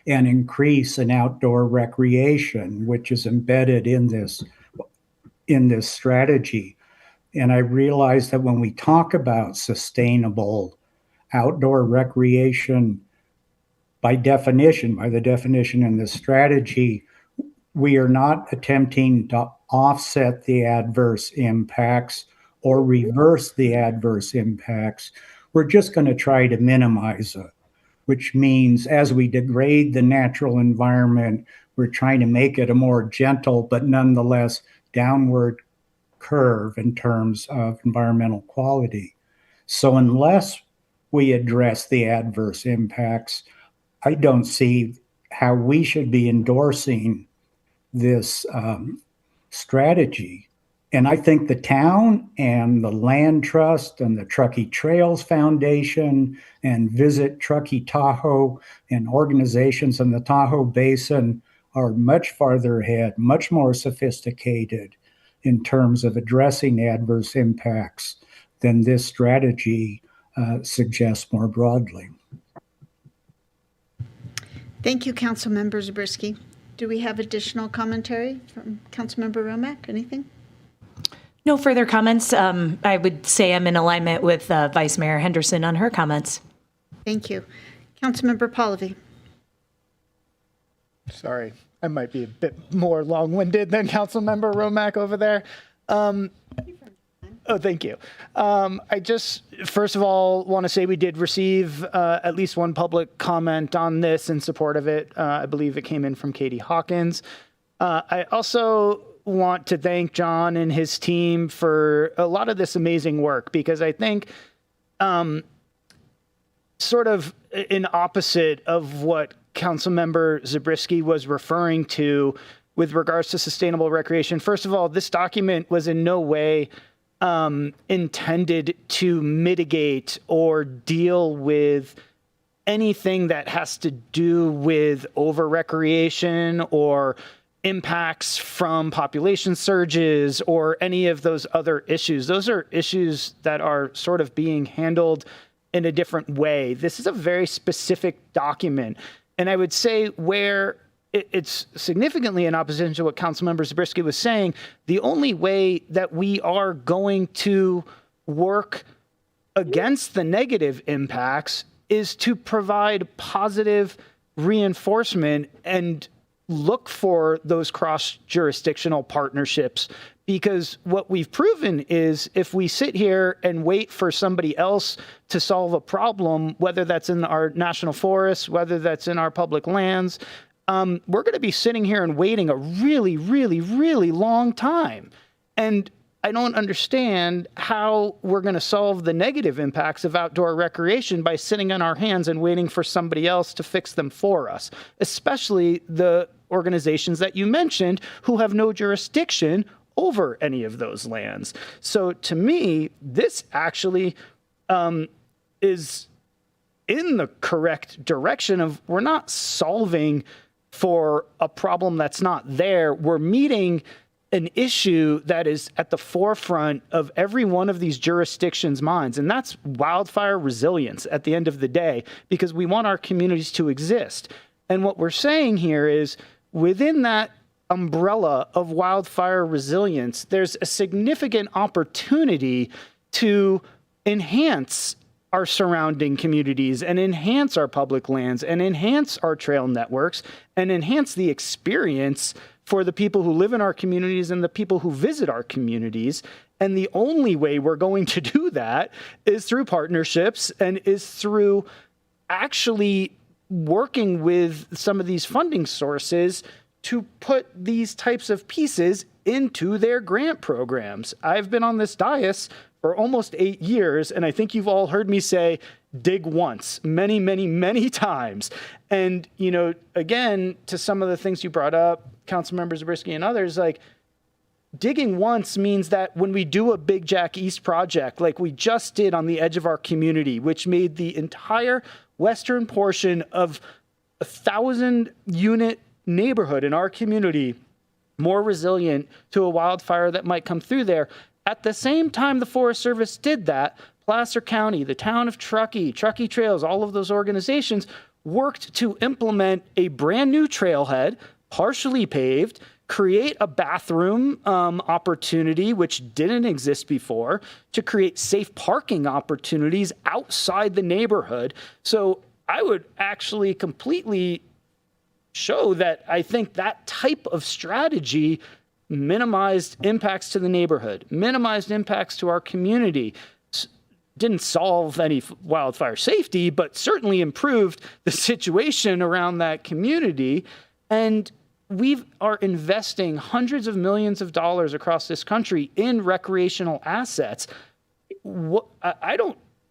an increase in outdoor recreation, which is embedded in this strategy. And I realize that when we talk about sustainable outdoor recreation, by the definition in this strategy, we are not attempting to offset the adverse impacts or reverse the adverse impacts. We're just going to try to minimize which means as we degrade the natural environment, we're trying to make it a more gentle but nonetheless downward curve in terms of environmental quality. So unless we address the adverse impacts, I don't see how we should be endorsing this strategy. And I think the town and the Land Trust and the Truckee Trails Foundation and Visit Truckee Tahoe and organizations in the Tahoe Basin are much farther ahead, much more sophisticated in terms of addressing adverse impacts than this strategy suggests more broadly. Thank you, Councilmember Zabriskie. Do we have additional commentary from Councilmember Romack? Anything? No further comments. I would say I'm in alignment with Vice Mayor Henderson on her comments. Thank you. Councilmember Pallavi. Sorry, I might be a bit more long-winded than Councilmember Romack over there. Oh, thank you. I just, first of all, want to say we did receive at least one public comment on this in support of it. I believe it came in from Katie Hawkins. I also want to thank John and his team for a lot of this amazing work, because I think sort of in opposite of what Councilmember Zabriskie was referring to with regards to sustainable recreation. First of all, this document was in no way intended to mitigate or deal with anything that has to do with over-recreation or impacts from population surges or any of those other issues. Those are issues that are sort of being handled in a different way. This is a very specific document. And I would say where it's significantly in opposition to what Councilmember Zabriskie was saying, the only way that we are going to work against the negative impacts is to provide positive reinforcement and look for those cross-jurisdictional partnerships. Because what we've proven is if we sit here and wait for somebody else to solve a problem, whether that's in our national forests, whether that's in our public lands, we're going to be sitting here and waiting a really, really, really long time. And I don't understand how we're going to solve the negative impacts of outdoor recreation by sitting on our hands and waiting for somebody else to fix them for us, especially the organizations that you mentioned who have no jurisdiction over any of those lands. So to me, this actually is in the correct direction of we're not solving for a problem that's not there. We're meeting an issue that is at the forefront of every one of these jurisdictions' minds, and that's wildfire resilience at the end of the day, because we want our communities to exist. And what we're saying here is within that umbrella of wildfire resilience, there's a significant opportunity to enhance our surrounding communities and enhance our public lands and enhance our trail networks and enhance the experience for the people who live in our communities and the people who visit our communities. And the only way we're going to do that is through partnerships and is through actually working with some of these funding sources to put these types of pieces into their grant programs. I've been on this dais for almost 8 years, and I think you've all heard me say, dig once, many, many, many times. And, you know, again, to some of the things you brought up, Councilmember Zabriskie and others, like, digging once means that when we do a Big Jack East project, like we just did on the edge of our community, which made the entire western portion of a 1,000-unit neighborhood in our community more resilient to a wildfire that might come through there. At the same time the Forest Service did that, Placer County, the town of Truckee, Truckee Trails, all of those organizations worked to implement a brand new trailhead, partially paved, create a bathroom opportunity, which didn't exist before, to create safe parking opportunities outside the neighborhood. So I would actually completely show that I think that type of strategy minimized impacts to the neighborhood, minimized impacts to our community, didn't solve any wildfire safety, but certainly improved the situation around that community. And we are investing hundreds of millions of dollars across this country in recreational assets.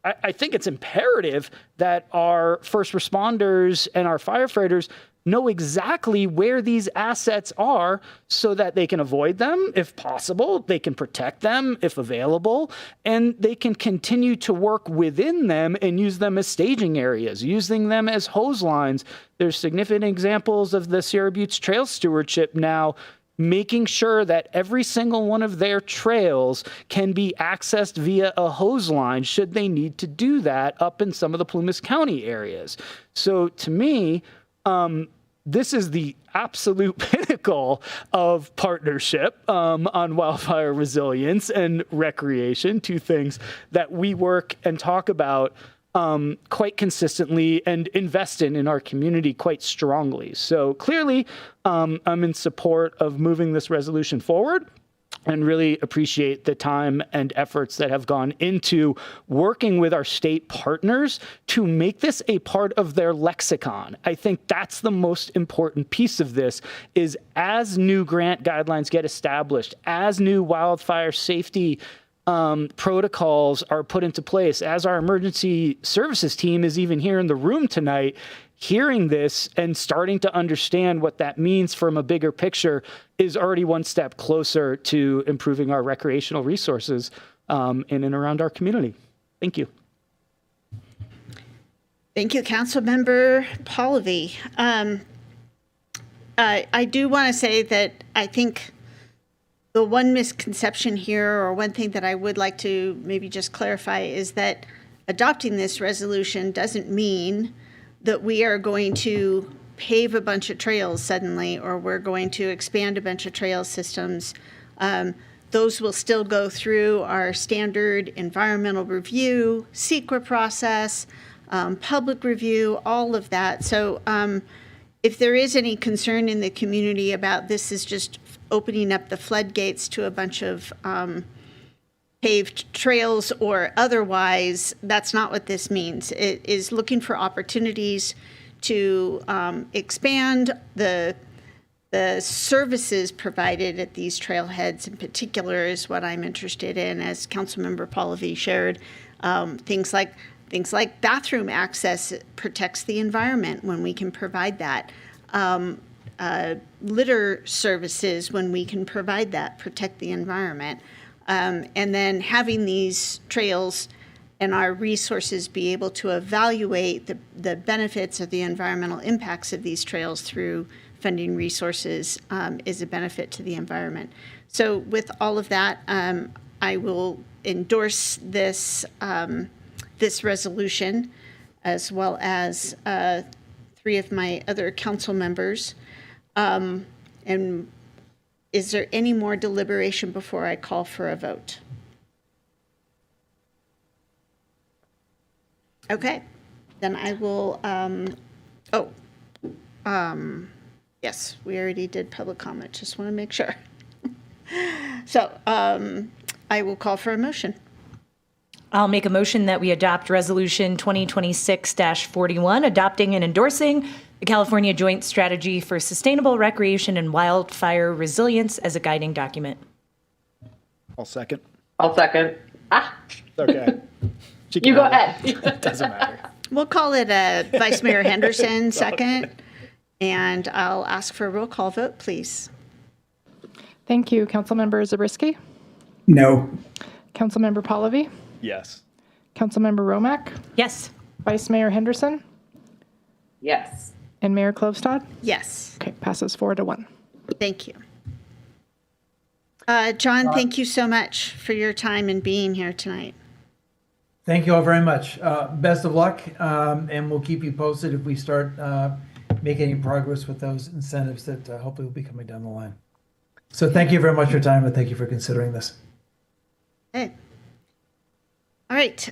I think it's imperative that our first responders and our firefighters know exactly where these assets are so that they can avoid them if possible, they can protect them if available, and they can continue to work within them and use them as staging areas, using them as hose lines. There's significant examples of the Sierra Buttes Trail Stewardship now making sure that every single one of their trails can be accessed via a hose line should they need to do that up in some of the Plumas County areas. So to me, this is the absolute pinnacle of partnership on wildfire resilience and recreation, two things that we work and talk about quite consistently and invest in our community quite strongly. So clearly, I'm in support of moving this resolution forward and really appreciate the time and efforts that have gone into working with our state partners to make this a part of their lexicon. I think that's the most important piece of this is as new grant guidelines get established, as new wildfire safety protocols are put into place, as our emergency services team is even here in the room tonight, hearing this and starting to understand what that means from a bigger picture is already one step closer to improving our recreational resources in and around our community. Thank you. Thank you, Councilmember Pallavi. I do want to say that I think the one misconception here, or one thing that I would like to maybe just clarify, is that adopting this resolution doesn't mean that we are going to pave a bunch of trails suddenly, or we're going to expand a bunch of trail systems. Those will still go through our standard environmental review, SEQA process, public review, all of that. So if there is any concern in the community about this is just opening up the floodgates to a bunch of paved trails or otherwise, that's not what this means. It is looking for opportunities to expand the services provided at these trailheads in particular is what I'm interested in, as Councilmember Pallavi shared. Things like bathroom access protects the environment when we can provide that. Litter services, when we can provide that, protect the environment. And then having these trails and our resources be able to evaluate the benefits of the environmental impacts of these trails through funding resources is a benefit to the environment. So with all of that, I will endorse this this resolution, as well as 3 of my other council members. And is there any more deliberation before I call for a vote? Okay, then I will, yes, we already did public comment, just want to make sure. So I will call for a motion. I'll make a motion that we adopt Resolution 2026-41, adopting and endorsing the California Joint Strategy for Sustainable Recreation and Wildfire Resilience as a guiding document. I'll second. I'll second. Okay. You go ahead. Doesn't matter. We'll call it Vice Mayor Henderson second, and I'll ask for a roll call vote, please. Thank you. Councilmember Zabriskie? No. Councilmember Pallavi? Yes. Councilmember Romack? Yes. Vice Mayor Henderson? Yes. And Mayor Klobstad? Yes. Okay, passes 4-1. Thank you. John, thank you so much for your time and being here tonight. Thank you all very much. Best of luck, and we'll keep you posted if we start making any progress with those incentives that hopefully will be coming down the line. So thank you very much for your time, and thank you for considering this. Okay. All right,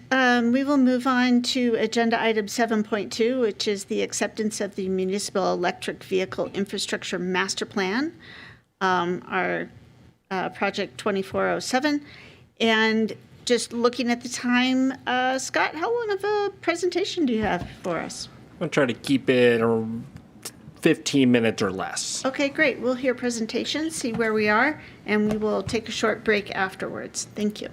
we will move on to agenda item 7.2, which is the acceptance of the Municipal Electric Vehicle Infrastructure Master Plan, our project 2407. And just looking at the time, Scott, how long of a presentation do you have for us? I'm going to try to keep it 15 minutes or less. Okay, great. We'll hear presentations, see where we are, and we will take a short break afterwards. Thank you.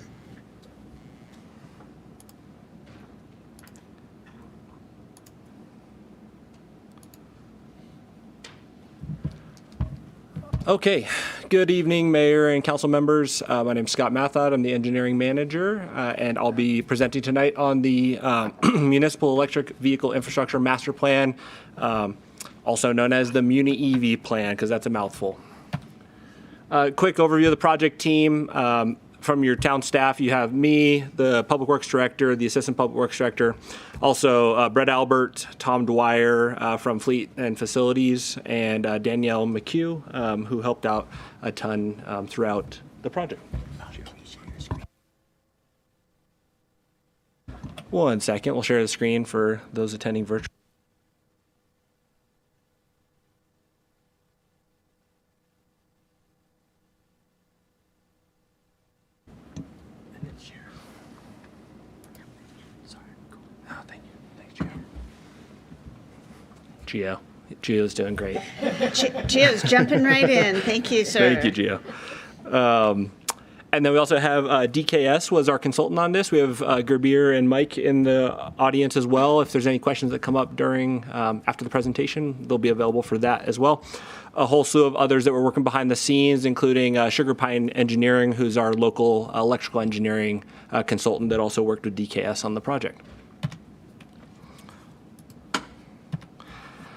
Okay, good evening, Mayor and council members. My name is Scott Mathod. I'm the engineering manager, and I'll be presenting tonight on the Municipal Electric Vehicle Infrastructure Master Plan, also known as the Muni EV Plan, because that's a mouthful. Quick overview of the project team. From your town staff, you have me, the Public Works Director, the Assistant Public Works Director, also Brett Albert, Tom Dwyer from Fleet and Facilities, and Danielle McHugh, who helped out a ton throughout the project. One second, we'll share the screen for those attending virtually. Gio's doing great. Gio's jumping right in. Thank you, sir. Thank you, Gio. And then we also have DKS was our consultant on this. We have Gerbir and Mike in the audience as well. If there's any questions that come up during after the presentation, they'll be available for that as well. A whole slew of others that were working behind the scenes, including Sugar Pine Engineering, who's our local electrical engineering consultant that also worked with DKS on the project.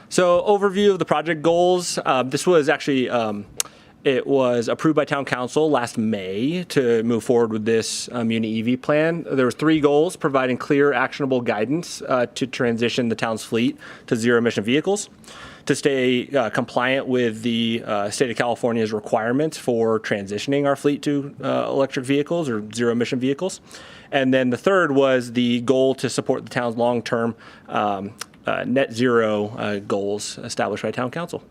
So overview of the project goals. This was actually, it was approved by Town Council last May to move forward with this Muni EV plan. There were 3 goals: providing clear, actionable guidance to transition the town's fleet to zero-emission vehicles, to stay compliant with the state of California's requirements for transitioning our fleet to electric vehicles or zero-emission vehicles. And then the third was the goal to support the town's long-term net zero goals established by Town Council.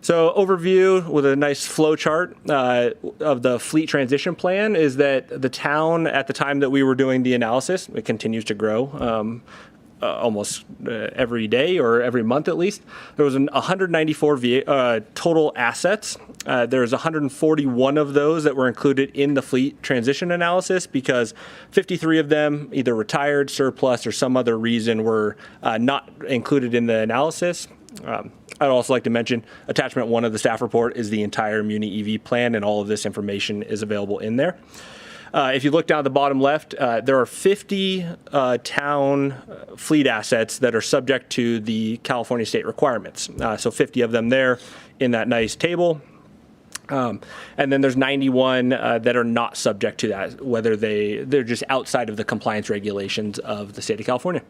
So overview with a nice flow chart of the fleet transition plan is that the town, at the time that we were doing the analysis, it continues to grow almost every day or every month at least. There was 194 total assets. There's 141 of those that were included in the fleet transition analysis because 53 of them either retired, surplus, or some other reason were not included in the analysis. I'd also like to mention attachment 1 of the staff report is the entire Muni EV plan, and all of this information is available in there. If you look down at the bottom left, there are 50 town fleet assets that are subject to the California state requirements. So 50 of them there in that nice table. And then there's 91 that are not subject to that, whether they're just outside of the compliance regulations of the state of California.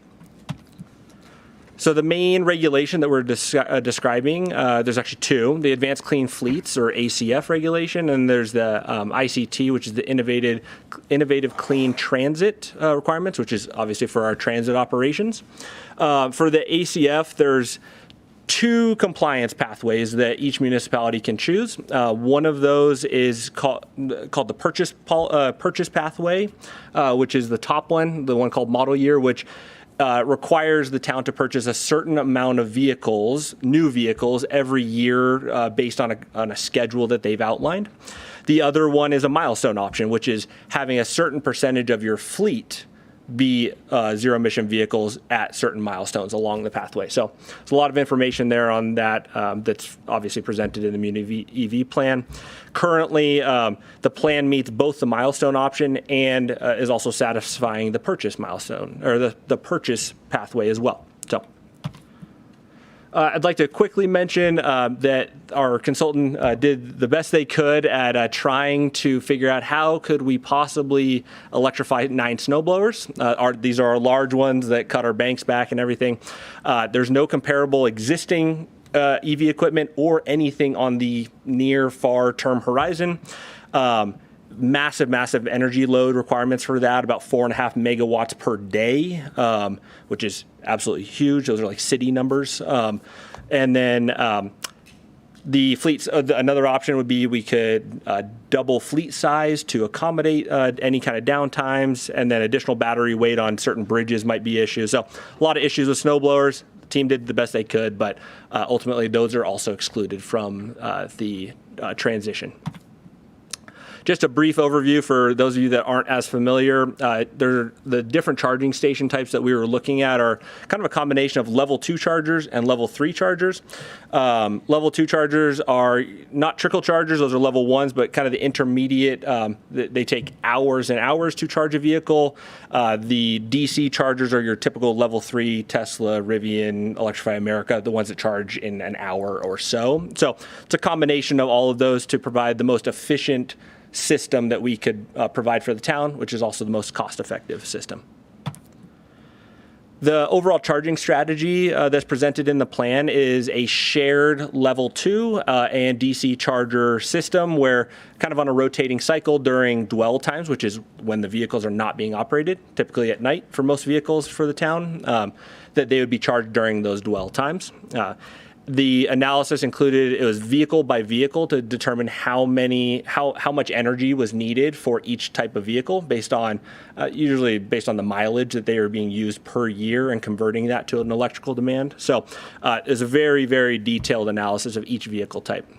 So the main regulation that we're describing, there's actually 2. The Advanced Clean Fleets, or ACF regulation, and there's the ICT, which is the Innovative Clean Transit requirements, which is obviously for our transit operations. For the ACF, there's 2 compliance pathways that each municipality can choose. One of those is called the purchase pathway, which is the top one, the one called model year, which requires the town to purchase a certain amount of vehicles, new vehicles, every year based on a schedule that they've outlined. The other one is a milestone option, which is having a certain percentage of your fleet be zero-emission vehicles at certain milestones along the pathway. So there's a lot of information there on that that's obviously presented in the Muni EV plan. Currently, the plan meets both the milestone option and is also satisfying the purchase milestone, or the purchase pathway as well. So I'd like to quickly mention that our consultant did the best they could at trying to figure out how could we possibly electrify 9 snowblowers. These are our large ones that cut our banks back and everything. There's no comparable existing EV equipment or anything on the near far term horizon. Massive energy load requirements for that, about 4.5 megawatts per day, which is absolutely huge. Those are like city numbers. And then The fleets, another option would be we could double fleet size to accommodate any kind of downtimes, and then additional battery weight on certain bridges might be issues. So a lot of issues with snow blowers. The team did the best they could, but ultimately those are also excluded from the transition. Just a brief overview for those of you that aren't as familiar. The different charging station types that we were looking at are kind of a combination of level 2 chargers and level 3 chargers. Level 2 chargers are not trickle chargers, those are level 1s, but kind of the intermediate. They take hours and hours to charge a vehicle. The DC chargers are your typical level 3 Tesla, Rivian, Electrify America, the ones that charge in an hour or so. So it's a combination of all of those to provide the most efficient system that we could provide for the town, which is also the most cost-effective system. The overall charging strategy that's presented in the plan is a shared level 2 and DC charger system where kind of on a rotating cycle during dwell times, which is when the vehicles are not being operated, typically at night for most vehicles for the town, that they would be charged during those dwell times. The analysis included, it was vehicle by vehicle to determine how much energy was needed for each type of vehicle based on, usually based on the mileage that they are being used per year and converting that to an electrical demand. So it's a very, very detailed analysis of each vehicle type.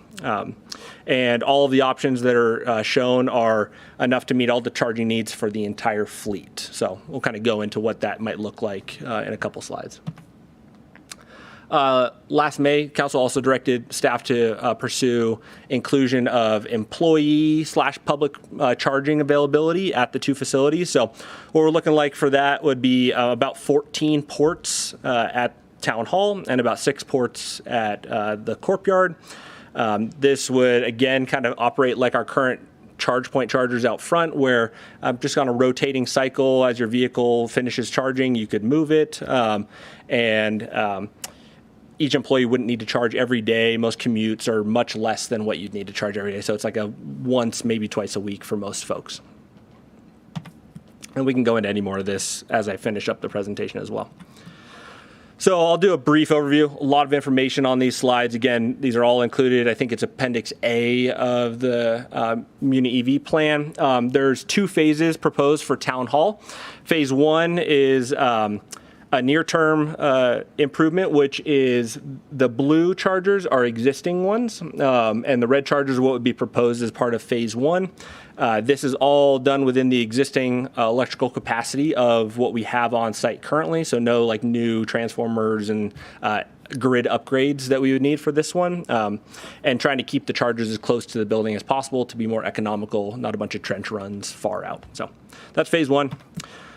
And all of the options that are shown are enough to meet all the charging needs for the entire fleet. So we'll kind of go into what that might look like in a couple slides. Last May, Council also directed staff to pursue inclusion of employee/public charging availability at the 2 facilities. So what we're looking like for that would be about 14 ports at Town Hall and about 6 ports at the Courtyard. This would, again, kind of operate like our current charge point chargers out front, where just on a rotating cycle, as your vehicle finishes charging, you could move it. Each employee wouldn't need to charge every day. Most commutes are much less than what you'd need to charge every day. So it's like a once, maybe twice a week for most folks. And we can go into any more of this as I finish up the presentation as well. So I'll do a brief overview. A lot of information on these slides. Again, these are all included. I think it's Appendix A of the Muni EV plan. There's 2 phases proposed for Town Hall. Phase 1 is a near-term improvement, which is the blue chargers are existing ones, and the red chargers are what would be proposed as part of Phase 1. This is all done within the existing electrical capacity of what we have on site currently, so no like new transformers and grid upgrades that we would need for this one, and trying to keep the chargers as close to the building as possible to be more economical, not a bunch of trench runs far out. So that's Phase 1.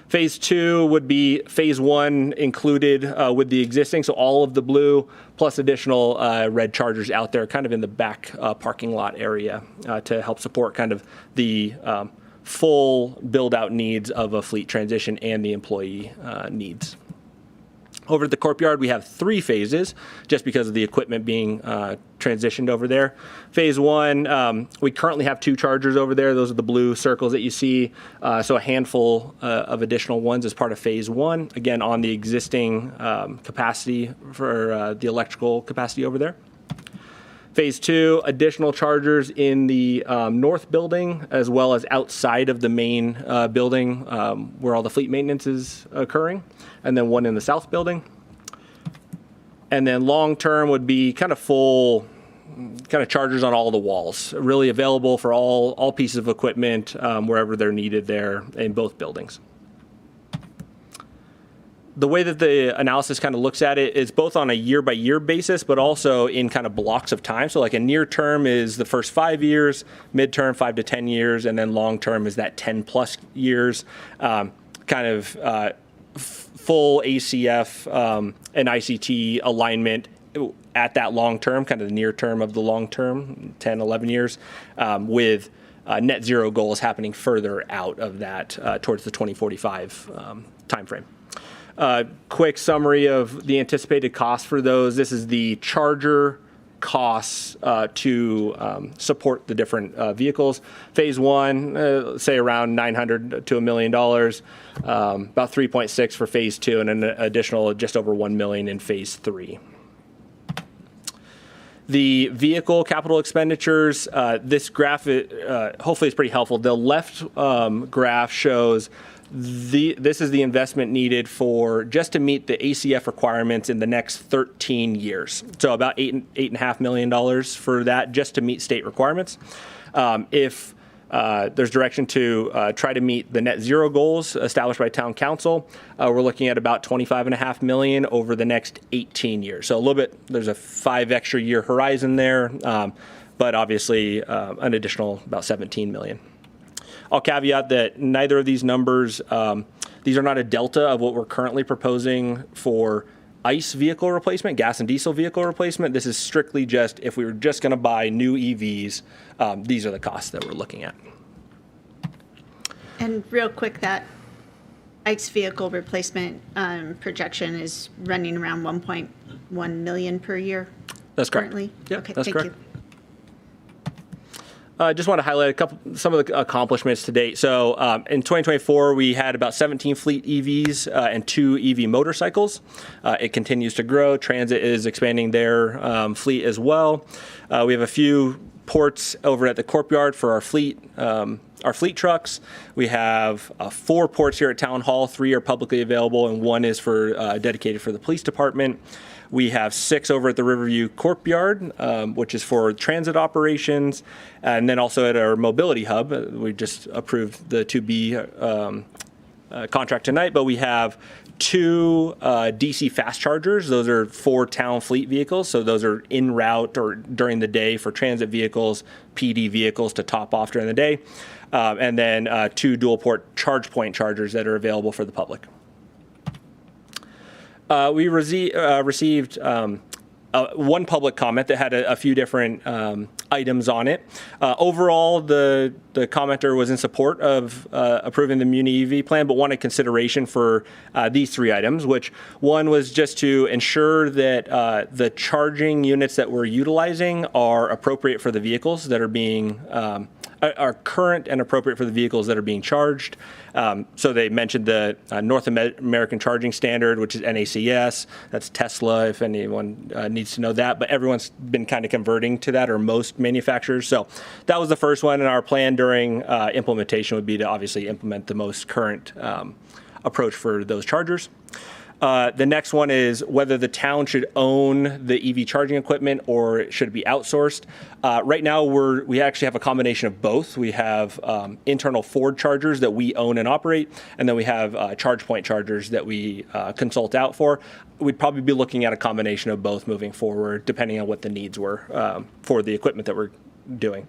Phase 2 would be Phase 1 included with the existing, so all of the blue plus additional red chargers out there kind of in the back parking lot area to help support kind of the full build-out needs of a fleet transition and the employee needs. Over at the Courtyard, we have 3 phases just because of the equipment being transitioned over there. Phase 1, we currently have 2 chargers over there. Those are the blue circles that you see. So a handful of additional ones as part of Phase 1, again, on the existing capacity for the electrical capacity over there. Phase 2, additional chargers in the north building as well as outside of the main building where all the fleet maintenance is occurring, and then one in the south building. And then long term would be kind of full kind of chargers on all the walls, really available for all pieces of equipment wherever they're needed there in both buildings. The way that the analysis kind of looks at it is both on a year-by-year basis, but also in kind of blocks of time. So like a near term is the first 5 years, midterm 5 to 10 years, and then long term is that 10 plus years, kind of full ACF and ICT alignment at that long term, kind of the near term of the long term, 10, 11 years, with net zero goals happening further out of that towards the 2045 timeframe. Quick summary of the anticipated cost for those. This is the charger costs to support the different vehicles. Phase 1, say around $900 to $1 million, about 3.6 for Phase 2, and an additional just over $1 million in Phase 3. The vehicle capital expenditures, this graph, hopefully is pretty helpful. The left graph shows this is the investment needed for just to meet the ACF requirements in the next 13 years. So about $8.5 million for that just to meet state requirements. If there's direction to try to meet the net zero goals established by town council, we're looking at about $25.5 million over the next 18 years. So a little bit, there's a 5 extra year horizon there, but obviously an additional about 17 million. I'll caveat that neither of these numbers, these are not a delta of what we're currently proposing for ICE vehicle replacement, gas and diesel vehicle replacement. This is strictly just if we were just going to buy new EVs, these are the costs that we're looking at. And real quick, that ICE vehicle replacement projection is running around 1.1 million per year. That's correct. Currently? Yep, okay, that's thank correct. you. I just want to highlight some of the accomplishments to date. So in 2024, we had about 17 fleet EVs and 2 EV motorcycles. It continues to grow. Transit is expanding their fleet as well. We have a few ports over at the Corp Yard for our fleet trucks. We have 4 ports here at Town Hall. 3 are publicly available, and 1 is for dedicated for the police department. We have 6 over at the Riverview Corp Yard, which is for transit operations. And then also at our mobility hub, we just approved the 2B contract tonight, but we have 2 DC fast chargers. Those are for town fleet vehicles. So those are en route or during the day for transit vehicles, PD vehicles to top off during the day. And then 2 dual port charge point chargers that are available for the public. We received one public comment that had a few different items on it. Overall, the commenter was in support of approving the Muni EV plan, but wanted consideration for these 3 items, which one was just to ensure that the charging units that we're utilizing are appropriate for the vehicles that are being are current and appropriate for the vehicles that are being charged. So they mentioned the North American Charging Standard, which is NACS. That's Tesla, if anyone needs to know that. But everyone's been kind of converting to that, or most manufacturers. So that was the first one. And our plan during implementation would be to obviously implement the most current approach for those chargers. The next one is whether the town should own the EV charging equipment or should it be outsourced. Right now, we actually have a combination of both. We have internal Ford chargers that we own and operate, and then we have charge point chargers that we consult out for. We'd probably be looking at a combination of both moving forward, depending on what the needs were for the equipment that we're doing.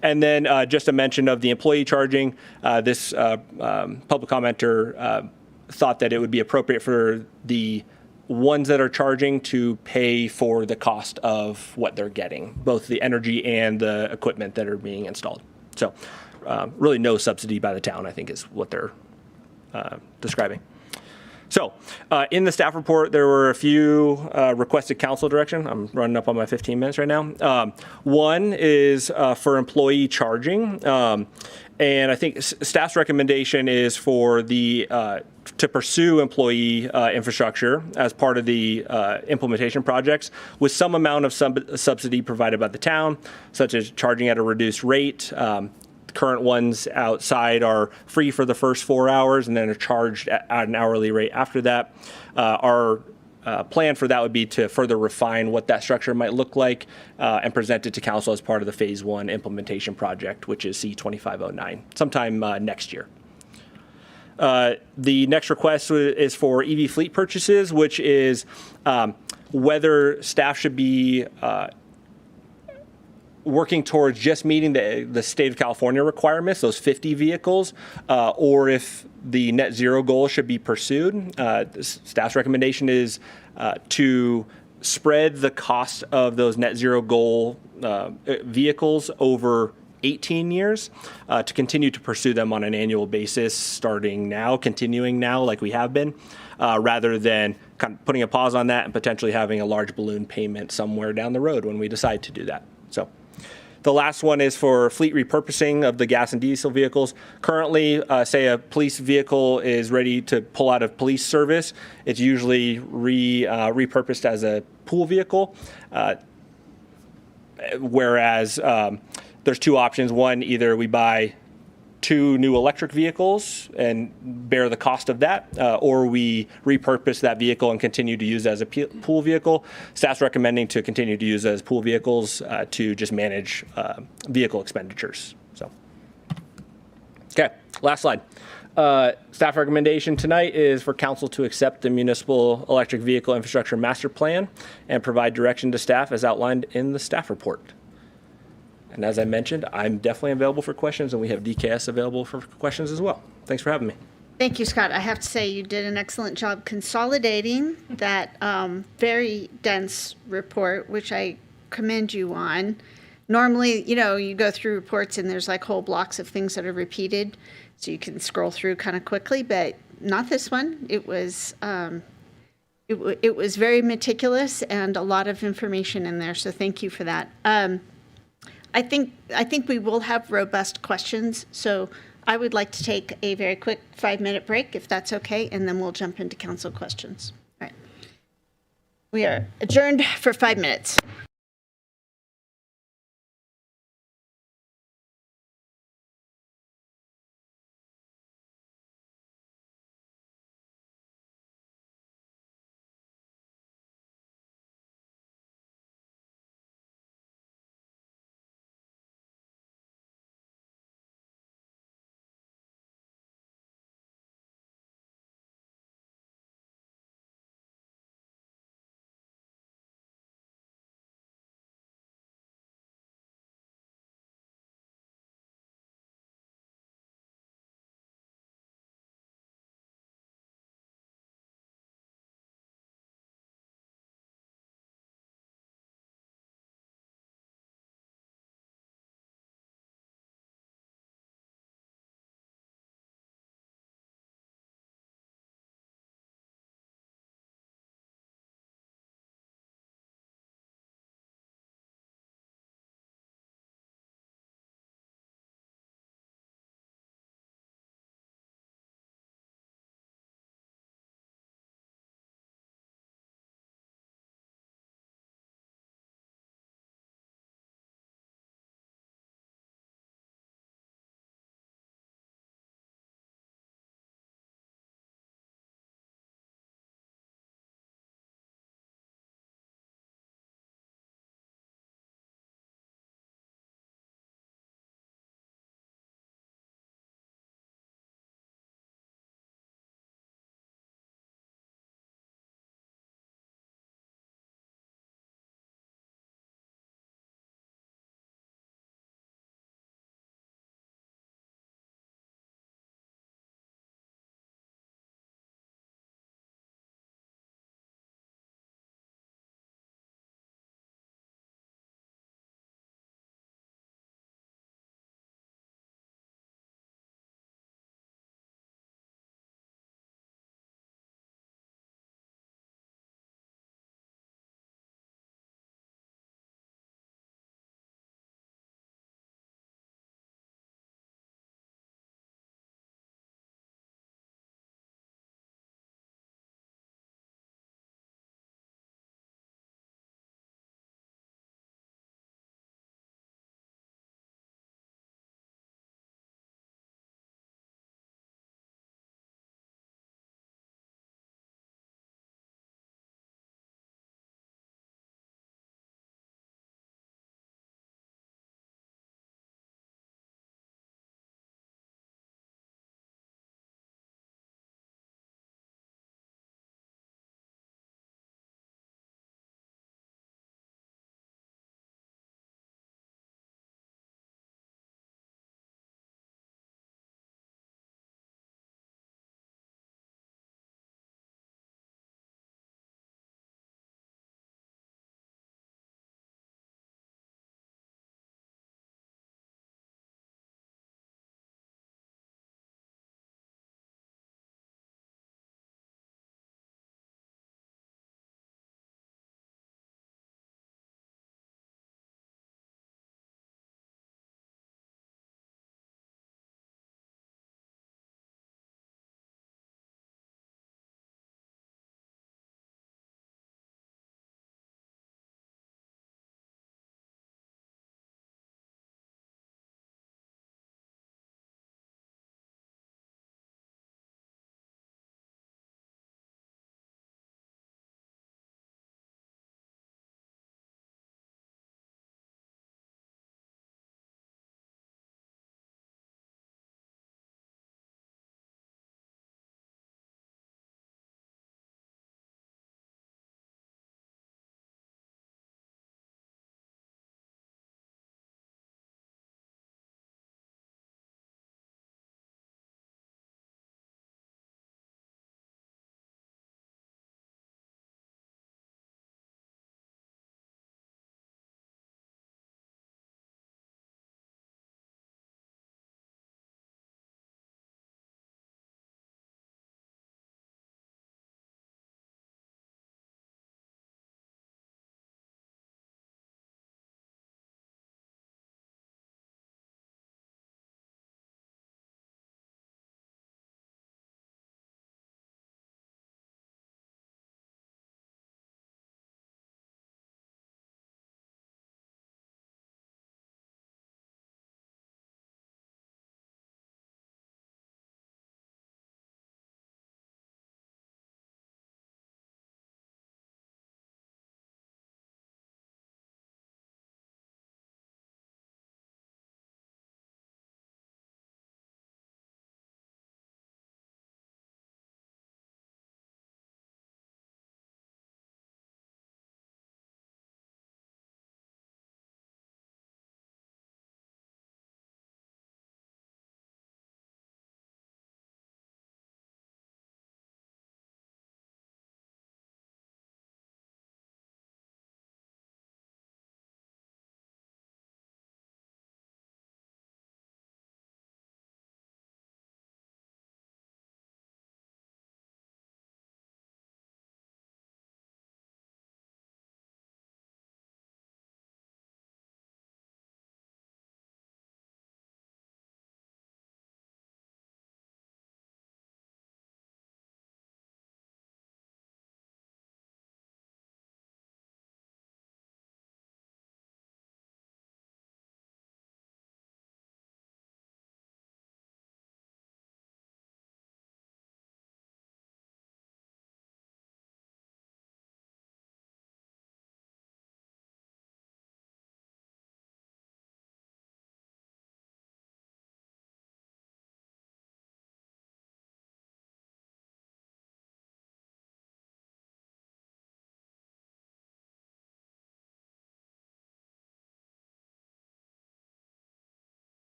And then just a mention of the employee charging. This public commenter thought that it would be appropriate for the ones that are charging to pay for the cost of what they're getting, both the energy and the equipment that are being installed. So really no subsidy by the town, I think, is what they're describing. So in the staff report, there were a few requested council direction. I'm running up on my 15 minutes right now. One is for employee charging. And I think staff's recommendation is for the to pursue employee infrastructure as part of the implementation projects with some amount of subsidy provided by the town, such as charging at a reduced rate. Current ones outside are free for the first 4 hours and then are charged at an hourly rate after that. Our plan for that would be to further refine what that structure might look like and present it to council as part of the phase 1 implementation project, which is C2509, sometime next year. The next request is for EV fleet purchases, which is whether staff should be working towards just meeting the state of California requirements, those 50 vehicles, or if the net zero goal should be pursued. Staff's recommendation is to spread the cost of those net zero goal vehicles over 18 years, to continue to pursue them on an annual basis, starting now, continuing now like we have been, rather than kind of putting a pause on that and potentially having a large balloon payment somewhere down the road when we decide to do that. So the last one is for fleet repurposing of the gas and diesel vehicles. Currently, say a police vehicle is ready to pull out of police service, it's usually repurposed as a pool vehicle. Whereas there's two options. One, either we buy 2 new electric vehicles and bear the cost of that, or we repurpose that vehicle and continue to use it as a pool vehicle. Staff's recommending to continue to use it as pool vehicles to just manage vehicle expenditures. So, okay, last slide. Staff recommendation tonight is for council to accept the municipal electric vehicle infrastructure master plan and provide direction to staff as outlined in the staff report. And as I mentioned, I'm definitely available for questions, and we have DKS available for questions as well. Thanks for having me. Thank you, Scott. I have to say you did an excellent job consolidating that very dense report, which I commend you on. Normally, you go through reports and there's like whole blocks of things that are repeated, so you can scroll through kind of quickly, but not this one. It was it was very meticulous and a lot of information in there, so thank you for that. I think we will have robust questions, so I would like to take a very quick 5-minute break, if that's okay, and then we'll jump into council questions. All right. We are adjourned for 5 minutes.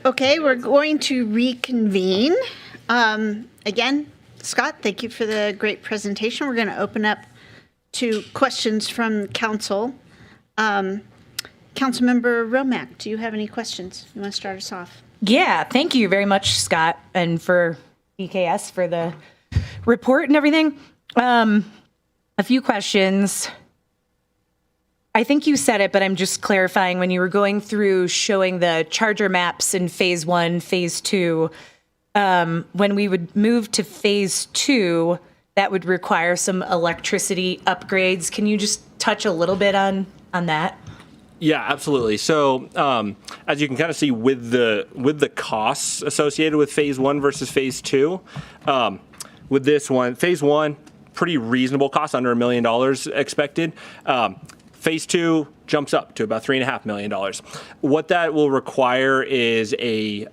Okay, we're going to reconvene. Again, Scott, thank you for the great presentation. We're going to open up to questions from council. Councilmember Romack, do you have any questions? You want to start us off? Yeah, thank you very much, Scott, and for EKS for the report and everything. A few questions. I think you said it, but I'm just clarifying. When you were going through showing the charger maps in phase 1, phase 2, when we would move to phase 2, that would require some electricity upgrades. Can you just touch a little bit on that? Yeah, absolutely. So as you can kind of see with the costs associated with phase 1 versus phase 2, with this one, phase 1, pretty reasonable cost, under $1 million expected. Phase 2 jumps up to about $3.5 million. What that will require is a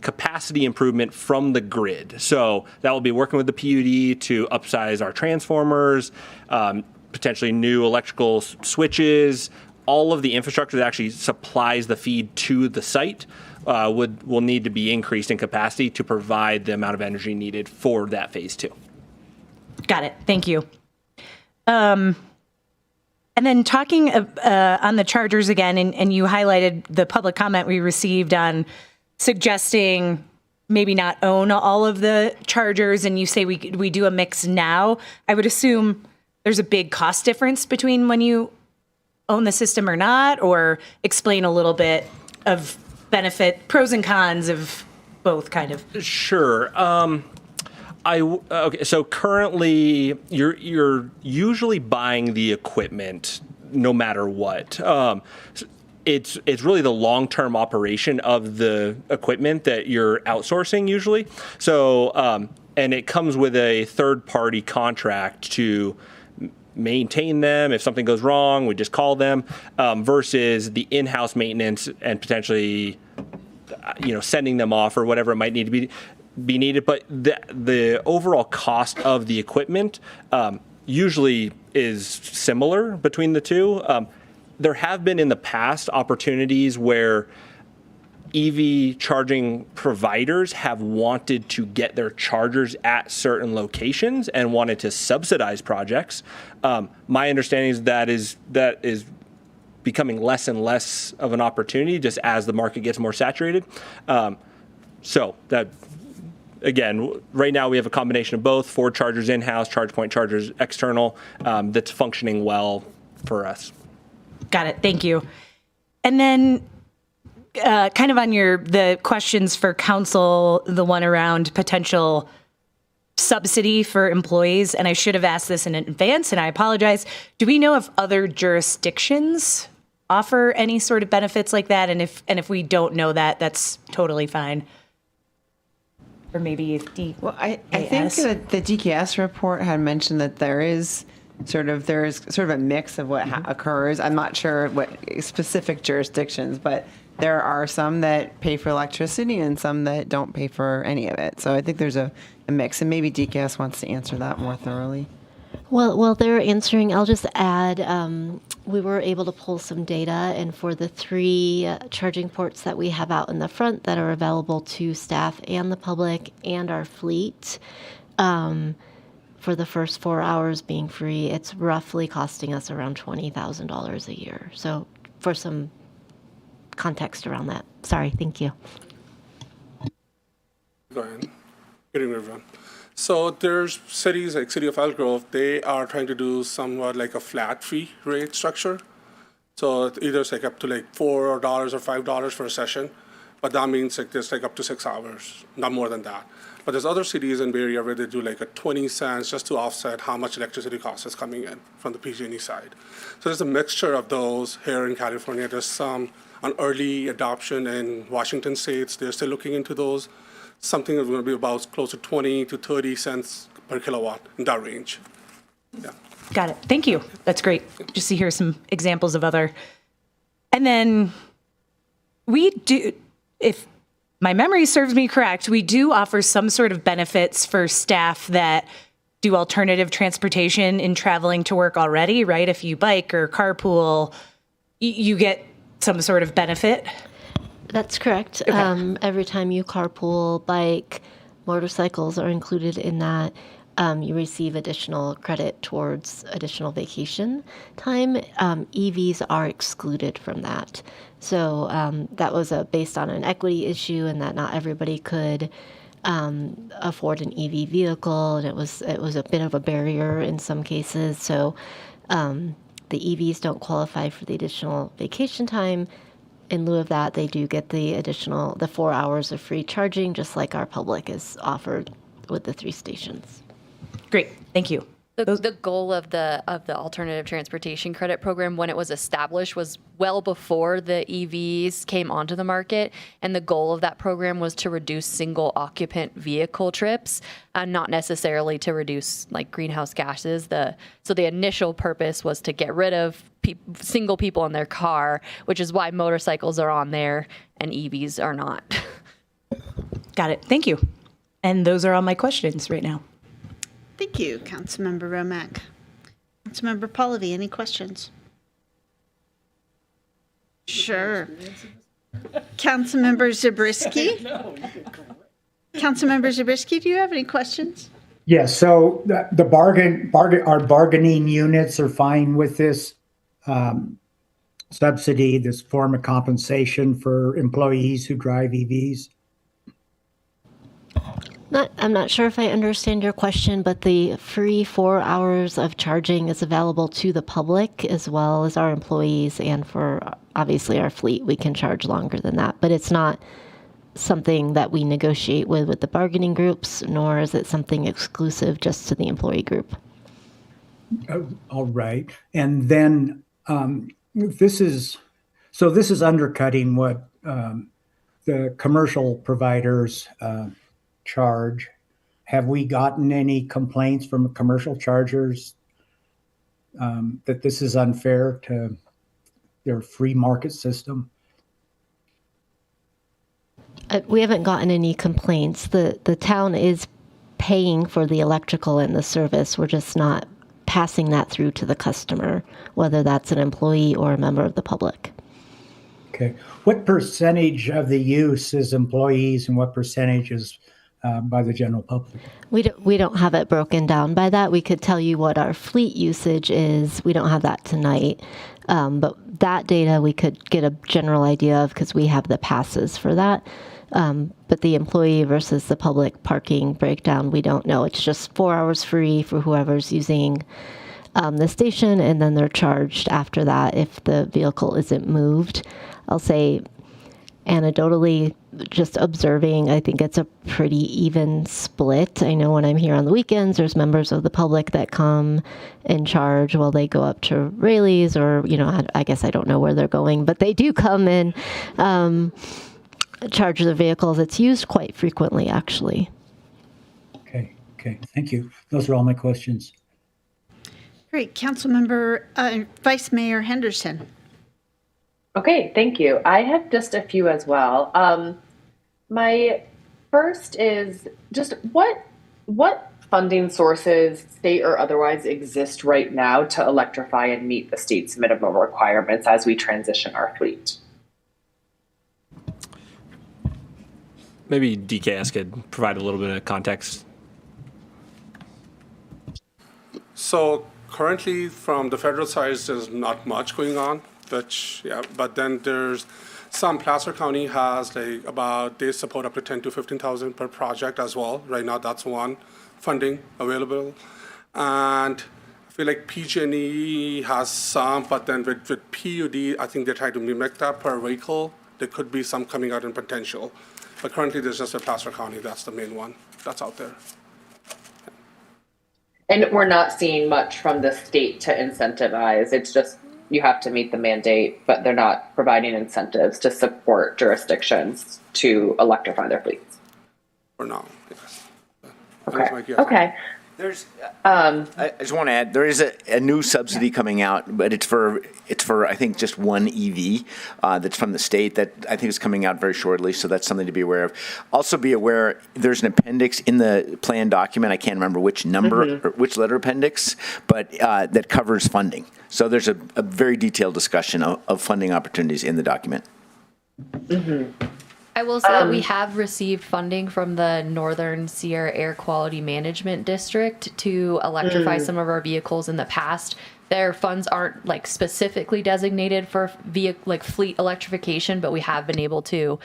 capacity improvement from the grid. So that will be working with the PUD to upsize our transformers, potentially new electrical switches. All of the infrastructure that actually supplies the feed to the site will need to be increased in capacity to provide the amount of energy needed for that phase 2. Got it. Thank you. And then talking on the chargers again, and you highlighted the public comment we received on suggesting maybe not own all of the chargers, and you say we do a mix now. I would assume there's a big cost difference between when you own the system or not, or explain a little bit of benefit, pros and cons of both, kind of. Sure. Okay, so currently you're usually buying the equipment no matter what. It's really the long-term operation of the equipment that you're outsourcing usually. So and it comes with a third-party contract to maintain them. If something goes wrong, we just call them, versus the in-house maintenance and potentially sending them off or whatever it might need to be needed. But the overall cost of the equipment usually is similar between the two. There have been in the past opportunities where EV charging providers have wanted to get their chargers at certain locations and wanted to subsidize projects. My understanding is that is becoming less and less of an opportunity just as the market gets more saturated. So that, again, right now we have a combination of both: Ford chargers in-house, ChargePoint chargers external, that's functioning well for us. Got it. Thank you. And then kind of on the questions for council, the one around potential subsidy for employees, and I should have asked this in advance, and I apologize. Do we know if other jurisdictions offer any sort of benefits like that? And if we don't know that, that's totally fine. Or maybe if I think that the DKS report had mentioned that there is sort of a mix of what occurs. I'm not sure what specific jurisdictions, but there are some that pay for electricity and some that don't pay for any of it. So I think there's a mix, and maybe DKS wants to answer that more thoroughly. Well, they're answering, I'll just add, we were able to pull some data, and for the 3 charging ports that we have out in the front that are available to staff and the public and our fleet, for the first 4 hours being free, it's roughly costing us around $20,000 a year. So for some context around that. Sorry, thank you. Go ahead. Good evening, everyone. So there's cities like City of Elk Grove, they are trying to do somewhat like a flat fee rate structure. So it either it's like up to like $4 or $5 for a session, but that means like there's like up to 6 hours, not more than that. But there's other cities in Bay Area where they do like a 20 cents just to offset how much electricity cost is coming in from the PG&E side. So there's a mixture of those here in California. There's some on early adoption in Washington states. They're still looking into those. Something that's going to be about close to 20 to 30 cents per kilowatt, in that range. Yeah. Got it. Thank you. That's great. Just to hear some examples of other. And then we do, if my memory serves me correct, we do offer some sort of benefits for staff that do alternative transportation in traveling to work already, right? If you bike or carpool, you get some sort of benefit. That's correct. Every time you carpool, bike, motorcycles are included in that. You receive additional credit towards additional vacation time. EVs are excluded from that. So that was based on an equity issue, and that not everybody could afford an EV vehicle, and it was a bit of a barrier in some cases. So the EVs don't qualify for the additional vacation time. In lieu of that, they do get the 4 hours of free charging, just like our public is offered with the 3 stations. Great, thank you. The goal of the alternative transportation credit program, when it was established, was well before the EVs came onto the market, and the goal of that program was to reduce single occupant vehicle trips, not necessarily to reduce like greenhouse gases. So the initial purpose was to get rid of single people in their car, which is why motorcycles are on there and EVs are not. Got it, thank you. And those are all my questions right now. Thank you, Councilmember Romack. Councilmember Pallavi, any questions? Sure. Councilmember Zabriskie? Councilmember Zabriskie, do you have any questions? Yes, so our bargaining units are fine with this subsidy, this form of compensation for employees who drive EVs? I'm not sure if I understand your question, but the free 4 hours of charging is available to the public as well as our employees, and for obviously our fleet, we can charge longer than that. But it's not something that we negotiate with the bargaining groups, nor is it something exclusive just to the employee group. All right. And then this is undercutting what the commercial providers charge. Have we gotten any complaints from commercial chargers that this is unfair to their free market system? We haven't gotten any complaints. The town is paying for the electrical and the service. We're just not passing that through to the customer, whether that's an employee or a member of the public. Okay. What percentage of the use is employees and what percentage is by the general public? We don't have it broken down by that. We could tell you what our fleet usage is. We don't have that tonight. But that data we could get a general idea of because we have the passes for that. But the employee versus the public parking breakdown, we don't know. It's just 4 hours free for whoever's using the station, and then they're charged after that if the vehicle isn't moved. I'll say anecdotally, just observing, I think it's a pretty even split. I know when I'm here on the weekends, there's members of the public that come and charge while they go up to Rayleigh's, or, I guess I don't know where they're going, but they do come and charge their vehicles. It's used quite frequently, actually. Okay, thank you. Those are all my questions. Great. Councilmember, Vice Mayor Henderson. Okay, thank you. I have just a few as well. My first is just what funding sources, state or otherwise, exist right now to electrify and meet the state's minimum requirements as we transition our fleet? Maybe DKS could provide a little bit of context. So currently from the federal side, there's not much going on. But then there's some. Placer County has they support up to 10 to 15,000 per project as well. Right now, that's one funding available, and I feel like PG&E has some. But then with PUD, I think they try to mimic that per vehicle. There could be some coming out in potential, but currently there's just a Placer County. That's the main one that's out there. And we're not seeing much from the state to incentivize. It's just you have to meet the mandate, but they're not providing incentives to support jurisdictions to electrify their fleets. For now, yes. Okay. There's, I just want to add, there is a new subsidy coming out, but it's for I think just one EV that's from the state that I think is coming out very shortly. So that's something to be aware of. Also be aware there's an appendix in the plan document. I can't remember which number or which letter appendix, but that covers funding. So there's a very detailed discussion of funding opportunities in the document. I will say we have received funding from the Northern Sierra Air Quality Management District to electrify some of our vehicles in the past. Their funds aren't like specifically designated for fleet electrification, but we have been able to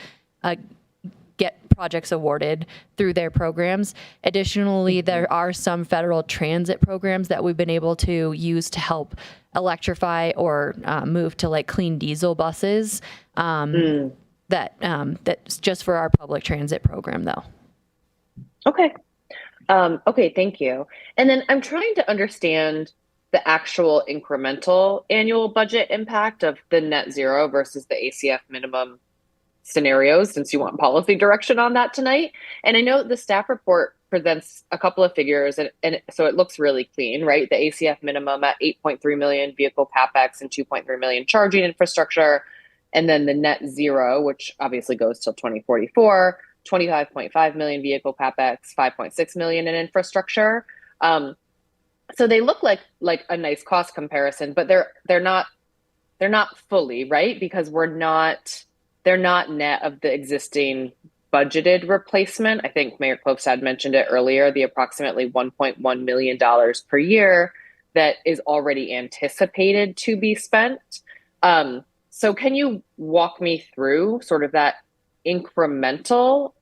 get projects awarded through their programs. Additionally, there are some federal transit programs that we've been able to use to help electrify or move to like clean diesel buses. That's just for our public transit program, though. Okay. Okay, thank you. And then I'm trying to understand the actual incremental annual budget impact of the net zero versus the ACF minimum scenarios, since you want policy direction on that tonight. And I know the staff report presents a couple of figures, and so it looks really clean, right? The ACF minimum at 8.3 million vehicle CapEx and 2.3 million charging infrastructure. And then the net zero, which obviously goes till 2044, 25.5 million vehicle CapEx, 5.6 million in infrastructure. So they look like a nice cost comparison, but they're not fully, right? Because they're not net of the existing budgeted replacement. I think Mayor Klopstad mentioned it earlier, the approximately $1.1 million per year that is already anticipated to be spent. So can you walk me through sort of that incremental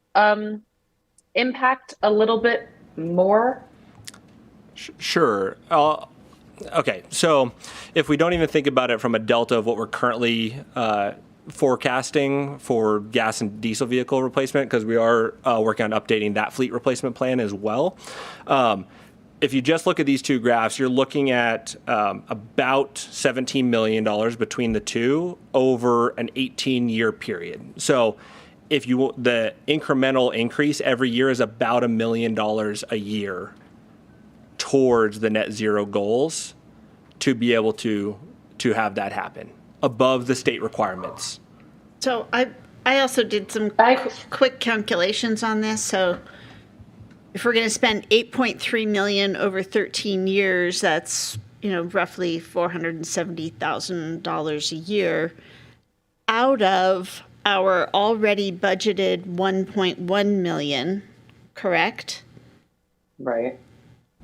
impact a little bit more? Sure. Okay, so if we don't even think about it from a delta of what we're currently forecasting for gas and diesel vehicle replacement, because we are working on updating that fleet replacement plan as well. If you just look at these two graphs, you're looking at about $17 million between the two over an 18-year period. So if the incremental increase every year is about $1 million a year towards the net zero goals to be able to have that happen above the state requirements. So I also did some quick calculations on this. So if we're going to spend 8.3 million over 13 years, that's, roughly $470,000 a year out of our already budgeted 1.1 million, correct? Right.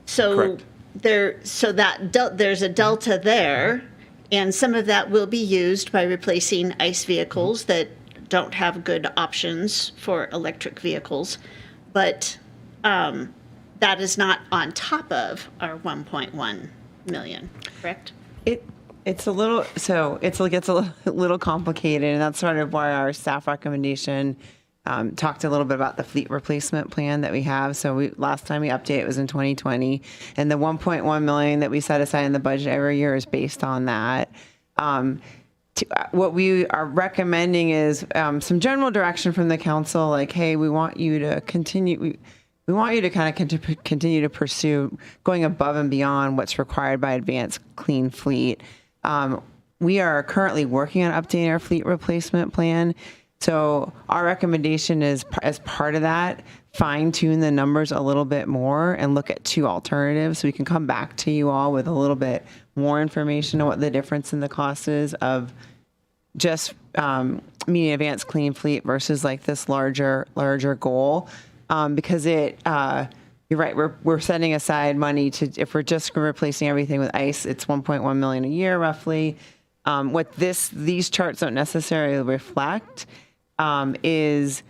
So Correct. there's a delta there, and some of that will be used by replacing ICE vehicles that don't have good options for electric vehicles, but that is not on top of our 1.1 million, correct? It gets a little complicated, and that's sort of why our staff recommendation talked a little bit about the fleet replacement plan that we have. So last time we updated it was in 2020, and the 1.1 million that we set aside in the budget every year is based on that. What we are recommending is some general direction from the council, like, hey, we want you to continue. We want you to kind of continue to pursue going above and beyond what's required by Advanced Clean Fleet. We are currently working on updating our fleet replacement plan. So our recommendation is, as part of that, fine tune the numbers a little bit more and look at two alternatives. So we can come back to you all with a little bit more information on what the difference in the cost is of just meeting Advanced Clean Fleet versus like this larger goal. Because you're right, we're setting aside money if we're just replacing everything with ICE, it's 1.1 million a year roughly. What these charts don't necessarily reflect is,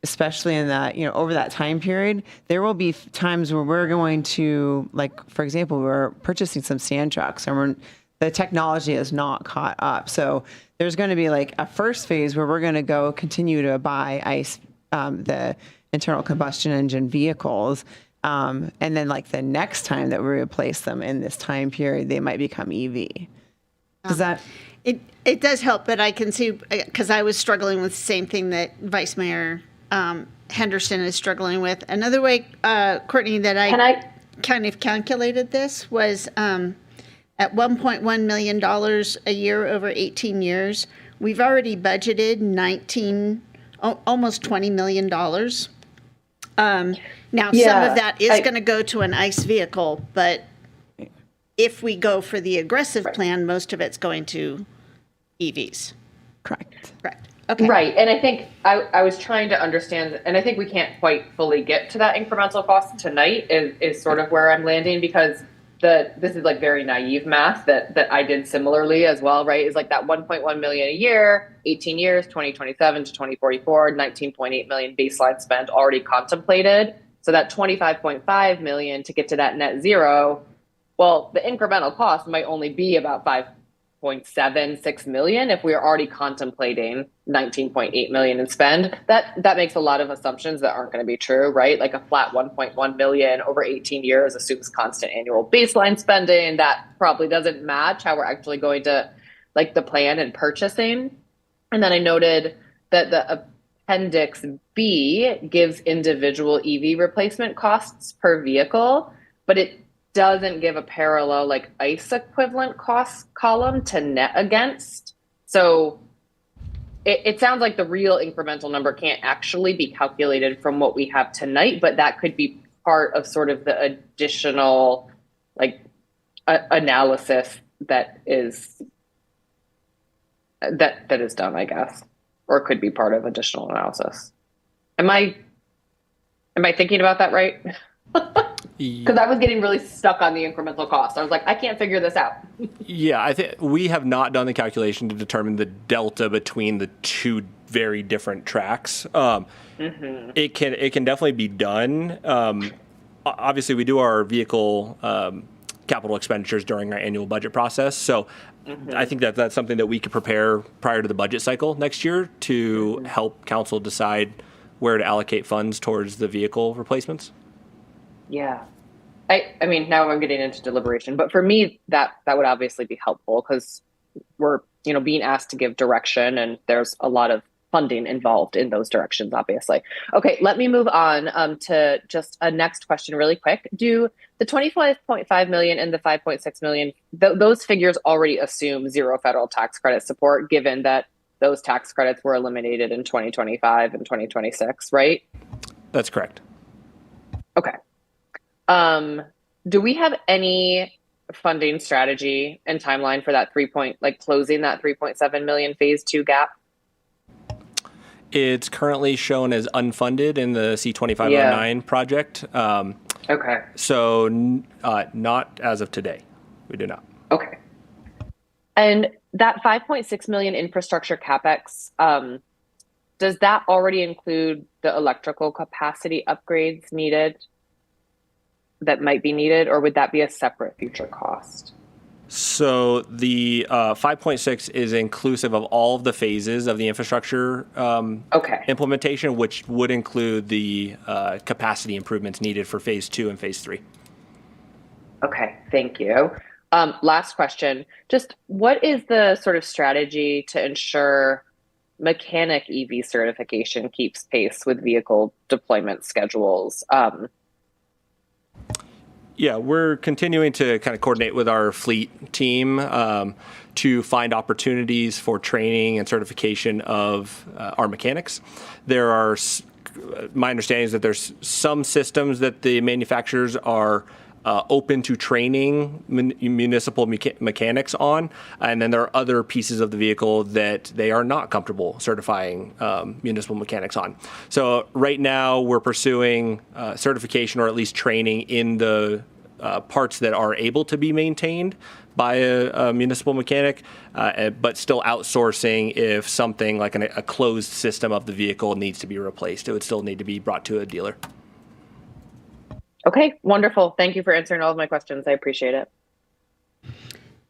especially in that, over that time period, there will be times where we're going to, like, for example, we're purchasing some sand trucks and the technology is not caught up. So there's going to be like a first phase where we're going to continue to buy ICE, the internal combustion engine vehicles. And then like the next time that we replace them in this time period, they might become EV. Does that? It does help, but I can see, because I was struggling with the same thing that Vice Mayor Henderson is struggling with. Another way, Courtney, that I kind of calculated this was at $1.1 million a year over 18 years, we've already budgeted almost $20 million. Now, some of that is going to go to an ICE vehicle, but if we go for the aggressive plan, most of it's going to EVs. Correct. Okay. Right. And I think I was trying to understand, and I think we can't quite fully get to that incremental cost tonight is sort of where I'm landing, because this is like very naive math that I did similarly as well, right? Is like that 1.1 million a year, 18 years, 2027 to 2044, 19.8 million baseline spend already contemplated. So that 25.5 million to get to that net zero, well, the incremental cost might only be about 5.76 million if we are already contemplating 19.8 million in spend. That makes a lot of assumptions that aren't going to be true, right? Like a flat 1.1 million over 18 years assumes constant annual baseline spending. That probably doesn't match how we're actually going to like the plan and purchasing. And then I noted that the Appendix B gives individual EV replacement costs per vehicle, but it doesn't give a parallel like ICE equivalent cost column to net against. So it sounds like the real incremental number can't actually be calculated from what we have tonight, but that could be part of sort of the additional like analysis that is done, I guess, or could be part of additional analysis. Am I thinking about that right? Because I was getting really stuck on the incremental cost. I was like, I can't figure this out. Yeah, I think we have not done the calculation to determine the delta between the two very different tracks. It can definitely be done. Obviously, we do our vehicle capital expenditures during our annual budget process. So I think that's something that we could prepare prior to the budget cycle next year to help council decide where to allocate funds towards the vehicle replacements. Yeah. I mean, now I'm getting into deliberation, but for me, that would obviously be helpful because we're, being asked to give direction and there's a lot of funding involved in those directions, obviously. Okay, let me move on to just a next question really quick. Do the 25.5 million and the 5.6 million, those figures already assume zero federal tax credit support, given that those tax credits were eliminated in 2025 and 2026, right? That's correct. Okay. Do we have any funding strategy and timeline for that closing that 3.7 million phase 2 gap? It's currently shown as unfunded in the C2509 project. Okay. So not as of today. We do not. Okay. And that 5.6 million infrastructure capex, does that already include the electrical capacity upgrades that might be needed, or would that be a separate future cost? So the 5.6 is inclusive of all of the phases of the infrastructure implementation, which would include the capacity improvements needed for phase 2 and phase 3. Okay, thank you. Last question. Just what is the sort of strategy to ensure mechanic EV certification keeps pace with vehicle deployment schedules? Yeah, we're continuing to kind of coordinate with our fleet team to find opportunities for training and certification of our mechanics. My understanding is that there's some systems that the manufacturers are open to training municipal mechanics on, and then there are other pieces of the vehicle that they are not comfortable certifying municipal mechanics on. So right now we're pursuing certification or at least training in the parts that are able to be maintained by a municipal mechanic, but still outsourcing if something like a closed system of the vehicle needs to be replaced. It would still need to be brought to a dealer. Okay, wonderful. Thank you for answering all of my questions. I appreciate it.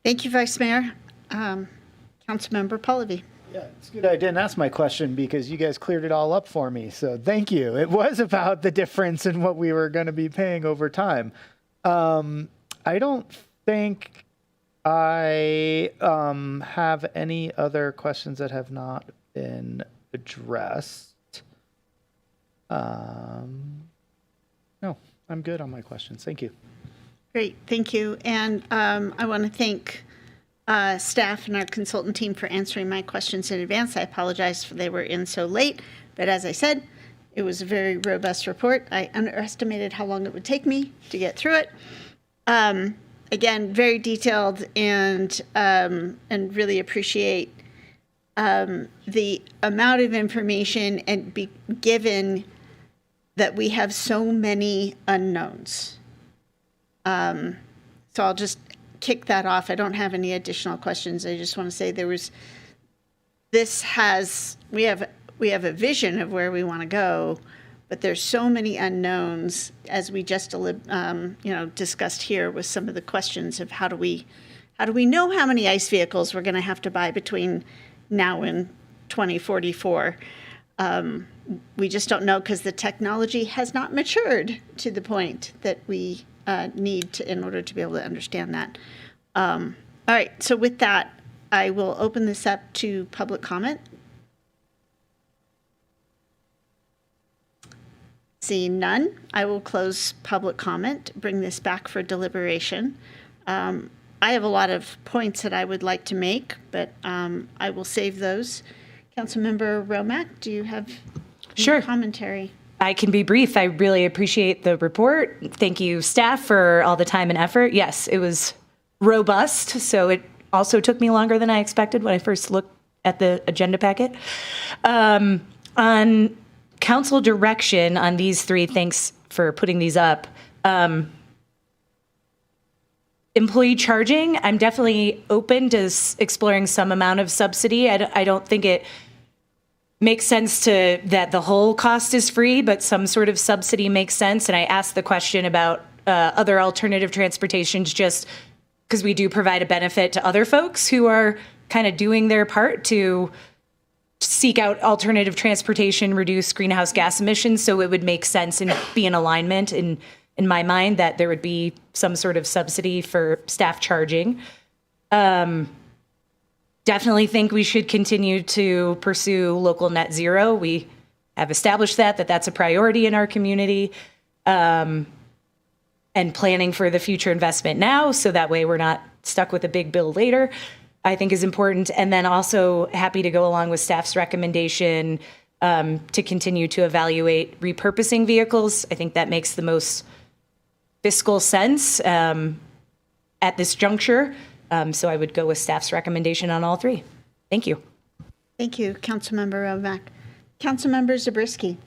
Thank you, Vice Mayor. Councilmember Pallavi. Yeah, it's good I didn't ask my question because you guys cleared it all up for me. So thank you. It was about the difference in what we were going to be paying over time. I don't think I have any other questions that have not been addressed. No, I'm good on my questions. Thank you. Great, thank you. And I want to thank staff and our consultant team for answering my questions in advance. I apologize for they were in so late, but as I said, it was a very robust report. I underestimated how long it would take me to get through it. Again, very detailed and really appreciate the amount of information and be given that we have so many unknowns. So I'll just kick that off. I don't have any additional questions. I just want to say we have a vision of where we want to go, but there's so many unknowns, as we just discussed here with some of the questions of how do we know how many ICE vehicles we're going to have to buy between now and 2044. We just don't know because the technology has not matured to the point that we need to in order to be able to understand that. All right, so with that, I will open this up to public comment. Seeing none, I will close public comment, bring this back for deliberation. I have a lot of points that I would like to make, but I will save those. Councilmember Romack, do you have any commentary? I can be brief. I really appreciate the report. Thank you, staff, for all the time and effort. Yes, it was robust, so it also took me longer than I expected when I first looked at the agenda packet. On council direction on these three, thanks for putting these up. Employee charging, I'm definitely open to exploring some amount of subsidy. I don't think it makes sense that the whole cost is free, but some sort of subsidy makes sense. And I asked the question about other alternative transportations just because we do provide a benefit to other folks who are kind of doing their part to seek out alternative transportation, reduce greenhouse gas emissions. So it would make sense and be in alignment in my mind that there would be some sort of subsidy for staff charging. Definitely think we should continue to pursue local net zero. We have established that's a priority in our community. And planning for the future investment now, so that way we're not stuck with a big bill later, I think is important. And then also happy to go along with staff's recommendation to continue to evaluate repurposing vehicles. I think that makes the most fiscal sense at this juncture. So I would go with staff's recommendation on all three. Thank you. Thank you, Councilmember Romack. Councilmember Zabriskie.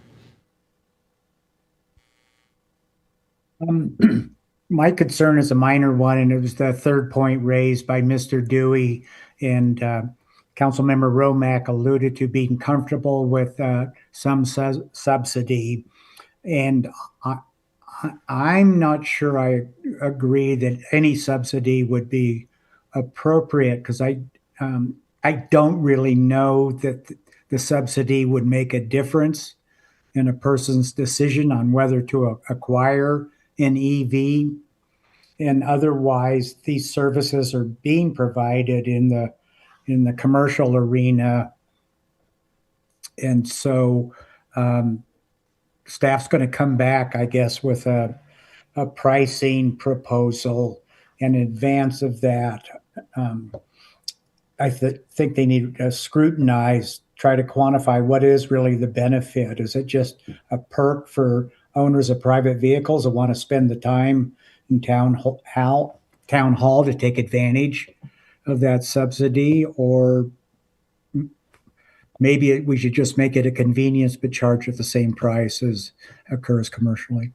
My concern is a minor one, and it was the third point raised by Mr. Dewey, and Councilmember Romack alluded to being comfortable with some subsidy. And I'm not sure I agree that any subsidy would be appropriate, because I don't really know that the subsidy would make a difference in a person's decision on whether to acquire an EV. And otherwise, these services are being provided in the commercial arena. And so staff's going to come back, I guess, with a pricing proposal. In advance of that, I think they need to scrutinize, try to quantify what is really the benefit. Is it just a perk for owners of private vehicles that want to spend the time in town hall to take advantage of that subsidy? Or maybe we should just make it a convenience but charge at the same price as occurs commercially.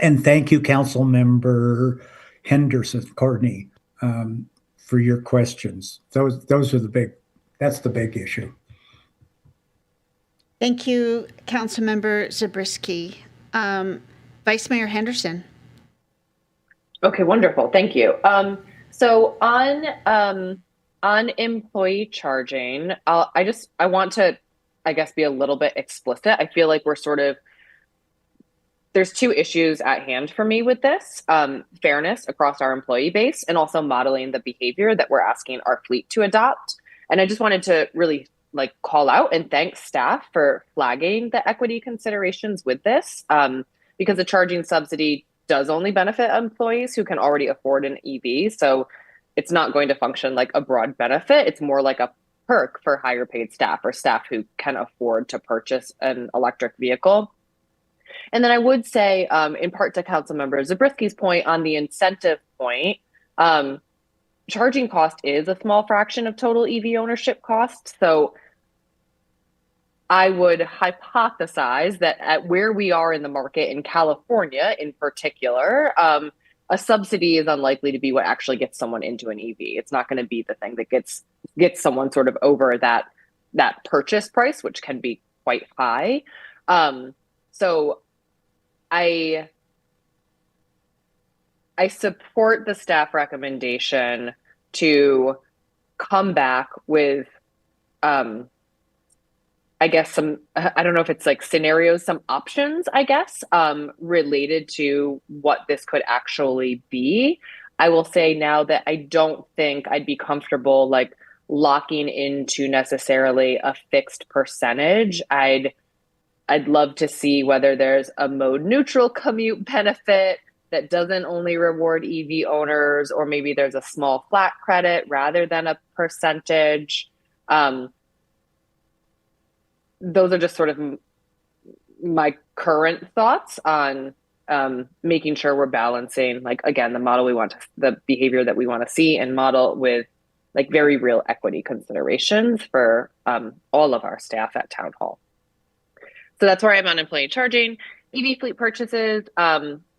And thank you, Councilmember Henderson Courtney, for your questions. Those are that's the big issue. Thank you, Councilmember Zabriskie. Vice Mayor Henderson. Okay, wonderful. Thank you. So on employee charging, I want to, I guess, be a little bit explicit. I feel like there's two issues at hand for me with this: fairness across our employee base, and also modeling the behavior that we're asking our fleet to adopt. And I just wanted to really call out and thank staff for flagging the equity considerations with this, because the charging subsidy does only benefit employees who can already afford an EV. So it's not going to function like a broad benefit. It's more like a perk for higher paid staff or staff who can afford to purchase an electric vehicle. And then I would say, in part to Councilmember Zabriskie's point on the incentive point, charging cost is a small fraction of total EV ownership cost. So I would hypothesize that at where we are in the market in California in particular, a subsidy is unlikely to be what actually gets someone into an EV. It's not going to be the thing that gets someone sort of over that purchase price, which can be quite high. So I support the staff recommendation to come back with, I guess I don't know if it's like scenarios, some options, I guess, related to what this could actually be. I will say now that I don't think I'd be comfortable like locking into necessarily a fixed percentage. I'd love to see whether there's a mode neutral commute benefit that doesn't only reward EV owners, or maybe there's a small flat credit rather than a percentage. Those are just sort of my current thoughts on making sure we're balancing, like, again, the model the behavior that we want to see, and model with like very real equity considerations for all of our staff at Town Hall. So that's where I'm on employee charging. EV fleet purchases,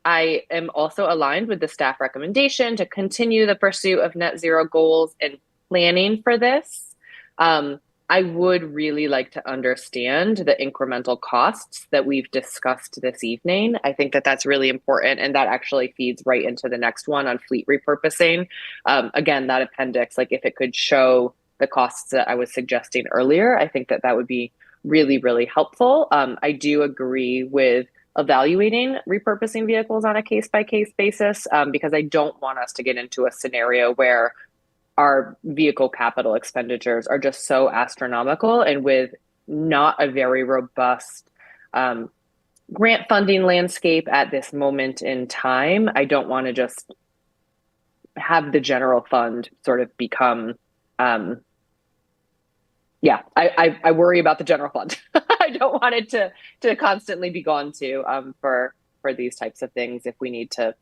I am also aligned with the staff recommendation to continue the pursuit of net zero goals and planning for this. I would really like to understand the incremental costs that we've discussed this evening. I think that that's really important, and that actually feeds right into the next one on fleet repurposing. Again, that appendix, like if it could show the costs that I was suggesting earlier, I think that would be really, really helpful. I do agree with evaluating repurposing vehicles on a case-by-case basis, because I don't want us to get into a scenario where our vehicle capital expenditures are just so astronomical, and with not a very robust grant funding landscape at this moment in time, I don't want to just have the general fund sort of become, I worry about the general fund. I don't want it to constantly be gone to for these types of things if we need to,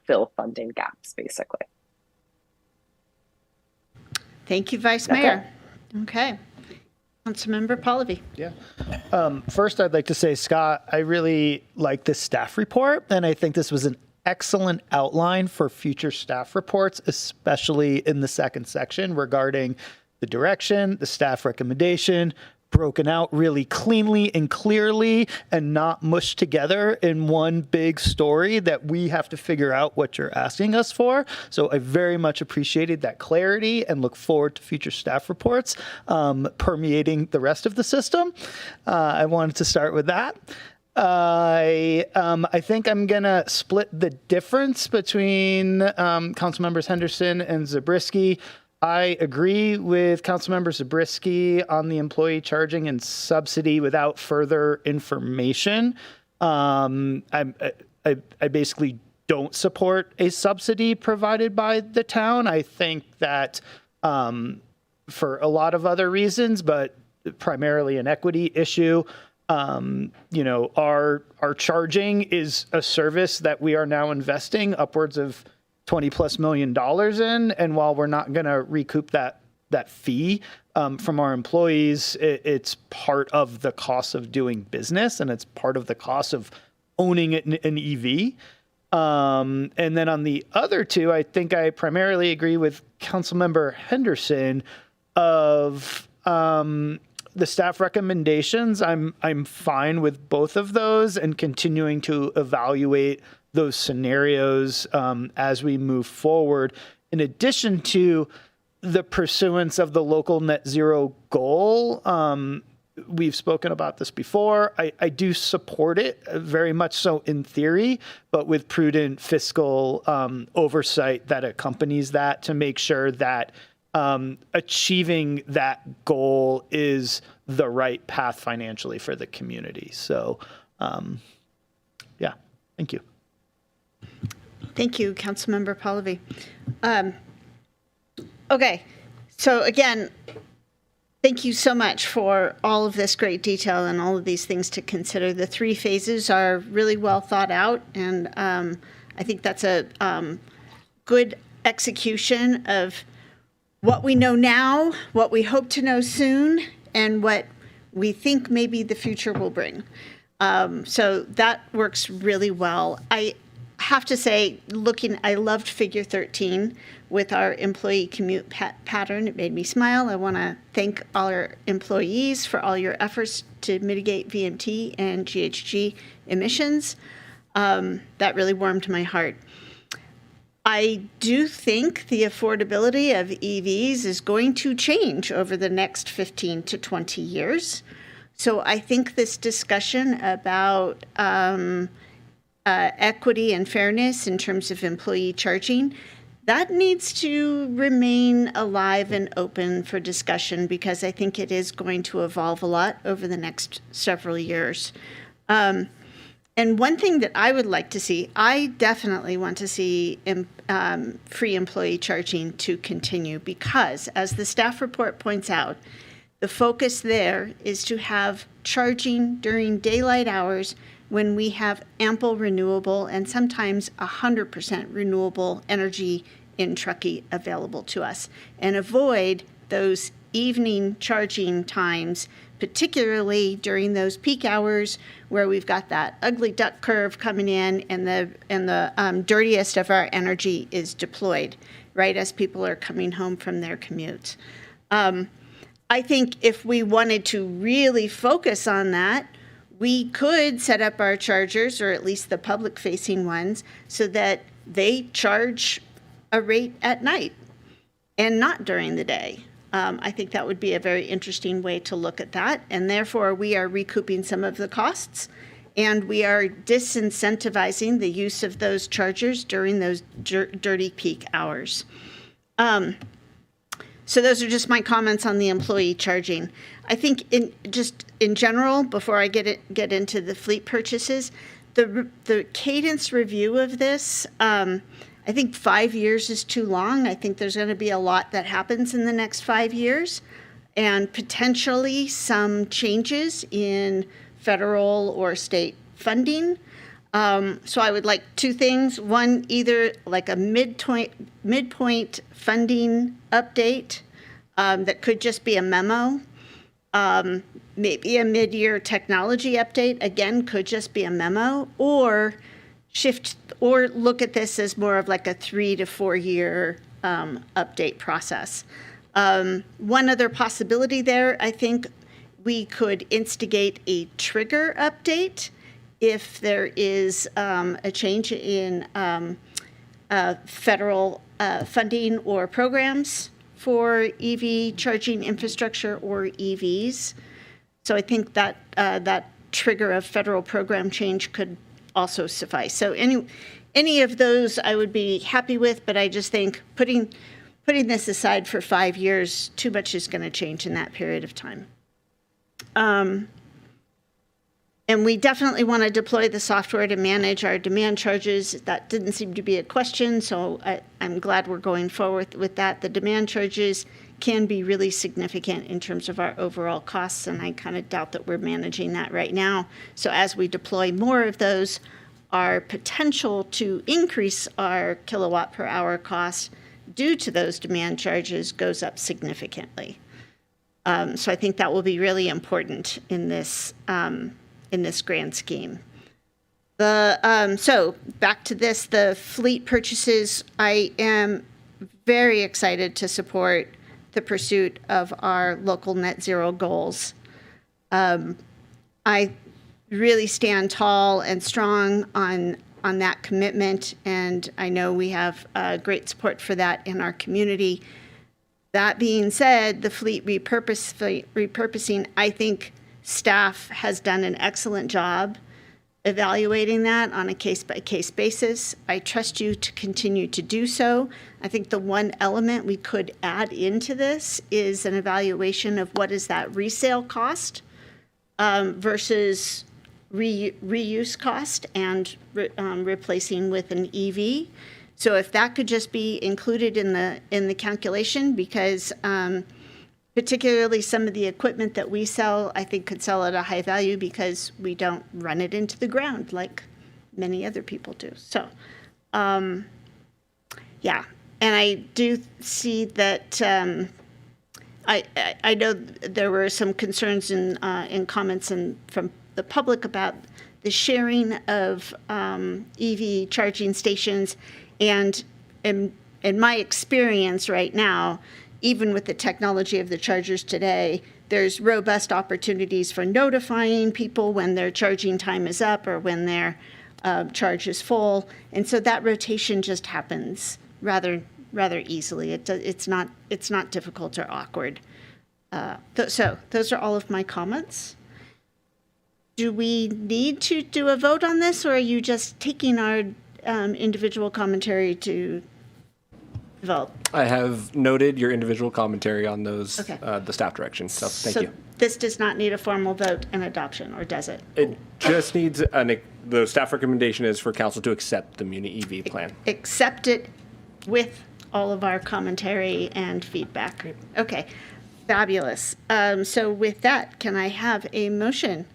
fill funding gaps, basically. Thank you, Vice Mayor. Okay. Councilmember Pallavi. Yeah. First, I'd like to say, Scott, I really like this staff report, and I think this was an excellent outline for future staff reports, especially in the second section regarding the direction, the staff recommendation, broken out really cleanly and clearly and not mushed together in one big story that we have to figure out what you're asking us for. So I very much appreciated that clarity and look forward to future staff reports permeating the rest of the system. I wanted to start with that. I think I'm going to split the difference between Councilmembers Henderson and Zabriskie. I agree with Councilmember Zabriskie on the employee charging and subsidy without further information. I basically don't support a subsidy provided by the town. I think that for a lot of other reasons, but primarily an equity issue, our charging is a service that we are now investing upwards of $20+ million in, and while we're not going to recoup that fee from our employees, it's part of the cost of doing business, and it's part of the cost of owning an EV. And then on the other two, I think I primarily agree with Councilmember Henderson of the staff recommendations. I'm fine with both of those and continuing to evaluate those scenarios as we move forward. In addition to the pursuance of the local net zero goal, we've spoken about this before. I do support it very much so in theory, but with prudent fiscal oversight that accompanies that to make sure that achieving that goal is the right path financially for the community. So, thank you. Thank you, Councilmember Pallavi. Okay, so again, thank you so much for all of this great detail and all of these things to consider. The 3 phases are really well thought out, and I think that's a good execution of what we know now, what we hope to know soon, and what we think maybe the future will bring. So that works really well. I have to say, I loved figure 13 with our employee commute pattern. It made me smile. I want to thank all our employees for all your efforts to mitigate VMT and GHG emissions. That really warmed my heart. I do think the affordability of EVs is going to change over the next 15 to 20 years. So I think this discussion about equity and fairness in terms of employee charging, that needs to remain alive and open for discussion, because I think it is going to evolve a lot over the next several years. And one thing that I would like to see, I definitely want to see free employee charging to continue, because as the staff report points out, the focus there is to have charging during daylight hours when we have ample renewable and sometimes 100% renewable energy in Truckee available to us, and avoid those evening charging times, particularly during those peak hours where we've got that ugly duck curve coming in and the dirtiest of our energy is deployed right as people are coming home from their commutes. I think if we wanted to really focus on that, we could set up our chargers, or at least the public-facing ones, so that they charge a rate at night and not during the day. I think that would be a very interesting way to look at that, and therefore we are recouping some of the costs, and we are disincentivizing the use of those chargers during those dirty peak hours. So those are just my comments on the employee charging. I think in general, before I get into the fleet purchases, the cadence review of this, I think 5 years is too long. I think there's going to be a lot that happens in the next 5 years, and potentially some changes in federal or state funding. So I would like two things. One, either like a midpoint funding update that could just be a memo. Maybe a mid-year technology update, again, could just be a memo, or look at this as more of like a 3 to 4 year update process. One other possibility there, I think we could instigate a trigger update if there is a change in federal funding or programs for EV charging infrastructure or EVs. So I think that that trigger of federal program change could also suffice. So any of those I would be happy with, but I just think putting this aside for 5 years, too much is going to change in that period of time. And we definitely want to deploy the software to manage our demand charges. That didn't seem to be a question, so I'm glad we're going forward with that. The demand charges can be really significant in terms of our overall costs, and I kind of doubt that we're managing that right now. So as we deploy more of those, our potential to increase our kilowatt per hour cost due to those demand charges goes up significantly. So I think that will be really important in this grand scheme. So back to this, the fleet purchases, I am very excited to support the pursuit of our local net zero goals. I really stand tall and strong on that commitment, and I know we have great support for that in our community. That being said, the fleet repurposing, I think staff has done an excellent job evaluating that on a case-by-case basis. I trust you to continue to do so. I think the one element we could add into this is an evaluation of what is that resale cost versus reuse cost and replacing with an EV. So if that could just be included in the calculation, because particularly some of the equipment that we sell, I think could sell at a high value because we don't run it into the ground like many other people do. So, yeah, And I do see that I know there were some concerns in comments from the public about the sharing of EV charging stations, and in my experience right now, even with the technology of the chargers today, there's robust opportunities for notifying people when their charging time is up or when their charge is full, and so that rotation just happens rather easily. It's not difficult or awkward. So those are all of my comments. Do we need to do a vote on this, or are you just taking our individual commentary to vote? I have noted your individual commentary on those, Okay. the staff direction, so thank you. This does not need a formal vote and adoption, or does it? It just needs, the staff recommendation is for council to accept the Muni EV plan. Accept it with all of our commentary and feedback. Okay, fabulous. So with that, can I have a motion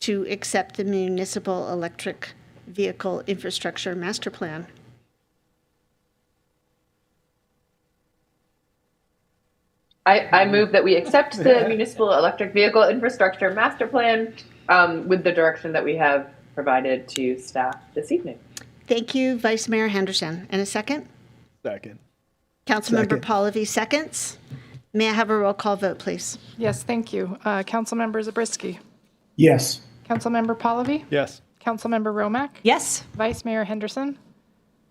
to accept the Municipal Electric Vehicle Infrastructure Master Plan? I move that we accept the Municipal Electric Vehicle Infrastructure Master Plan with the direction that we have provided to staff this evening. Thank you, Vice Mayor Henderson. And a second? Second. Councilmember Pallavi seconds. May I have a roll call vote, please? Yes, thank you. Councilmember Zabriskie. Yes. Councilmember Pallavi. Yes. Councilmember Romack. Yes. Vice Mayor Henderson.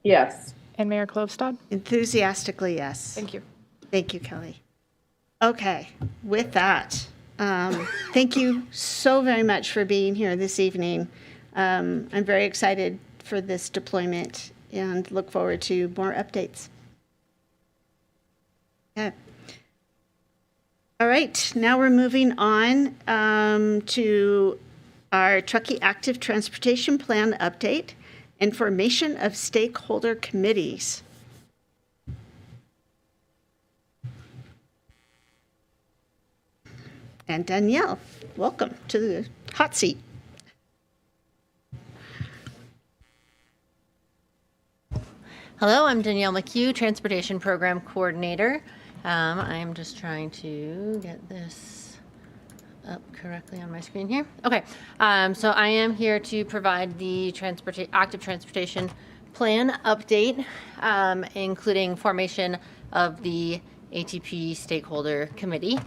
Yes. And Mayor Klobstad. Enthusiastically, yes. Thank you. Thank you, Kelly. Okay, with that, thank you so very much for being here this evening. I'm very excited for this deployment and look forward to more updates. Okay. All right, now we're moving on to our Truckee Active Transportation Plan update and formation of stakeholder committees. And Danielle, welcome to the hot seat. Hello, I'm Danielle McHugh, Transportation Program Coordinator. I'm just trying to get this up correctly on my screen here. Okay, so I am here to provide the active transportation plan update, including formation of the ATP Stakeholder Committee.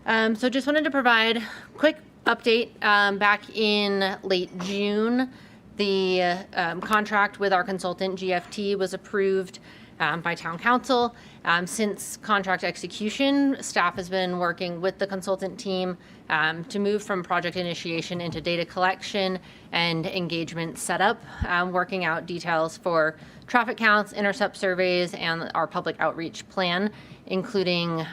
So just wanted to provide a quick update. Back in late June, the contract with our consultant, GFT, was approved by Town Council. Since contract execution, staff has been working with the consultant team to move from project initiation into data collection and engagement setup, working out details for traffic counts, intercept surveys, and our public outreach plan, including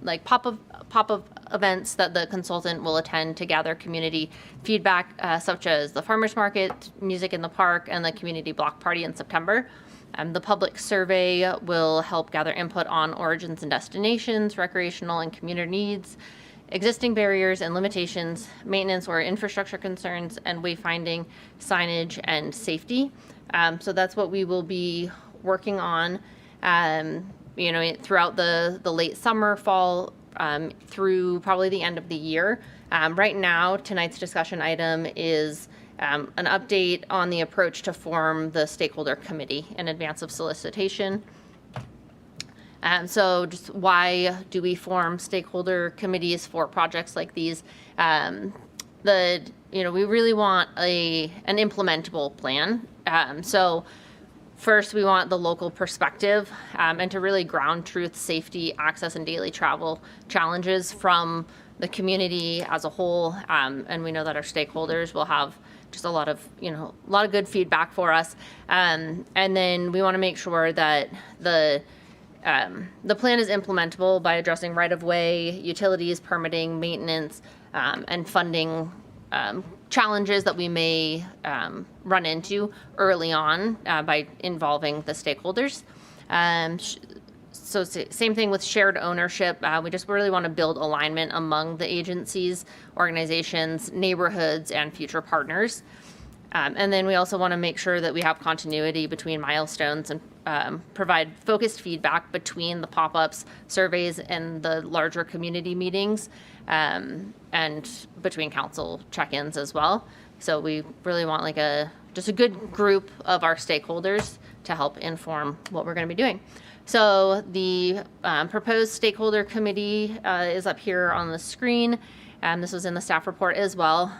like pop-up events that the consultant will attend to gather community feedback, such as the farmers market, music in the park, and the community block party in September. The public survey will help gather input on origins and destinations, recreational and community needs, existing barriers and limitations, maintenance or infrastructure concerns, and wayfinding, signage, and safety. So that's what we will be working on, throughout the late summer, fall, through probably the end of the year. Right now, tonight's discussion item is an update on the approach to form the stakeholder committee in advance of solicitation. So just why do we form stakeholder committees for projects like these? We really want an implementable plan. So first, we want the local perspective and to really ground truth, safety, access, and daily travel challenges from the community as a whole. And we know that our stakeholders will have just a lot of good feedback for us. And then we want to make sure that the plan is implementable by addressing right-of-way, utilities, permitting, maintenance, and funding challenges that we may run into early on by involving the stakeholders. So same thing with shared ownership. We just really want to build alignment among the agencies, organizations, neighborhoods, and future partners. And then we also want to make sure that we have continuity between milestones and provide focused feedback between the pop-ups, surveys, and the larger community meetings, and between council check-ins as well. So we really want like just a good group of our stakeholders to help inform what we're going to be doing. So the proposed stakeholder committee is up here on the screen. This was in the staff report as well.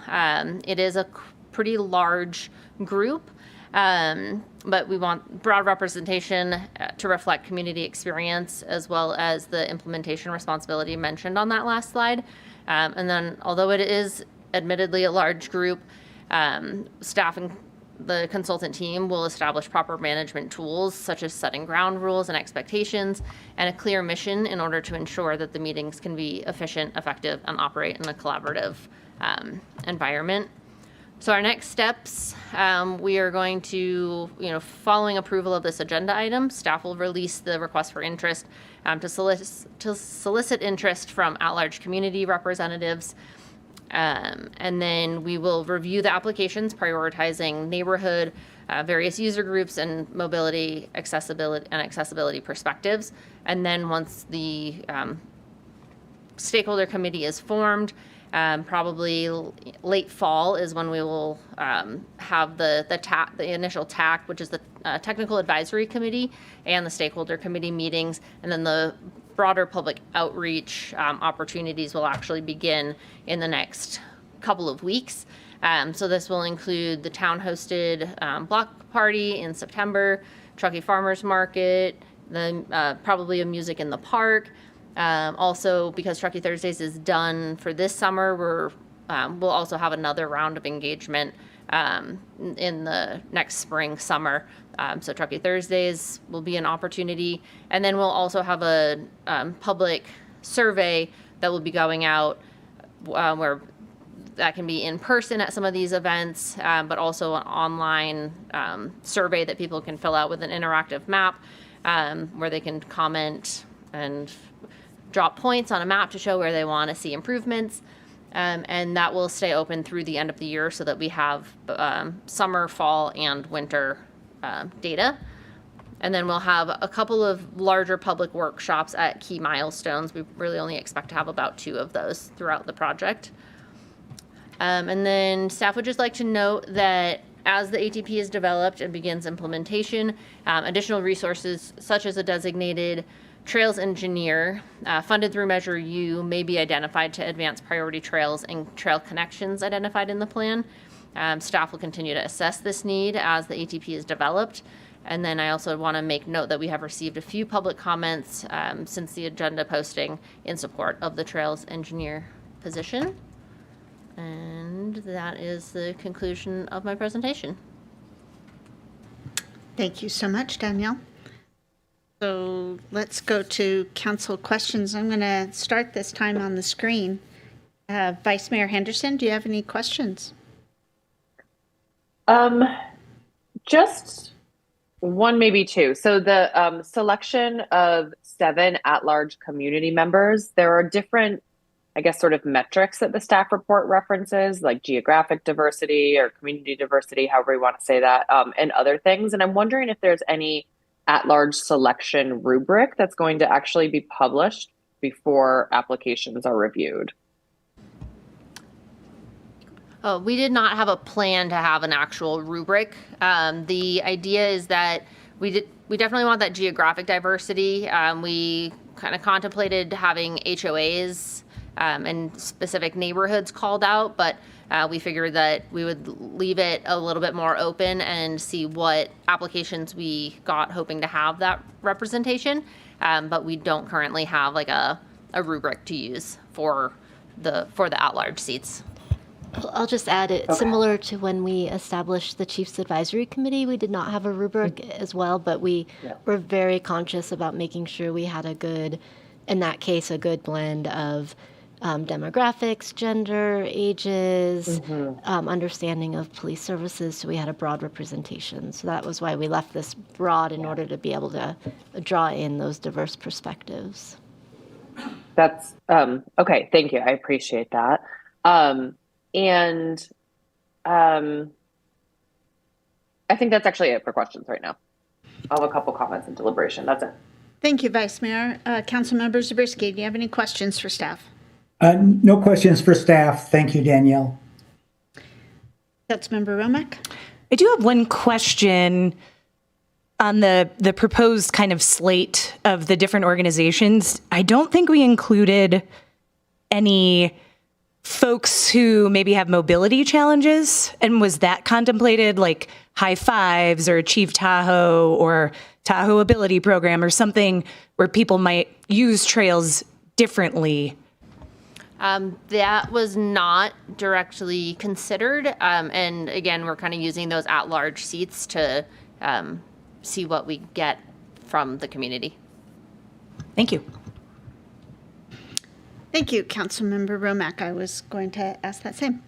It is a pretty large group, but we want broad representation to reflect community experience as well as the implementation responsibility mentioned on that last slide. And then although it is admittedly a large group, staff and the consultant team will establish proper management tools such as setting ground rules and expectations and a clear mission in order to ensure that the meetings can be efficient, effective, and operate in a collaborative environment. So our next steps, we are going to, following approval of this agenda item, staff will release the request for interest to solicit interest from at-large community representatives. And then we will review the applications, prioritizing neighborhood, various user groups, and mobility, accessibility perspectives. And then once the stakeholder committee is formed, probably late fall is when we will have the initial TAC, which is the Technical Advisory Committee, and the Stakeholder Committee meetings, and then the broader public outreach opportunities will actually begin in the next couple of weeks. So this will include the town-hosted block party in September, Truckee Farmers Market, then probably a music in the park. Also, because Truckee Thursdays is done for this summer, we'll also have another round of engagement in the next spring, summer. So Truckee Thursdays will be an opportunity. And then we'll also have a public survey that will be going out where that can be in person at some of these events, but also an online survey that people can fill out with an interactive map where they can comment and drop points on a map to show where they want to see improvements. And that will stay open through the end of the year so that we have summer, fall, and winter data. And then we'll have a couple of larger public workshops at key milestones. We really only expect to have about 2 of those throughout the project. And then staff would just like to note that as the ATP is developed and begins implementation, additional resources such as a designated trails engineer funded through Measure U may be identified to advance priority trails and trail connections identified in the plan. Staff will continue to assess this need as the ATP is developed. And then I also want to make note that we have received a few public comments since the agenda posting in support of the trails engineer position. And that is the conclusion of my presentation. Thank you so much, Danielle. So let's go to council questions. I'm going to start this time on the screen. Vice Mayor Henderson, do you have any questions? Just one, maybe 2. So the selection of 7 at-large community members, there are different, I guess, sort of metrics that the staff report references, like geographic diversity or community diversity, however you want to say that, and other things. And I'm wondering if there's any at-large selection rubric that's going to actually be published before applications are reviewed. Oh, we did not have a plan to have an actual rubric. The idea is that we definitely want that geographic diversity. We kind of contemplated having HOAs and specific neighborhoods called out, but we figured that we would leave it a little bit more open and see what applications we got, hoping to have that representation. But we don't currently have like a rubric to use for the at-large seats. I'll just add it, similar to when we established the Chiefs Advisory Committee, we did not have a rubric as well, but we were very conscious about making sure we had a good blend of demographics, gender, ages, understanding of police services, so we had a broad representation. So that was why we left this broad in order to be able to draw in those diverse perspectives. That's okay. Thank you. I appreciate that. I think that's actually it for questions right now. I'll have a couple comments and deliberation. That's it. Thank you, Vice Mayor. Councilmember Zabriskie, do you have any questions for staff? No questions for staff. Thank you, Danielle. Councilmember Romack? I do have one question on the proposed kind of slate of the different organizations. I don't think we included any folks who maybe have mobility challenges. And was that contemplated, like High Fives or Achieve Tahoe or Tahoe Ability Program or something where people might use trails differently? That was not directly considered. And again, we're kind of using those at-large seats to see what we get from the community. Thank you. Thank you, Councilmember Romack. I was going to ask that same.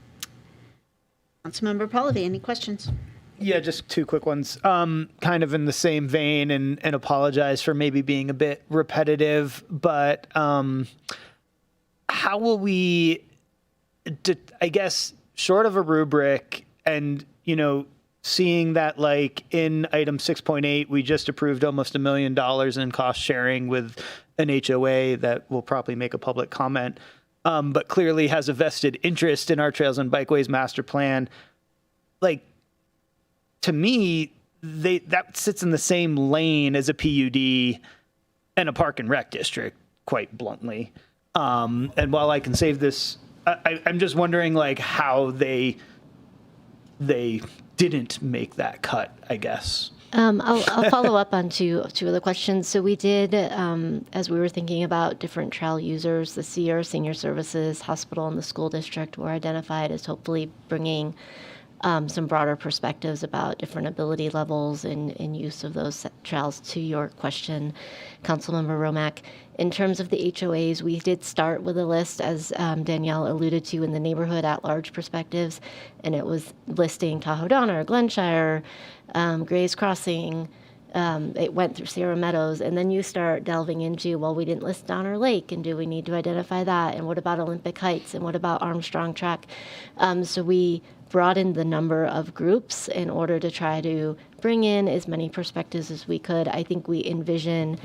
Councilmember Pallavi, any questions? Yeah, just two quick ones. Kind of in the same vein, and apologize for maybe being a bit repetitive, but how will we, I guess, short of a rubric and, seeing that like in item 6.8, we just approved almost $1 million in cost sharing with an HOA that will probably make a public comment, but clearly has a vested interest in our Trails and Bikeways master plan. Like, to me, that sits in the same lane as a PUD and a park and rec district, quite bluntly. And while I can save this, I'm just wondering like how they didn't make that cut, I guess. I'll follow up on two of the questions. So we did, as we were thinking about different trail users, the SEER, Senior Services, Hospital, and the school district were identified as hopefully bringing some broader perspectives about different ability levels and use of those trails. To your question, Councilmember Romack, in terms of the HOAs, we did start with a list, as Danielle alluded to, in the neighborhood at-large perspectives, and it was listing Tahoe Donner, Glenshire, Gray's Crossing. It went through Sierra Meadows, and then you start delving into, well, we didn't list Donner Lake, and do we need to identify that? And what about Olympic Heights? And what about Armstrong Track? So we broadened the number of groups in order to try to bring in as many perspectives as we could. I think we envision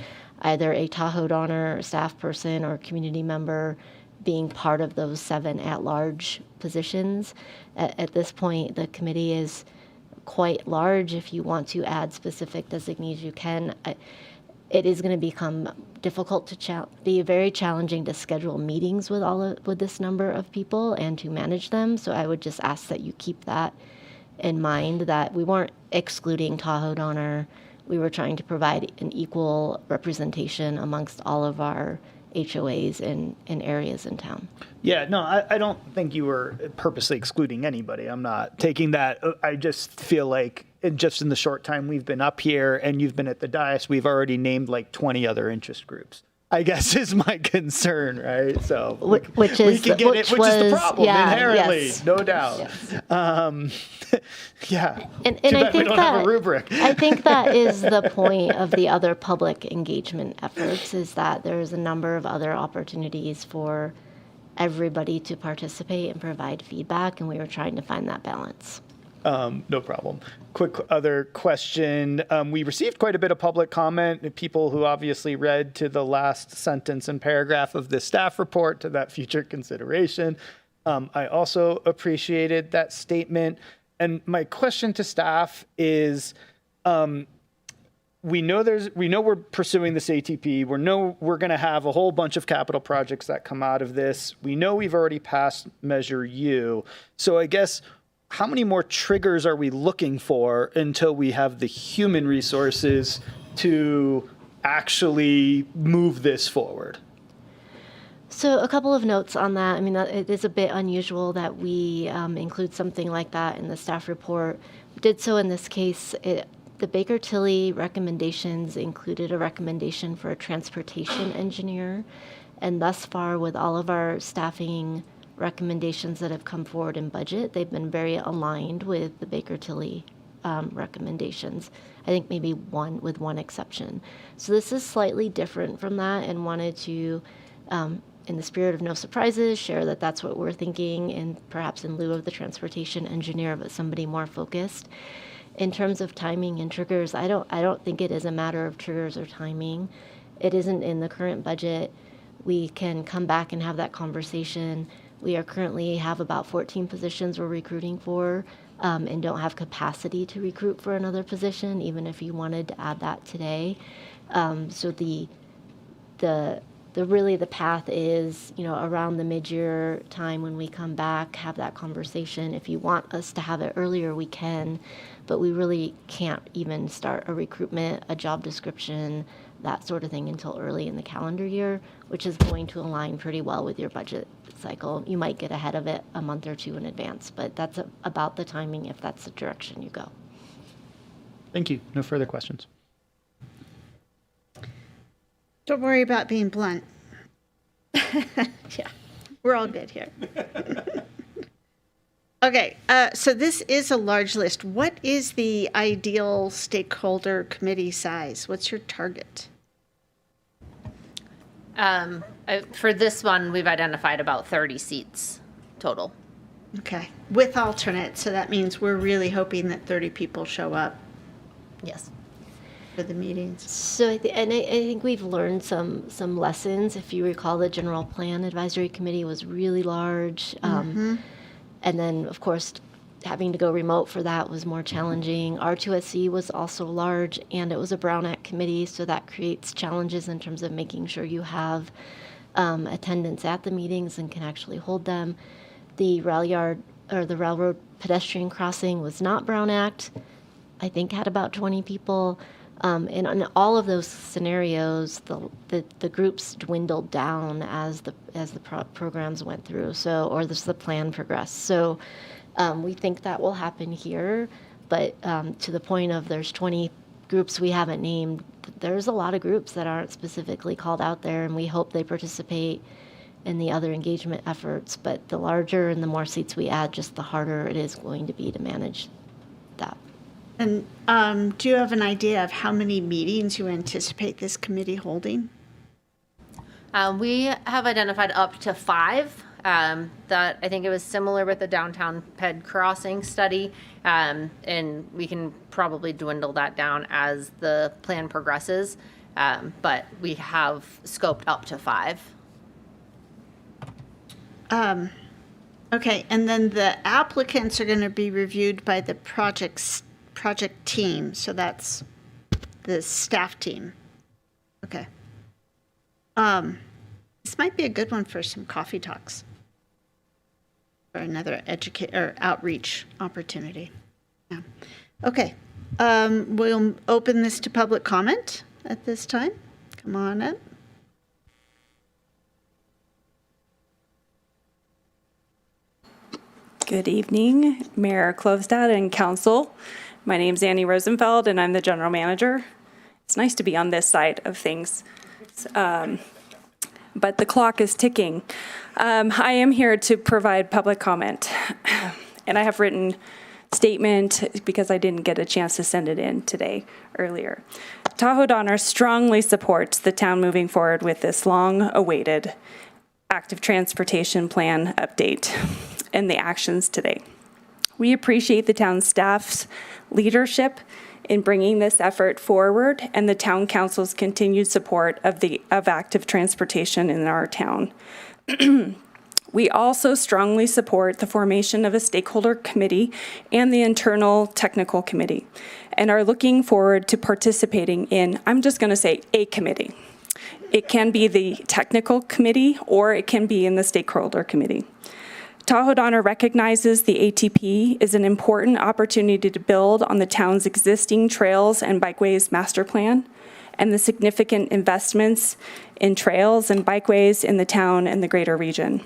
either a Tahoe Donner staff person or community member being part of those 7 at-large positions. At this point, the committee is quite large. If you want to add specific designees, you can. It is going to become difficult to be very challenging to schedule meetings with this number of people and to manage them. So I would just ask that you keep that in mind, that we weren't excluding Tahoe Donner. We were trying to provide an equal representation amongst all of our HOAs in areas in town. Yeah, no, I don't think you were purposely excluding anybody. I'm not taking that. I just feel like just in the short time we've been up here and you've been at the dais, we've already named like 20 other interest groups, I guess, is my concern, right? So which is the problem inherently, yes. No doubt. Yes. Yeah. And Too I bad think we don't have a rubric. I think that is the point of the other public engagement efforts, is that there's a number of other opportunities for everybody to participate and provide feedback, and we were trying to find that balance. No problem. Quick other question. We received quite a bit of public comment, people who obviously read to the last sentence and paragraph of the staff report to that future consideration. I also appreciated that statement. And my question to staff is, we know we're pursuing this ATP. We're going to have a whole bunch of capital projects that come out of this. We know we've already passed Measure U. So I guess, how many more triggers are we looking for until we have the human resources to actually move this forward? So a couple of notes on that. I mean, it is a bit unusual that we include something like that in the staff report. We did so in this case. The Baker Tilly recommendations included a recommendation for a transportation engineer. And thus far, with all of our staffing recommendations that have come forward in budget, they've been very aligned with the Baker Tilly recommendations. I think maybe with one exception. So this is slightly different from that, and wanted to, in the spirit of no surprises, share that that's what we're thinking, and perhaps in lieu of the transportation engineer, but somebody more focused. In terms of timing and triggers, I don't think it is a matter of triggers or timing. It isn't in the current budget. We can come back and have that conversation. We are currently have about 14 positions we're recruiting for, and don't have capacity to recruit for another position, even if you wanted to add that today. So the path is, around the mid-year time when we come back, have that conversation. If you want us to have it earlier, we can, but we really can't even start a recruitment, a job description, that sort of thing until early in the calendar year, which is going to align pretty well with your budget cycle. You might get ahead of it a month or two in advance, but that's about the timing if that's the direction you go. Thank you. No further questions. Don't worry about being blunt. Yeah, we're all good here. Okay, so this is a large list. What is the ideal stakeholder committee size? What's your target? For this one, we've identified about 30 seats total. Okay, with alternates, so that means we're really hoping that 30 people show up. Yes. For the meetings. So I think we've learned some lessons. If you recall, the General Plan Advisory Committee was really large. And then, of course, having to go remote for that was more challenging. R2SC was also large, and it was a Brown Act committee, so that creates challenges in terms of making sure you have attendance at the meetings and can actually hold them. The rail yard or the railroad pedestrian crossing was not Brown Act. I think had about 20 people. And in all of those scenarios, the groups dwindled down as the programs went through. So, or the plan progressed. So, we think that will happen here. But to the point of there's 20 groups we haven't named, there's a lot of groups that aren't specifically called out there, and we hope they participate in the other engagement efforts. But the larger and the more seats we add, just the harder it is going to be to manage that. And do you have an idea of how many meetings you anticipate this committee holding? We have identified up to 5. That I think it was similar with the downtown Ped crossing study, and we can probably dwindle that down as the plan progresses. But we have scoped up to 5. Okay, and then the applicants are going to be reviewed by the project team, so that's the staff team. Okay. This might be a good one for some coffee talks or another outreach opportunity. Yeah. Okay. We'll open this to public comment at this time. Come on up. Good evening, Mayor Klovstad and Council. My name's Annie Rosenfeld, and I'm the General Manager. It's nice to be on this side of things, but the clock is ticking. I am here to provide public comment, and I have written statement because I didn't get a chance to send it in today earlier. Tahoe Donner strongly supports the town moving forward with this long-awaited active transportation plan update and the actions today. We appreciate the town staff's leadership in bringing this effort forward and the town council's continued support of active transportation in our town. We also strongly support the formation of a stakeholder committee and the internal technical committee, and are looking forward to participating in, I'm just going to say, a committee. It can be the technical committee or it can be in the stakeholder committee. Tahoe Donner recognizes the ATP is an important opportunity to build on the town's existing trails and bikeways master plan and the significant investments in trails and bikeways in the town and the greater region.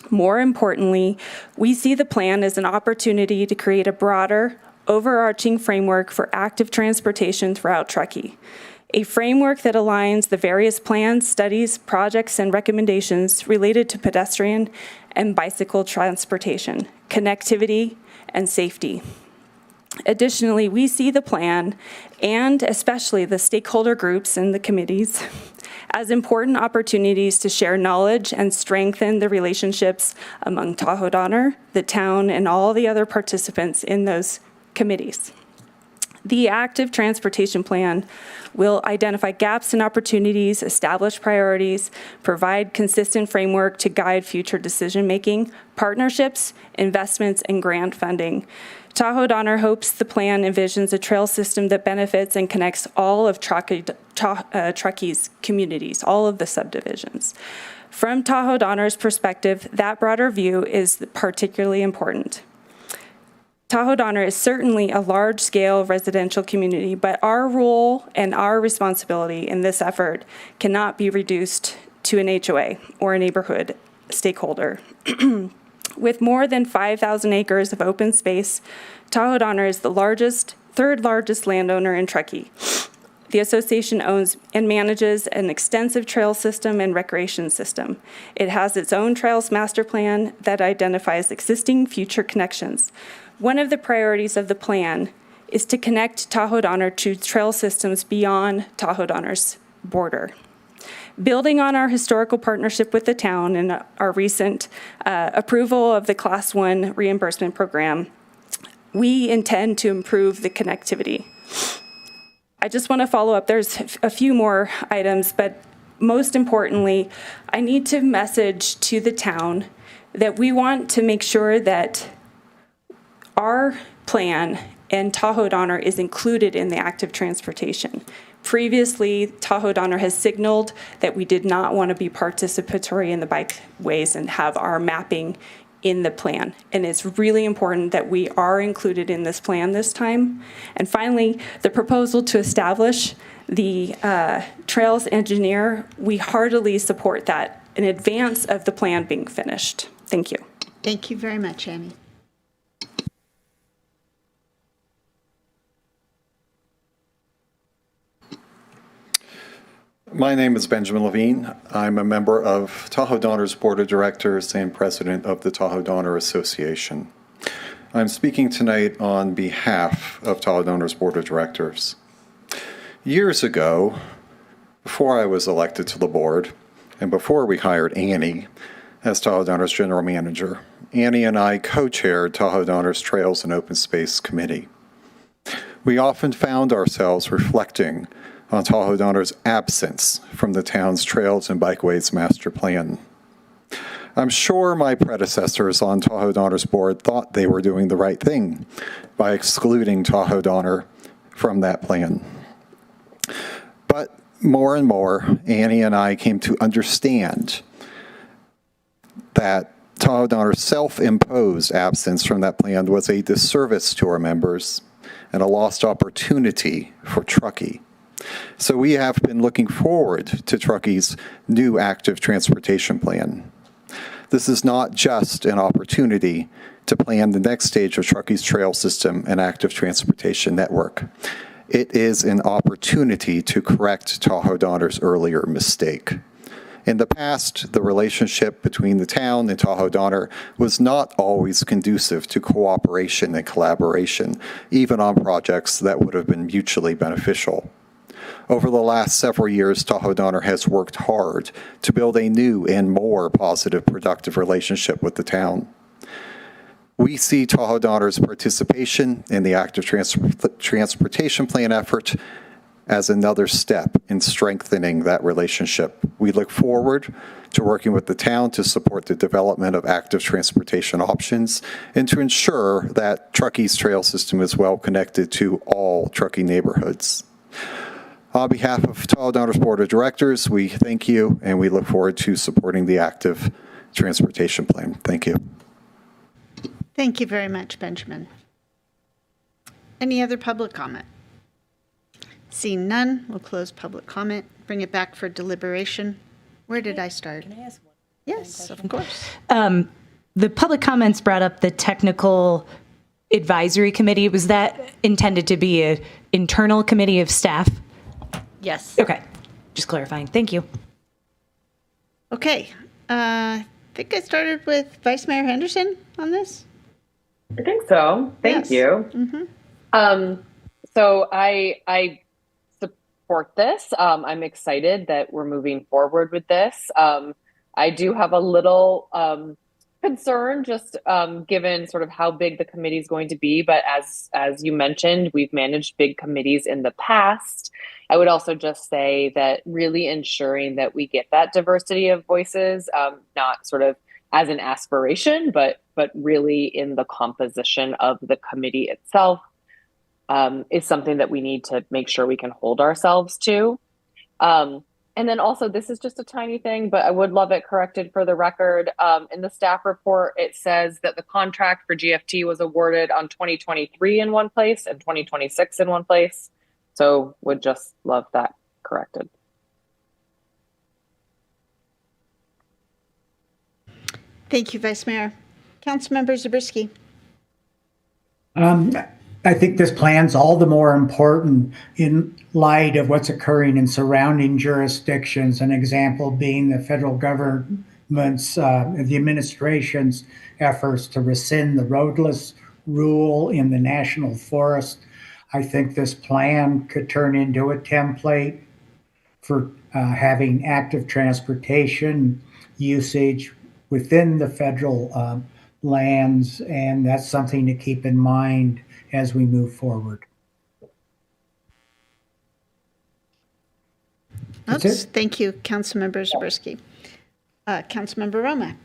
More importantly, we see the plan as an opportunity to create a broader, overarching framework for active transportation throughout Truckee. A framework that aligns the various plans, studies, projects, and recommendations related to pedestrian and bicycle transportation, connectivity, and safety. Additionally, we see the plan, and especially the stakeholder groups and the committees, as important opportunities to share knowledge and strengthen the relationships among Tahoe Donner, the town, and all the other participants in those committees. The active transportation plan will identify gaps and opportunities, establish priorities, provide consistent framework to guide future decision-making, partnerships, investments, and grant funding. Tahoe Donner hopes the plan envisions a trail system that benefits and connects all of Truckee's communities, all of the subdivisions. From Tahoe Donner's perspective, that broader view is particularly important. Tahoe Donner is certainly a large-scale residential community, but our role and our responsibility in this effort cannot be reduced to an HOA or a neighborhood stakeholder. With more than 5,000 acres of open space, Tahoe Donner is the third largest landowner in Truckee. The association owns and manages an extensive trail system and recreation system. It has its own trails master plan that identifies existing future connections. One of the priorities of the plan is to connect Tahoe Donner to trail systems beyond Tahoe Donner's border. Building on our historical partnership with the town and our recent approval of the Class 1 reimbursement program, we intend to improve the connectivity. I just want to follow up. There's a few more items, but most importantly, I need to message to the town that we want to make sure that our plan and Tahoe Donner is included in the active transportation. Previously, Tahoe Donner has signaled that we did not want to be participatory in the bikeways and have our mapping in the plan. And it's really important that we are included in this plan this time. And finally, the proposal to establish the trails engineer, we heartily support that in advance of the plan being finished. Thank you. Thank you very much, Annie. My name is Benjamin Levine. I'm a member of Tahoe Donner's Board of Directors and President of the Tahoe Donner Association. I'm speaking tonight on behalf of Tahoe Donner's Board of Directors. Years ago, before I was elected to the board, and before we hired Annie as Tahoe Donner's General Manager, Annie and I co-chaired Tahoe Donner's Trails and Open Space Committee. We often found ourselves reflecting on Tahoe Donner's absence from the town's Trails and Bikeways Master Plan. I'm sure my predecessors on Tahoe Donner's board thought they were doing the right thing by excluding Tahoe Donner from that plan. But more and more, Annie and I came to understand that Tahoe Donner's self-imposed absence from that plan was a disservice to our members and a lost opportunity for Truckee. So we have been looking forward to Truckee's new active transportation plan. This is not just an opportunity to plan the next stage of Truckee's trail system and active transportation network. It is an opportunity to correct Tahoe Donner's earlier mistake. In the past, the relationship between the town and Tahoe Donner was not always conducive to cooperation and collaboration, even on projects that would have been mutually beneficial. Over the last several years, Tahoe Donner has worked hard to build a new and more positive, productive relationship with the town. We see Tahoe Donner's participation in the active transportation plan effort as another step in strengthening that relationship. We look forward to working with the town to support the development of active transportation options and to ensure that Truckee's trail system is well connected to all Truckee neighborhoods. On behalf of Tahoe Donner's Board of Directors, we thank you and we look forward to supporting the active transportation plan. Thank you. Thank you very much, Benjamin. Any other public comment? Seeing none, we'll close public comment, bring it back for deliberation. Where did I start? Can I ask one? Yes, of course. The public comments brought up the technical advisory committee. Was that intended to be an internal committee of staff? Yes. Okay, just clarifying. Thank you. Okay, I think I started with Vice Mayor Henderson on this. I think so. Thank you. Mm-hmm. So I support this. I'm excited that we're moving forward with this. I do have a little concern, just given sort of how big the committee is going to be. But as you mentioned, we've managed big committees in the past. I would also just say that really ensuring that we get that diversity of voices, not sort of as an aspiration, but really in the composition of the committee itself, is something that we need to make sure we can hold ourselves to. And then also, this is just a tiny thing, but I would love it corrected for the record. In the staff report, it says that the contract for GFT was awarded on 2023 in one place and 2026 in one place. So would just love that corrected. Thank you, Vice Mayor. Councilmember Zabriskie. I think this plan's all the more important in light of what's occurring in surrounding jurisdictions. An example being the federal government's, the administration's efforts to rescind the roadless rule in the national forest. I think this plan could turn into a template for having active transportation usage within the federal lands, and that's something to keep in mind as we move forward. Thank you, Councilmember Zabriskie. Councilmember Roma.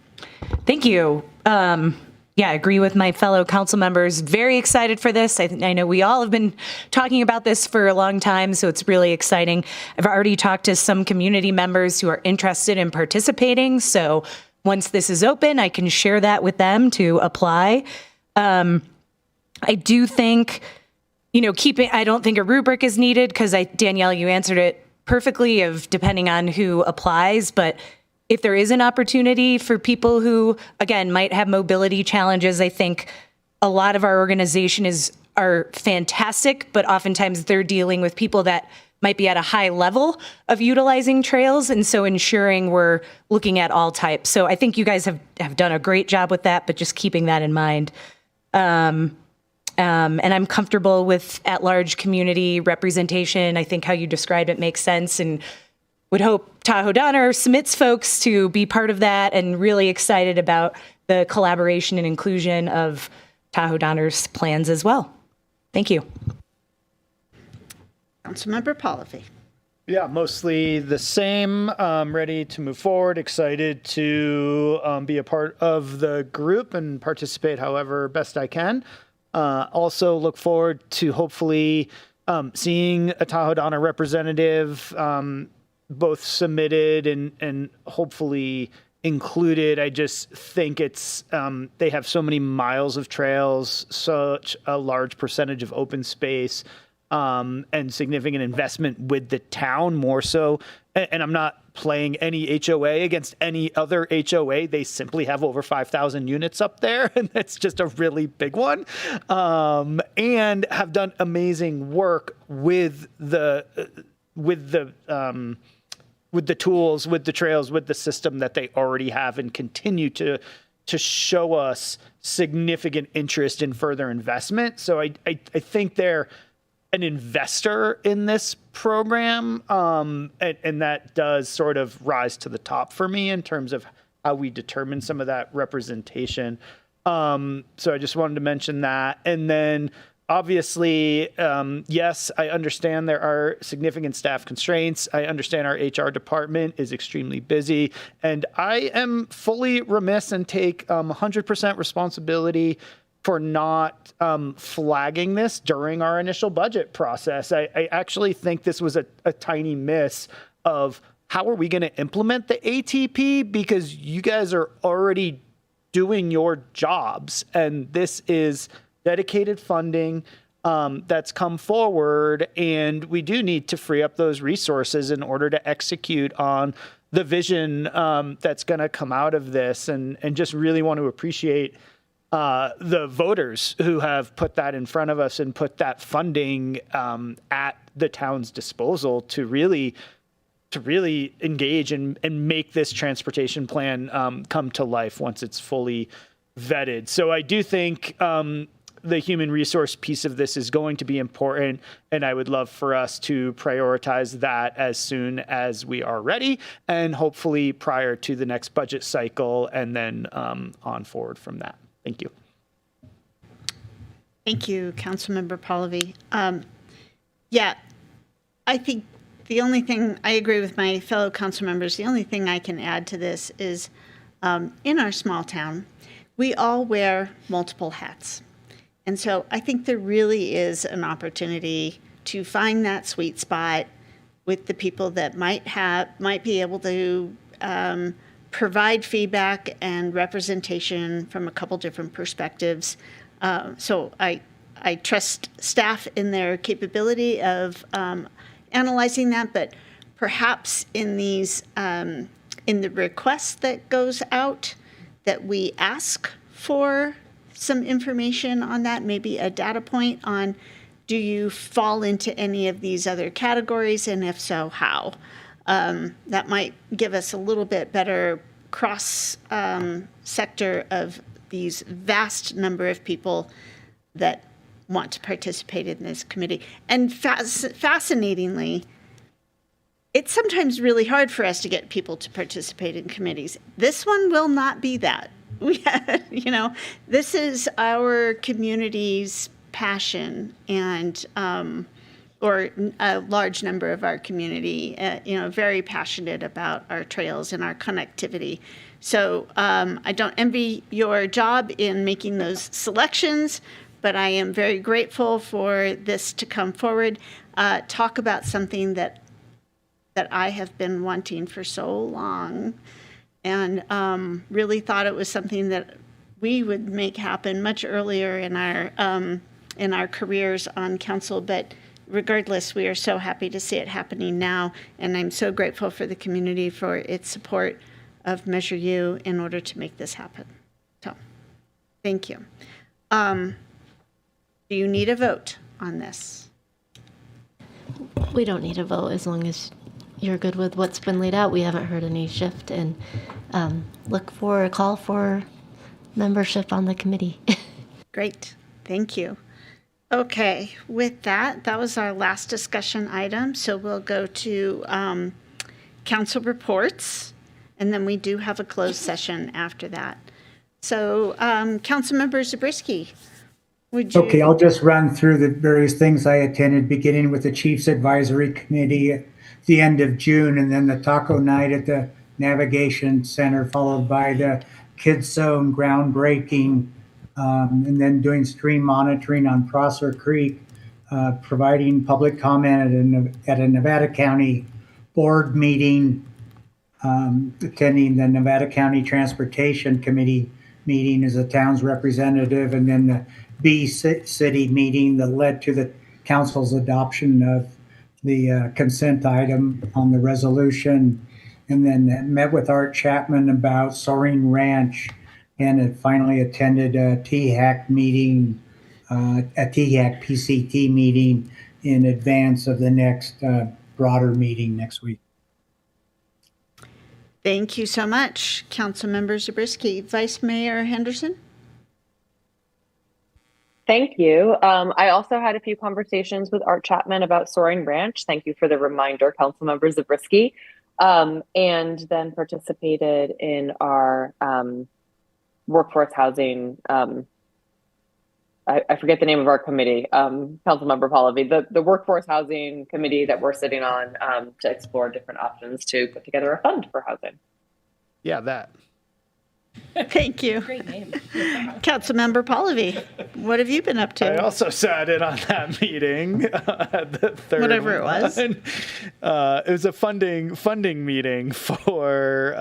Thank you. Yeah, I agree with my fellow council members. Very excited for this. I know we all have been talking about this for a long time, so it's really exciting. I've already talked to some community members who are interested in participating. So once this is open, I can share that with them to apply. I do think, I don't think a rubric is needed because Danielle, you answered it perfectly of depending on who applies. But if there is an opportunity for people who, again, might have mobility challenges, I think a lot of our organization are fantastic, but oftentimes they're dealing with people that might be at a high level of utilizing trails. And so ensuring we're looking at all types. So I think you guys have done a great job with that, but just keeping that in mind. And I'm comfortable with at-large community representation. I think how you described it makes sense, and would hope Tahoe Donner submits folks to be part of that, and really excited about the collaboration and inclusion of Tahoe Donner's plans as well. Thank you. Councilmember Polivi. Yeah, mostly the same. Ready to move forward, excited to be a part of the group and participate however best I can. Also look forward to hopefully seeing a Tahoe Donner representative both submitted and hopefully included. I just think it's they have so many miles of trails, such a large percentage of open space, and significant investment with the town more so. And I'm not playing any HOA against any other HOA. They simply have over 5,000 units up there, and that's just a really big one. And have done amazing work with the tools, with the trails, with the system that they already have, and continue to show us significant interest in further investment. So I think they're an investor in this program, and that does sort of rise to the top for me in terms of how we determine some of that representation. So I just wanted to mention that. And then obviously, yes, I understand there are significant staff constraints. I understand our HR department is extremely busy, and I am fully remiss and take 100% responsibility for not flagging this during our initial budget process. I actually think this was a tiny miss of how are we going to implement the ATP, because you guys are already doing your jobs, and this is dedicated funding that's come forward, and we do need to free up those resources in order to execute on the vision that's going to come out of this, and just really want to appreciate the voters who have put that in front of us and put that funding at the town's disposal to really engage and make this transportation plan come to life once it's fully vetted. So I do think the human resource piece of this is going to be important, and I would love for us to prioritize that as soon as we are ready, and hopefully prior to the next budget cycle, and then on forward from that. Thank you. Thank you, Councilmember Pallavi. Yeah, I think the only thing, I agree with my fellow council members, the only thing I can add to this is in our small town, we all wear multiple hats. And so I think there really is an opportunity to find that sweet spot with the people that might be able to provide feedback and representation from a couple different perspectives. So I trust staff in their capability of analyzing that, but perhaps in these in the request that goes out, that we ask for some information on that, maybe a data point on, do you fall into any of these other categories, and if so, how? That might give us a little bit better cross sector of these vast number of people that want to participate in this committee. And fascinatingly, it's sometimes really hard for us to get people to participate in committees. This one will not be that. This is our community's passion, and or a large number of our community, very passionate about our trails and our connectivity. So I don't envy your job in making those selections, but I am very grateful for this to come forward, talk about something that I have been wanting for so long, and really thought it was something that we would make happen much earlier in our careers on council. But regardless, we are so happy to see it happening now, and I'm so grateful for the community for its support of Measure U in order to make this happen. So, thank you. Do you need a vote on this? We don't need a vote as long as you're good with what's been laid out. We haven't heard any shift, and look for a call for membership on the committee. Great, thank you. Okay, with that was our last discussion item. So we'll go to council reports, and then we do have a closed session after that. So Councilmember Zabriskie, would you? Okay, I'll just run through the various things I attended, beginning with the Chiefs Advisory Committee at the end of June, and then the taco night at the Navigation Center, followed by the Kids Zone groundbreaking, and then doing stream monitoring on Prosser Creek, providing public comment at a Nevada County board meeting, attending the Nevada County Transportation Committee meeting as a town's representative, and then the B City meeting that led to the council's adoption of the consent item on the resolution, and then met with Art Chapman about Soaring Ranch, and had finally attended a THAC meeting, a THAC PCT meeting in advance of the next broader meeting next week. Thank you so much, Councilmember Zabriskie. Vice Mayor Henderson? Thank you. I also had a few conversations with Art Chapman about Soaring Ranch. Thank you for the reminder, Councilmember Zabriskie. And then participated in our workforce housing. I forget the name of our committee, Councilmember Pallavi, the workforce housing committee that we're sitting on to explore different options to put together a fund for housing. Yeah, that. Thank you. Great name. Councilmember Pallavi, what have you been up to? I also sat in on that meeting, the third Whatever it was. It was a funding meeting for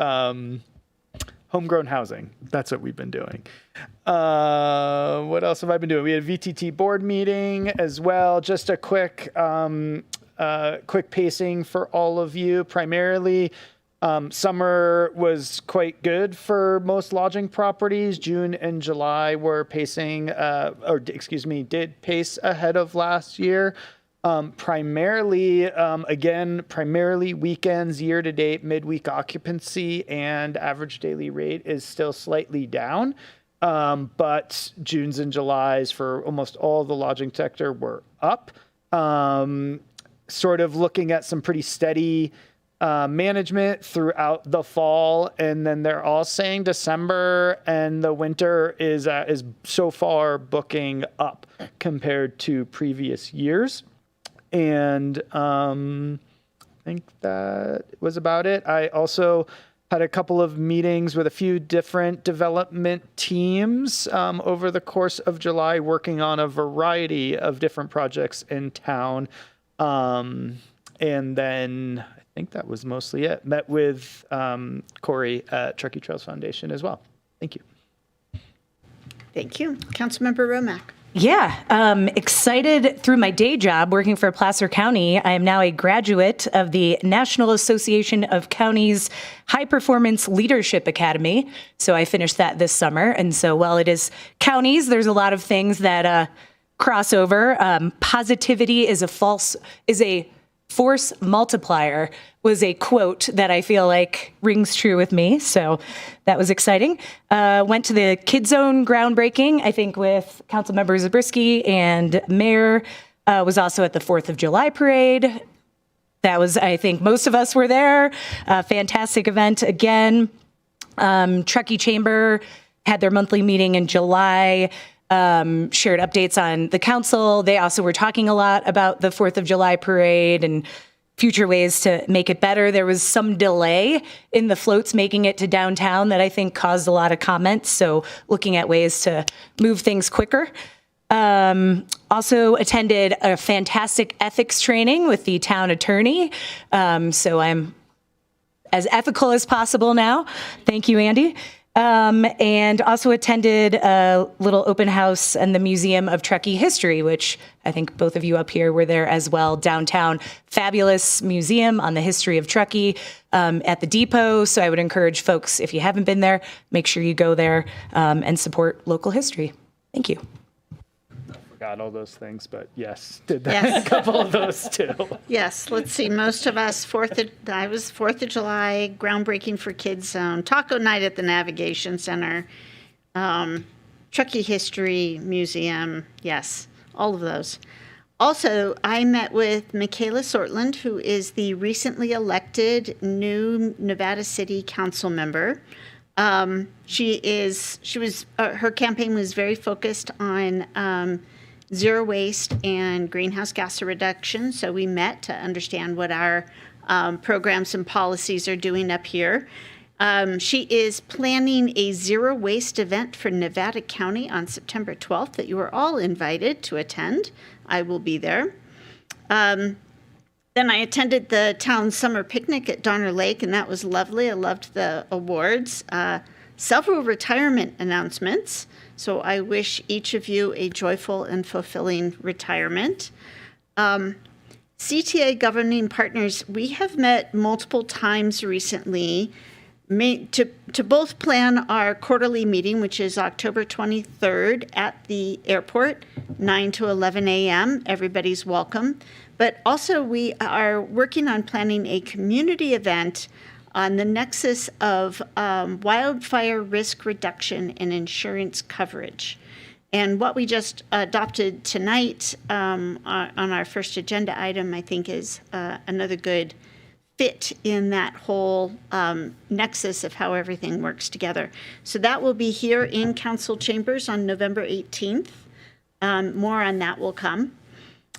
homegrown housing. That's what we've been doing. What else have I been doing? We had a VTT board meeting as well. Just a quick pacing for all of you. Primarily, summer was quite good for most lodging properties. June and July were did pace ahead of last year. Primarily weekends, year to date, midweek occupancy and average daily rate is still slightly down. but Junes and Julys for almost all the lodging sector were up. Sort of looking at some pretty steady management throughout the fall, and then they're all saying December and the winter is so far booking up compared to previous years. And I think that was about it. I also had a couple of meetings with a few different development teams over the course of July, working on a variety of different projects in town. And then I think that was mostly it. Met with Corey at Truckee Trails Foundation as well. Thank you. Thank you. Councilmember Romack. Yeah, excited through my day job working for Placer County. I am now a graduate of the National Association of Counties High Performance Leadership Academy. So I finished that this summer. And so while it is counties, there's a lot of things that cross over. Positivity is a force multiplier was a quote that I feel like rings true with me. So that was exciting. Went to the Kid Zone groundbreaking, I think with Councilmember Zabriskie, and Mayor was also at the 4th of July parade. That was, I think most of us were there. Fantastic event again. Truckee Chamber had their monthly meeting in July. Shared updates on the council. They also were talking a lot about the 4th of July parade and future ways to make it better. There was some delay in the floats making it to downtown that I think caused a lot of comments. So looking at ways to move things quicker. Also attended a fantastic ethics training with the town attorney. So I'm as ethical as possible now. Thank you, Andy. And also attended a little open house in the Museum of Truckee History, which I think both of you up here were there as well, downtown. Fabulous museum on the history of Truckee at the depot. So I would encourage folks, if you haven't been there, make sure you go there and support local history. Thank you. Forgot all those things, but yes, did that. Yes. A couple of those too. Yes, let's see. Most of us, I was 4th of July, groundbreaking for Kid Zone, taco night at the Navigation Center, Truckee History Museum. Yes, all of those. Also, I met with Michaela Sortland, who is the recently elected new Nevada City Council member. Her campaign was very focused on zero waste and greenhouse gas reduction. So we met to understand what our programs and policies are doing up here. She is planning a zero waste event for Nevada County on September 12th that you are all invited to attend. I will be there. Then I attended the town summer picnic at Donner Lake, and that was lovely. I loved the awards. Several retirement announcements. So I wish each of you a joyful and fulfilling retirement. CTA governing partners, we have met multiple times recently to both plan our quarterly meeting, which is October 23rd at the airport, 9 to 11 a.m. Everybody's welcome. But also we are working on planning a community event on the nexus of wildfire risk reduction and insurance coverage. And what we just adopted tonight on our first agenda item, I think, is another good fit in that whole nexus of how everything works together. So that will be here in council chambers on November 18th. More on that will come.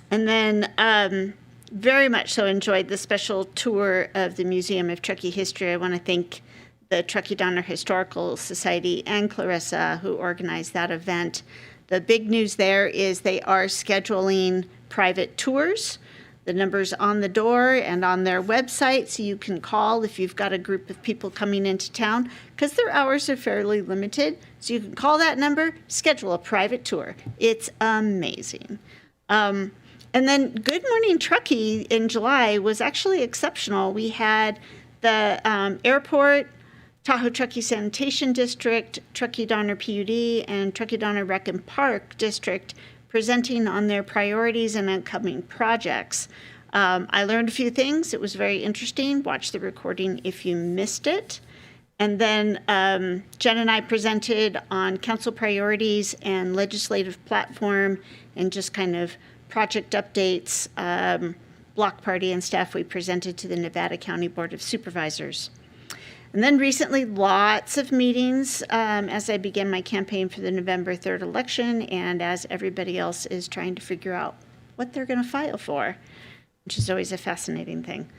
And then very much so enjoyed the special tour of the Museum of Truckee History. I want to thank the Truckee Donner Historical Society and Clarissa, who organized that event. The big news there is they are scheduling private tours. The number's on the door and on their website, so you can call if you've got a group of people coming into town, because their hours are fairly limited. So you can call that number, schedule a private tour. It's amazing. And then Good Morning Truckee in July was actually exceptional. We had the airport, Tahoe Truckee Sanitation District, Truckee Donner PUD, and Truckee Donner Rec and Park District presenting on their priorities and upcoming projects. I learned a few things. It was very interesting. Watch the recording if you missed it. And then Jen and I presented on council priorities and legislative platform and just kind of project updates. Block party and staff we presented to the Nevada County Board of Supervisors. And then recently, lots of meetings as I began my campaign for the November 3rd election and as everybody else is trying to figure out what they're going to file for, which is always a fascinating thing.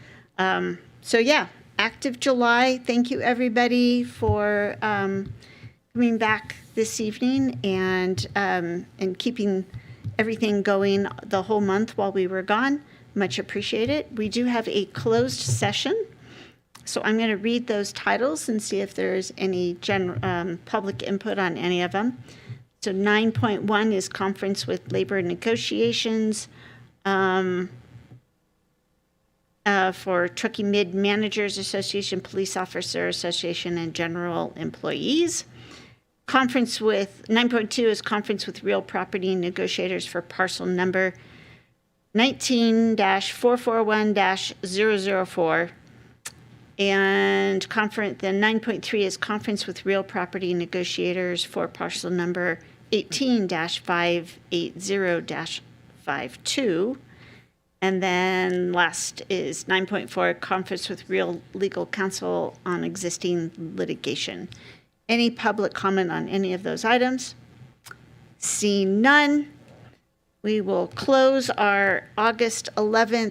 So yeah, active July. Thank you everybody for coming back this evening and keeping everything going the whole month while we were gone. Much appreciated. We do have a closed session. So I'm going to read those titles and see if there's any public input on any of them. So 9.1 is conference with labor negotiations for Truckee Mid Managers Association, Police Officer Association, and General Employees. Conference with 9.2 is conference with real property negotiators for parcel number 19-441-004. And the 9.3 is conference with real property negotiators for parcel number 18-580-52. And then last is 9.4, conference with real legal counsel on existing litigation. Any public comment on any of those items? Seeing none, we will close our August 11th